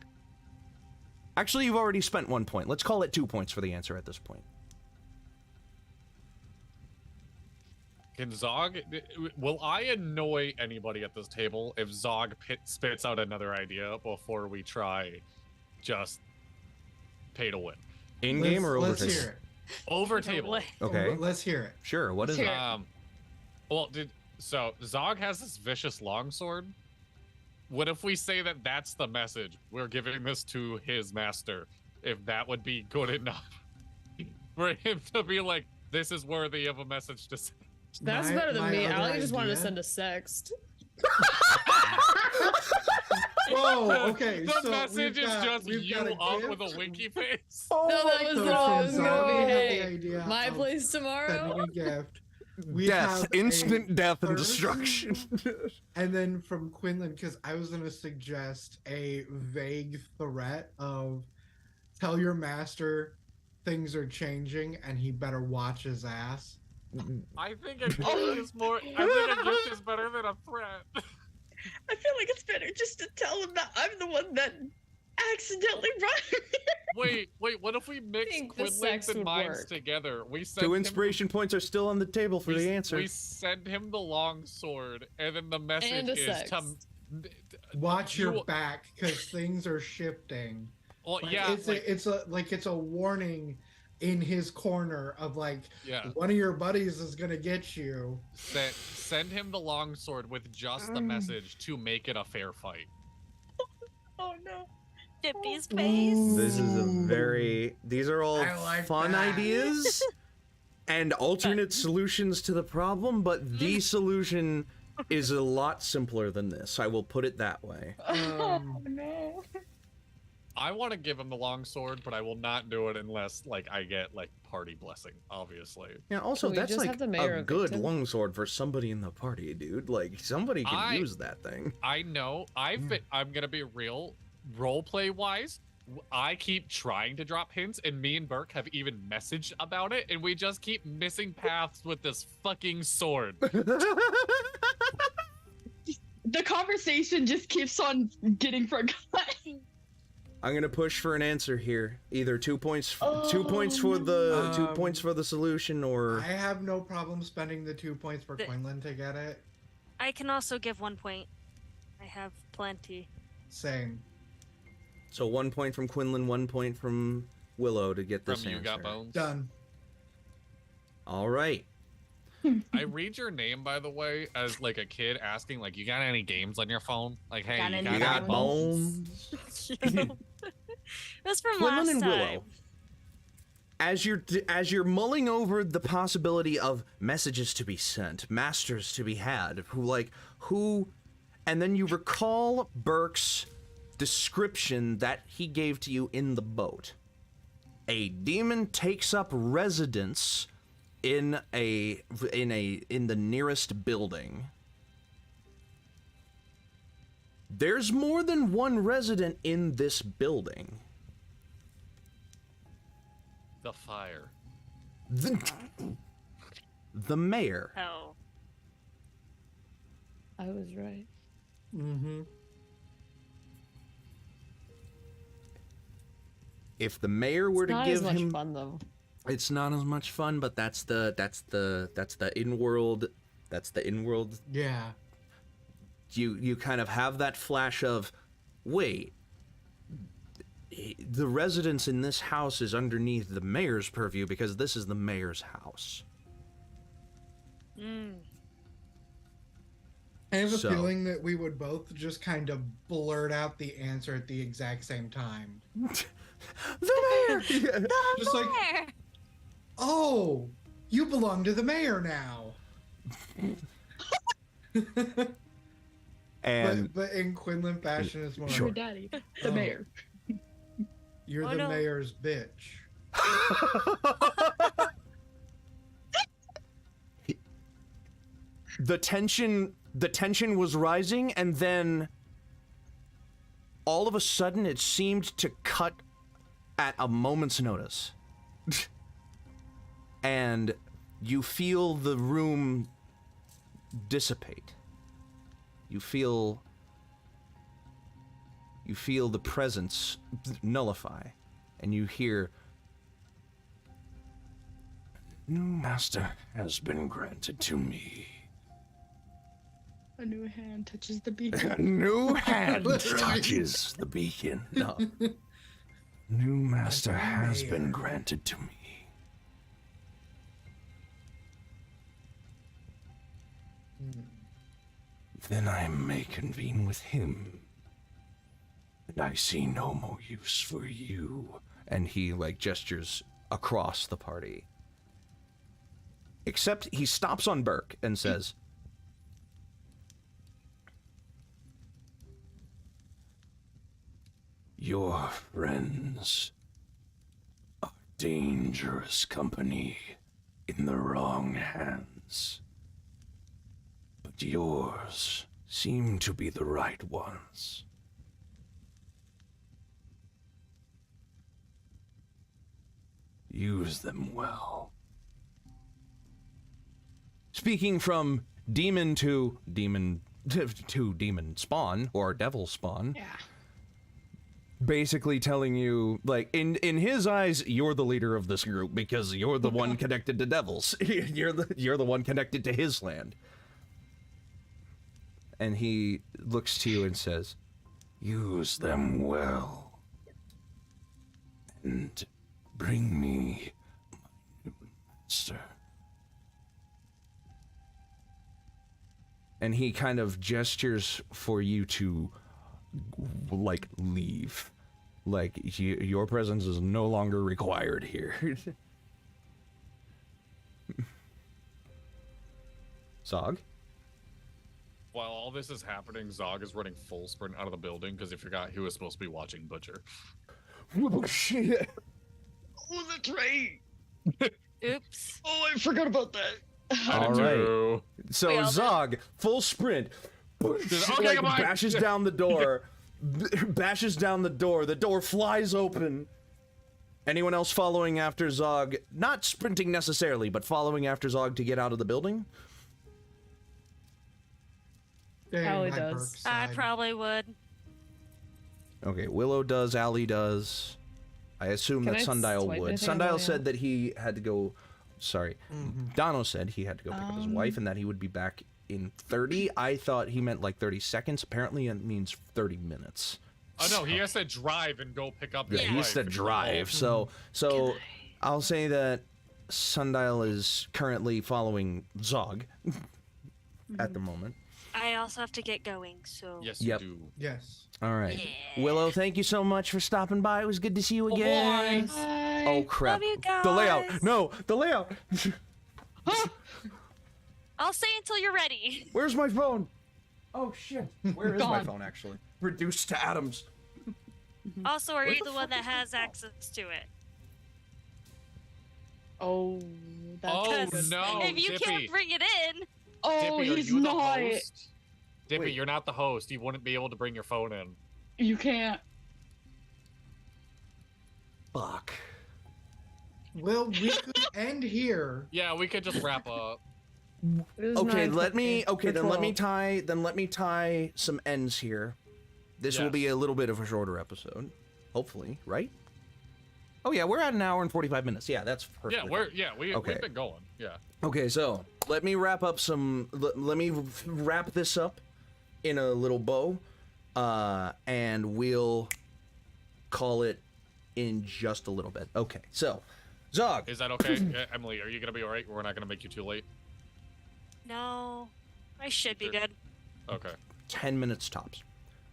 Speaker 1: Actually, you've already spent 1 point. Let's call it 2 points for the answer at this point.
Speaker 4: can Zog... Will I annoy anybody at this table if Zog spits out another idea before we try just pay to win?
Speaker 1: In-game or over
Speaker 6: Let's
Speaker 1: table?
Speaker 6: hear it.
Speaker 4: Over table.
Speaker 1: Okay,
Speaker 6: Let's hear it.
Speaker 1: sure. What is
Speaker 7: Let's
Speaker 1: it?
Speaker 7: hear it.
Speaker 4: Well, so Zog has this vicious longsword. What if we say that that's the message? We're giving this to his master. If that would be good enough for him to be like, this is worthy of a message to send.
Speaker 3: That's
Speaker 6: My-
Speaker 3: better than
Speaker 6: my
Speaker 3: me.
Speaker 6: other
Speaker 3: Ali just wanted to
Speaker 6: idea-
Speaker 3: send a sext.
Speaker 6: Whoa, okay.
Speaker 4: The
Speaker 6: so
Speaker 4: message
Speaker 6: we've
Speaker 4: is
Speaker 6: got-
Speaker 4: just
Speaker 6: we've
Speaker 4: you
Speaker 6: got
Speaker 4: up with a
Speaker 6: gift.
Speaker 4: winky face.
Speaker 1: Oh
Speaker 3: No, that
Speaker 1: my
Speaker 3: was
Speaker 6: So
Speaker 3: the
Speaker 6: from
Speaker 3: movie.
Speaker 6: Zombie, we have the
Speaker 3: Hey,
Speaker 6: idea
Speaker 3: my
Speaker 6: of
Speaker 3: place tomorrow.
Speaker 6: sending a gift. We
Speaker 1: Death,
Speaker 6: have
Speaker 1: instant
Speaker 6: a
Speaker 1: death and
Speaker 6: thirst.
Speaker 1: destruction.
Speaker 6: And then from Quinlan, because I was gonna suggest a vague threat of tell your master things are changing and he better watch his ass.
Speaker 4: I think a gift is more. I think a gift is better than a threat.
Speaker 7: I feel like it's better just to tell him that I'm the one that accidentally brought him here.
Speaker 4: Wait. What if we mix
Speaker 3: think the
Speaker 4: Quinlan's
Speaker 3: sex
Speaker 4: and
Speaker 3: would
Speaker 4: minds
Speaker 3: work.
Speaker 4: together? We send
Speaker 1: 2
Speaker 4: him
Speaker 1: inspiration points are still on the table for
Speaker 4: we,
Speaker 1: the answer.
Speaker 4: We send him the long sword, and then the message
Speaker 3: And a
Speaker 4: is
Speaker 3: sex.
Speaker 4: to
Speaker 6: Watch your
Speaker 4: You-
Speaker 6: back because things are shifting.
Speaker 4: Well,
Speaker 6: Like,
Speaker 4: yeah,
Speaker 6: it's a warning in his corner of like
Speaker 4: yeah.
Speaker 6: one of your buddies is gonna get you.
Speaker 4: Send him the long sword with just the message to make it a fair fight.
Speaker 7: Oh no.
Speaker 8: Dippy's face.
Speaker 1: This is a very... These are all
Speaker 6: I like
Speaker 1: fun
Speaker 6: that.
Speaker 1: ideas and alternate solutions to the problem, but the solution is a lot simpler than this. I will put it that way.
Speaker 7: Oh no.
Speaker 4: I want to give him the long sword, but I will not do it unless like I get like party blessing, obviously.
Speaker 1: Yeah, also,
Speaker 3: Can we
Speaker 1: that's
Speaker 3: just
Speaker 1: like
Speaker 3: have the mayor
Speaker 1: a
Speaker 3: a
Speaker 1: good
Speaker 3: victim?
Speaker 1: longsword for somebody in the party, dude. Like, somebody can
Speaker 4: I-
Speaker 1: use that thing.
Speaker 4: I know. I'm gonna be real. Roleplay wise, I keep trying to drop hints, and me and Burke have even messaged about it, and we just keep missing paths with this fucking sword.
Speaker 7: The conversation just keeps on getting forgotten.
Speaker 1: I'm gonna push for an answer here. Either 2 points, 2 points for the 2 points for the solution, or
Speaker 6: I have no problem spending the 2 points for
Speaker 8: The-
Speaker 6: Quinlan to get it.
Speaker 8: I can also give 1 point. I have plenty.
Speaker 6: Same.
Speaker 1: so 1 point from Quinlan, 1 point from Willow to get this
Speaker 4: From you
Speaker 1: answer.
Speaker 4: got bones.
Speaker 6: Done.
Speaker 1: All right.
Speaker 4: I read your name, by the way, as like a kid asking, like, you got any games on your phone? Like, hey,
Speaker 7: Got
Speaker 4: you
Speaker 7: any
Speaker 4: got,
Speaker 1: You got
Speaker 4: any
Speaker 1: bones.
Speaker 8: That's from
Speaker 1: Quinlan
Speaker 8: last
Speaker 1: and
Speaker 8: time.
Speaker 1: Willow. As you're mulling over the possibility of messages to be sent, masters to be had, who, and then you recall Burke's description that he gave to you in the boat. A demon takes up residence in the nearest building. There's more than one resident in this building.
Speaker 4: The fire.
Speaker 1: The mayor.
Speaker 8: Oh.
Speaker 3: I was right.
Speaker 6: Mm-hmm.
Speaker 1: If the mayor were
Speaker 3: It's
Speaker 1: to
Speaker 3: not
Speaker 1: give
Speaker 3: as much
Speaker 1: him,
Speaker 3: fun though.
Speaker 1: it's not as much fun. But that's the in-world. That's the in-world.
Speaker 6: Yeah.
Speaker 1: You kind of have that flash of, wait, the residence in this house is underneath the mayor's purview because this is the mayor's house.
Speaker 6: I have a
Speaker 1: So-
Speaker 6: feeling that we would both just kind of blurt out the answer at the exact same time.
Speaker 1: The mayor!
Speaker 6: Just like,
Speaker 8: There.
Speaker 6: oh, you belong to the mayor now.
Speaker 1: And
Speaker 6: But in Quinlan fashion, it's more
Speaker 7: Your
Speaker 6: like,
Speaker 7: daddy, the
Speaker 6: Oh.
Speaker 7: mayor.
Speaker 6: you're
Speaker 8: Oh,
Speaker 6: the
Speaker 8: no.
Speaker 6: mayor's bitch.
Speaker 1: the tension was rising, and then all of a sudden it seemed to cut at a moment's notice. And you feel the room dissipate. You feel the presence nullify, and you hear,
Speaker 9: New master has been granted to me.
Speaker 7: A new hand touches the
Speaker 9: A
Speaker 7: beacon.
Speaker 9: new hand touches the beacon.
Speaker 1: no,
Speaker 9: New master has been granted to me. Then I may convene with him. And I see no more use for you.
Speaker 1: and he like gestures across the party. Except he stops on Burk and says,
Speaker 9: Your friends are dangerous company in the wrong hands. But yours seem to be the right ones. Use them well.
Speaker 1: speaking from demon to demon to demon spawn or devil spawn,
Speaker 7: Yeah.
Speaker 1: basically telling you, like, in his eyes, you're the leader of this group because you're the one connected to devils. You're the one connected to his land. And he looks to you and says,
Speaker 9: Use them well. And bring me my new master.
Speaker 1: and he kind of gestures for you to, like, leave. Like, your presence is no longer required here. Zog?
Speaker 4: While all this is happening, Zog is running full sprint out of the building because he forgot he was supposed to be watching Butcher.
Speaker 1: Oh, shit.
Speaker 7: Oh, that's right.
Speaker 8: Oops.
Speaker 7: Oh, I forgot about that.
Speaker 1: All right.
Speaker 4: right.
Speaker 1: So
Speaker 8: We all did.
Speaker 1: Zog, full sprint,
Speaker 4: Okay,
Speaker 1: like,
Speaker 4: goodbye.
Speaker 1: bashes down the door, bashes down the door flies open. Anyone else following after Zog, not sprinting necessarily, but following after Zog to get out of the building?
Speaker 6: Staying
Speaker 3: Allie
Speaker 6: by
Speaker 3: does.
Speaker 6: Burke's
Speaker 8: I
Speaker 6: side.
Speaker 8: probably would.
Speaker 1: Okay, Willow does, Allie does. I assume
Speaker 3: Can
Speaker 1: that
Speaker 3: I
Speaker 1: Sundial
Speaker 3: swipe
Speaker 1: would.
Speaker 3: anything on
Speaker 1: Sundial
Speaker 3: my
Speaker 1: said
Speaker 3: app?
Speaker 1: that he had to go. Sorry, Dono said he had to go pick up his wife and that he would be back in 30. I thought he meant like 30 seconds. Apparently, it means 30 minutes.
Speaker 4: Oh no, he has to drive and go pick up
Speaker 1: Yeah,
Speaker 4: his
Speaker 1: he
Speaker 4: wife
Speaker 1: used to
Speaker 4: and go
Speaker 1: drive.
Speaker 4: home.
Speaker 1: So I'll say that Sundial is currently following Zog at the moment.
Speaker 8: I also have to get going, so.
Speaker 4: Yes,
Speaker 1: Yep.
Speaker 4: you do.
Speaker 6: Yes.
Speaker 1: All right,
Speaker 8: Yeah.
Speaker 1: Willow, thank you so much for stopping by. It was good to see you again. Oh crap!
Speaker 8: Love you
Speaker 1: The layout.
Speaker 8: guys.
Speaker 1: No, the layout.
Speaker 8: I'll stay until you're ready.
Speaker 1: Where's my phone? Oh shit! Where is my
Speaker 7: Gone.
Speaker 1: phone actually? Reduced to atoms.
Speaker 8: Also, are
Speaker 1: Where
Speaker 8: you
Speaker 1: the
Speaker 8: the one
Speaker 1: fuck
Speaker 8: that
Speaker 1: is my
Speaker 8: has
Speaker 1: phone?
Speaker 8: access to it?
Speaker 7: Oh, that's
Speaker 4: Oh,
Speaker 7: good.
Speaker 4: no.
Speaker 8: if you
Speaker 4: Dippy.
Speaker 8: can't bring it in,
Speaker 7: Oh,
Speaker 4: Dippy, are
Speaker 7: he's
Speaker 4: you
Speaker 7: not.
Speaker 4: the host? Dippy,
Speaker 1: Wait.
Speaker 4: you're not the host. You wouldn't be able to bring your phone in.
Speaker 7: You can't.
Speaker 1: Fuck.
Speaker 6: Well, we could end here.
Speaker 4: Yeah, we could just wrap up.
Speaker 3: It is
Speaker 1: Okay,
Speaker 3: 9:50
Speaker 1: let me. Okay,
Speaker 3: or
Speaker 1: then let me
Speaker 3: 12.
Speaker 1: tie. Then let me tie some ends here. This will
Speaker 4: Yes.
Speaker 1: be a little bit of a shorter episode, hopefully, right? Oh yeah, we're at an hour and 45 minutes. Yeah, that's perfect.
Speaker 4: We've
Speaker 1: Okay.
Speaker 4: been going. Yeah.
Speaker 1: Okay, so let me wrap up some. Let me wrap this up in a little bow, and we'll call it in just a little bit. Okay, so Zog.
Speaker 4: Is that okay? Emily, are you gonna be alright? We're not gonna make you too late.
Speaker 8: No, I should be good.
Speaker 4: Okay.
Speaker 1: 10 minutes tops.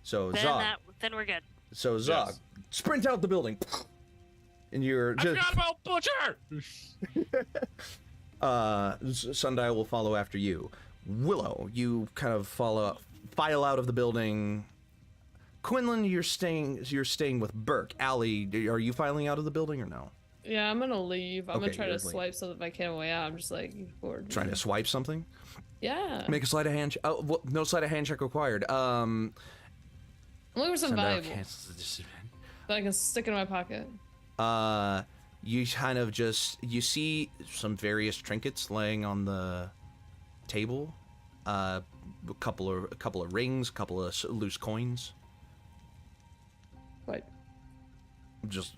Speaker 1: So
Speaker 8: Then
Speaker 1: Zog.
Speaker 8: then we're good.
Speaker 1: So Zog,
Speaker 4: Yes.
Speaker 1: sprint out the building, and you're
Speaker 4: I
Speaker 1: just.
Speaker 4: forgot about Butcher.
Speaker 1: Sundial will follow after you. Willow, you kind of file out of the building. Quinlan, you're staying with Burk. Allie, are you filing out of the building or no?
Speaker 3: Yeah, I'm gonna leave. I'm
Speaker 1: Okay,
Speaker 3: gonna try to
Speaker 1: you're leaving.
Speaker 3: swipe so that if I can't way out, I'm just like bored.
Speaker 1: Trying to swipe something?
Speaker 3: Yeah.
Speaker 1: Make a sleight of hand. Oh, well, no sleight of hand check required.
Speaker 3: I'm looking for some
Speaker 1: Sundial
Speaker 3: valuable
Speaker 1: cancels the disadvantage.
Speaker 3: that I can stick in my pocket.
Speaker 1: You kind of you see some various trinkets laying on the table. A couple of rings, a couple of loose coins.
Speaker 3: What?
Speaker 1: Just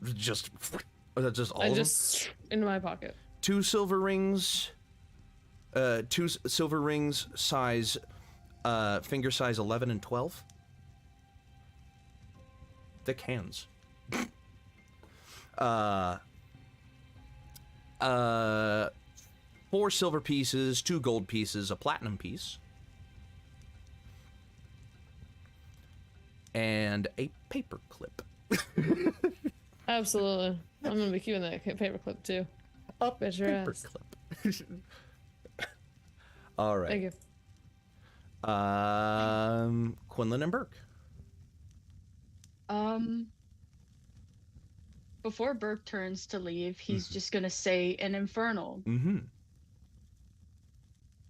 Speaker 1: all of them?
Speaker 3: Just into my pocket.
Speaker 1: 2 silver rings. 2 silver rings, size, finger size 11 and 12. Thick hands. 4 silver pieces, 2 gold pieces, a platinum piece, and a paper clip.
Speaker 3: Absolutely. I'm gonna be keeping that paperclip too.
Speaker 1: A
Speaker 3: Bet your
Speaker 1: paper
Speaker 3: ass.
Speaker 1: clip. All right.
Speaker 3: Thank you.
Speaker 1: Quinlan and Burk.
Speaker 7: Before Burke turns to leave, he's just gonna say an infernal.
Speaker 1: Mm-hmm.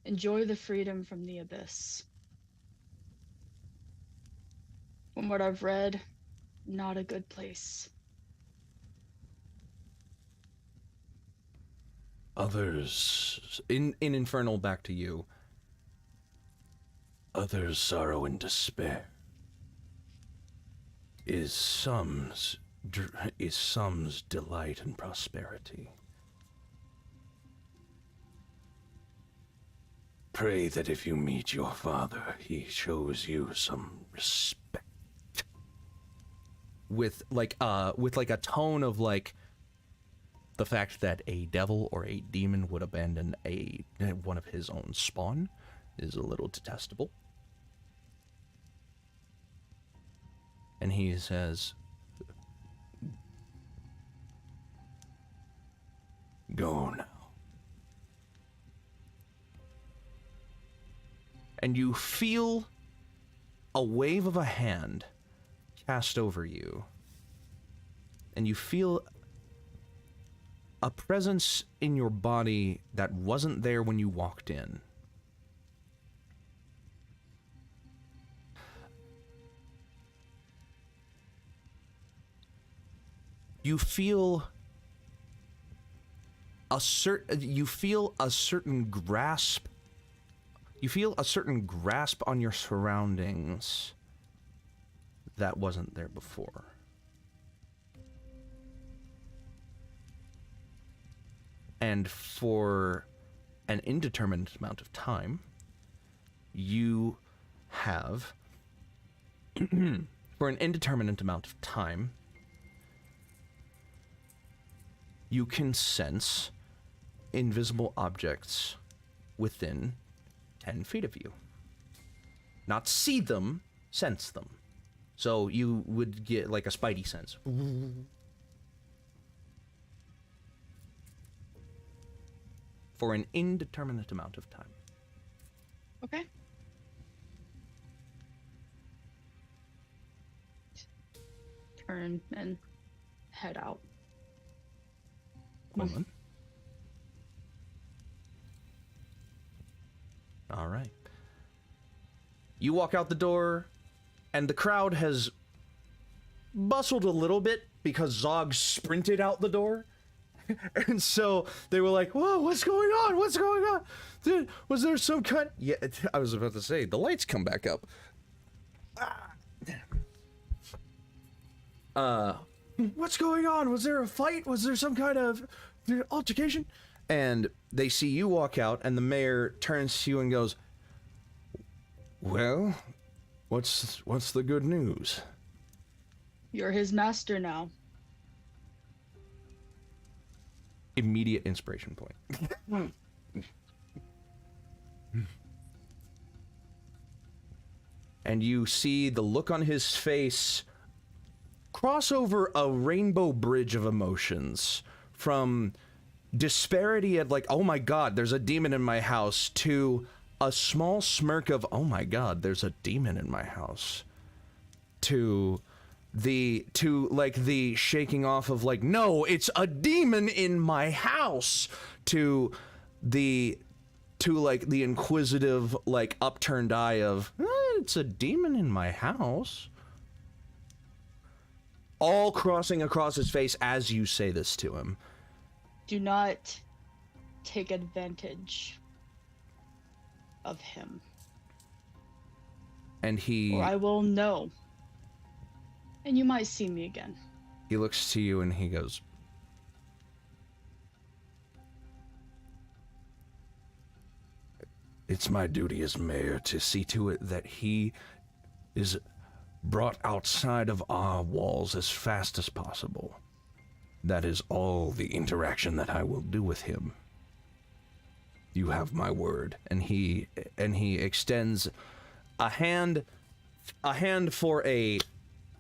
Speaker 7: Enjoy the freedom from the abyss. From what I've read, not a good place.
Speaker 9: Others,
Speaker 1: In Infernal, back to you.
Speaker 9: others' sorrow and despair is some's delight and prosperity. Pray that if you meet your father, he shows you some respect.
Speaker 1: With like a tone of like the fact that a devil or a demon would abandon one of his own spawn is a little detestable. And he says,
Speaker 9: Go now.
Speaker 1: and you feel a wave of a hand cast over you. And you feel a presence in your body that wasn't there when you walked in. You feel a certain grasp. You feel a certain grasp on your surroundings that wasn't there before. And for an indeterminate amount of time, you have for an indeterminate amount of time, you can sense invisible objects within 10 feet of you. Not see them, sense them. So you would get like a spidey sense. For an indeterminate amount of time.
Speaker 7: Okay. Turn and head out.
Speaker 1: Quinlan. All right. You walk out the door, and the crowd has bustled a little bit because Zog sprinted out the door. And so they were like, whoa, what's going on? What's going on? Dude, was there some kind... Yeah, I was about to say, the lights come back up. What's going on? Was there a fight? Was there some kind of altercation? And they see you walk out, and the mayor turns to you and goes, well, what's the good news?
Speaker 7: You're his master now.
Speaker 1: Immediate inspiration point. and you see the look on his face cross over a rainbow bridge of emotions, from disparity at like, oh my god, there's a demon in my house, to a small smirk of, oh my god, there's a demon in my house, to the shaking off of like, no, it's a demon in my house, to the inquisitive, like, upturned eye of, it's a demon in my house. All crossing across his face as you say this to him.
Speaker 7: Do not take advantage of him.
Speaker 1: And
Speaker 7: or I will know. And you might see me again.
Speaker 1: He looks to you and he goes, it's my duty as mayor to see to it that he is brought outside of our walls as fast as possible. That is all the interaction that I will do with him. You have my word. And he extends a hand for a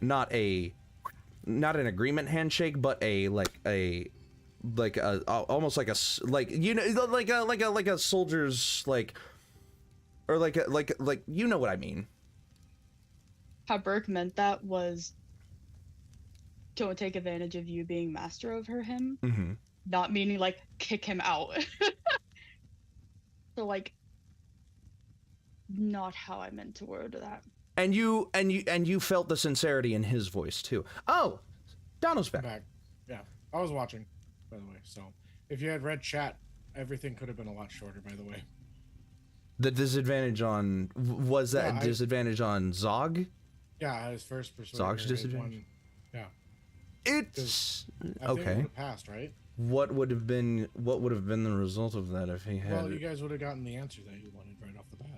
Speaker 1: not an agreement handshake, but almost like a soldier's, like, or like you know what I mean.
Speaker 7: How Burk meant that was, don't take advantage of you being master over him.
Speaker 1: Mm-hmm.
Speaker 7: Not meaning like kick him out. So like, not how I meant to word that.
Speaker 1: And you felt the sincerity in his voice too. Oh, Donald's back.
Speaker 2: Yeah, I was watching, by the way. So if you had read chat, everything could have been a lot shorter, by the way.
Speaker 1: The disadvantage on, was that disadvantage on Zog?
Speaker 2: Yeah, his first persuasion.
Speaker 1: Zog's disadvantage?
Speaker 2: Yeah.
Speaker 1: It's
Speaker 2: I think it would have passed, right?
Speaker 1: What would have been the result of that if he had?
Speaker 2: Well, you guys would have gotten the answer that you wanted right off the bat.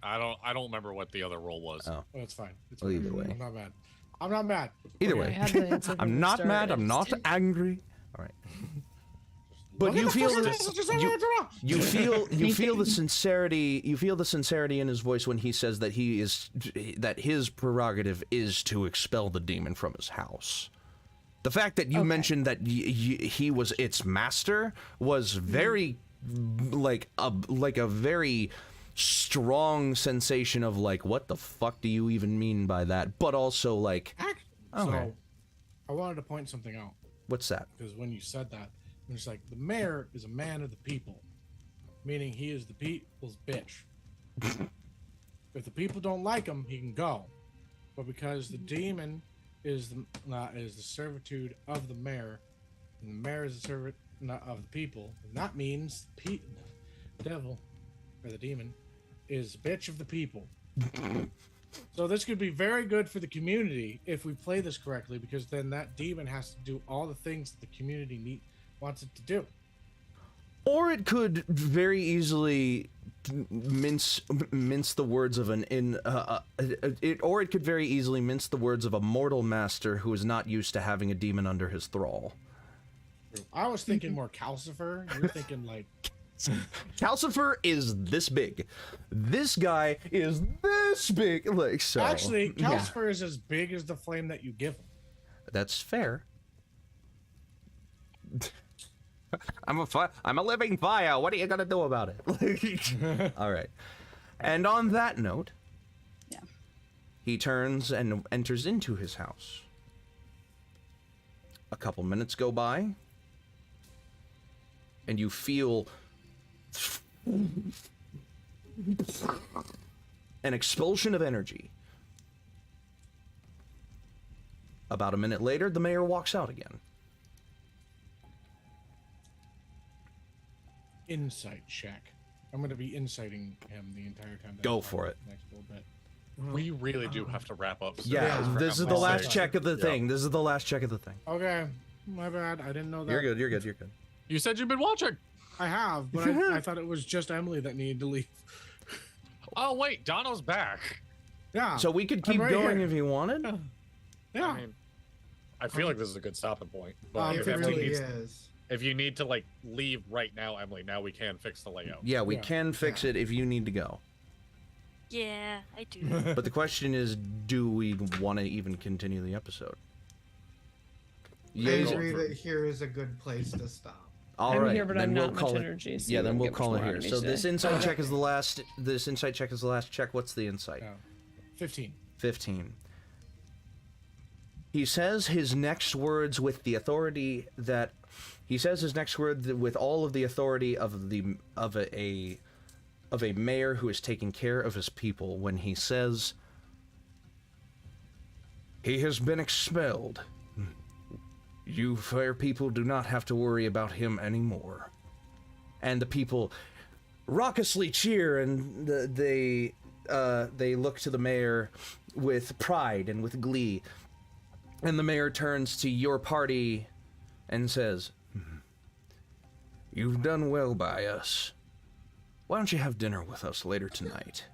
Speaker 4: I don't remember what the other roll was.
Speaker 1: Oh,
Speaker 2: it's fine. It's
Speaker 1: well,
Speaker 2: fine.
Speaker 1: either way.
Speaker 2: I'm not mad.
Speaker 1: Either way. I'm not mad. I'm not angry. All right. But you feel the sincerity. You feel the sincerity in his voice when he says that his prerogative is to expel the demon from his house. The fact that you mentioned that he was its master was very, like a very strong sensation of like, what the fuck do you even mean by that? But also like,
Speaker 2: so I wanted to point something out.
Speaker 1: What's that?
Speaker 2: Because when you said that, it's like, the mayor is a man of the people, meaning he is the people's bitch. If the people don't like him, he can go. But because the demon is the servitude of the mayor, and the mayor is the servant of the people, and that means the devil, or the demon, is bitch of the people. So this could be very good for the community if we play this correctly, because then that demon has to do all the things that the community wants it to do.
Speaker 1: Or it could very easily mince the words of or it could very easily mince the words of a mortal master who is not used to having a demon under his thrall.
Speaker 2: I was thinking more Calcifer. You're thinking like
Speaker 1: Calcifer is this big. This guy is this big. Like, so.
Speaker 2: Actually, Calcifer is as big as the flame that you give him.
Speaker 1: That's fair. I'm a living fire. What are you gonna do about it? All right. And on that note, he turns and enters into his house. A couple minutes go by, and you feel an expulsion of energy. About a minute later, the mayor walks out again.
Speaker 2: Insight check. I'm going to be inciting him the entire time.
Speaker 1: Go for it.
Speaker 2: Next little bit.
Speaker 4: We really do have to wrap up.
Speaker 1: Yeah, this is the last check of the thing. This is the last check of the thing.
Speaker 2: Okay, my bad. I didn't know that.
Speaker 1: You're good. You're good. You're good.
Speaker 4: You said you've been watching.
Speaker 2: I have, but I thought it was just Emily that needed to leave.
Speaker 4: Oh wait, Donald's back.
Speaker 2: Yeah.
Speaker 1: So we could keep going if you wanted.
Speaker 2: Yeah.
Speaker 4: I mean, I feel like this is a good stopping point. But
Speaker 6: It really is.
Speaker 4: If you need to like leave right now, Emily, now we can fix the layout.
Speaker 1: Yeah, we can fix it if you need to go.
Speaker 8: Yeah, I do.
Speaker 1: But the question is, do we want to even continue the episode?
Speaker 6: I
Speaker 1: Yeas-
Speaker 6: agree that here is a good place to stop.
Speaker 1: All
Speaker 3: I'm
Speaker 1: right,
Speaker 3: here, but
Speaker 1: then
Speaker 3: I'm
Speaker 1: we'll
Speaker 3: not
Speaker 1: call
Speaker 3: much
Speaker 1: it.
Speaker 3: energy. So
Speaker 1: Yeah,
Speaker 3: you
Speaker 1: then
Speaker 3: won't
Speaker 1: we'll
Speaker 3: get much
Speaker 1: call it
Speaker 3: more out
Speaker 1: here.
Speaker 3: of me
Speaker 1: So
Speaker 3: today.
Speaker 1: this insight check is the last. This insight check is the last check. What's the insight?
Speaker 2: 15.
Speaker 1: 15. He says his next words with the authority that he says his next word with all of the authority of a mayor who is taking care of his people when he says he has been expelled. You fair people do not have to worry about him anymore. And the people raucously cheer, and they look to the mayor with pride and with glee. And the mayor turns to your party and says, "You've done well by us. Why don't you have dinner with us later tonight?"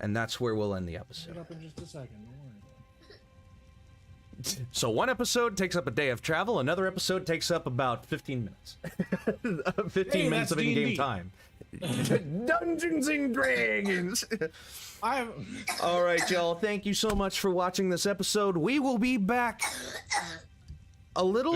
Speaker 1: And that's where we'll end the episode.
Speaker 2: Get up in just a second. Don't worry.
Speaker 1: So one episode takes up a day of travel, another episode takes up about 15 minutes. 15 minutes
Speaker 2: that's
Speaker 1: of in-game
Speaker 2: D&D.
Speaker 1: time. Dungeons and Dragons!
Speaker 2: I
Speaker 1: All right, y'all. Thank you so much for watching this episode. We will be back a little.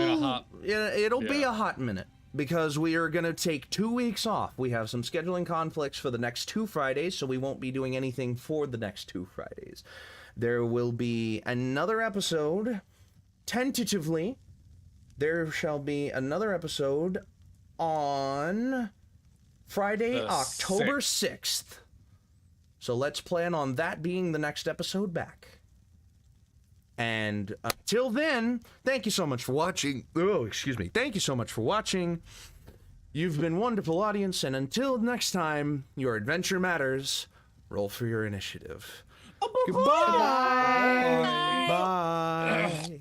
Speaker 1: It'll be a hot minute because we are going to take 2 weeks off. We have some scheduling conflicts for the next 2 Fridays, so we won't be doing anything for the next 2 Fridays. There will be another episode. Tentatively, there shall be another episode on Friday,
Speaker 4: The
Speaker 1: October 6th. So let's plan on that being the next episode back. And until then, thank you so much for watching. Oh, excuse me. Thank you so much for watching. You've been wonderful, audience. And until next time, your adventure matters. Roll for your initiative. Goodbye. Bye.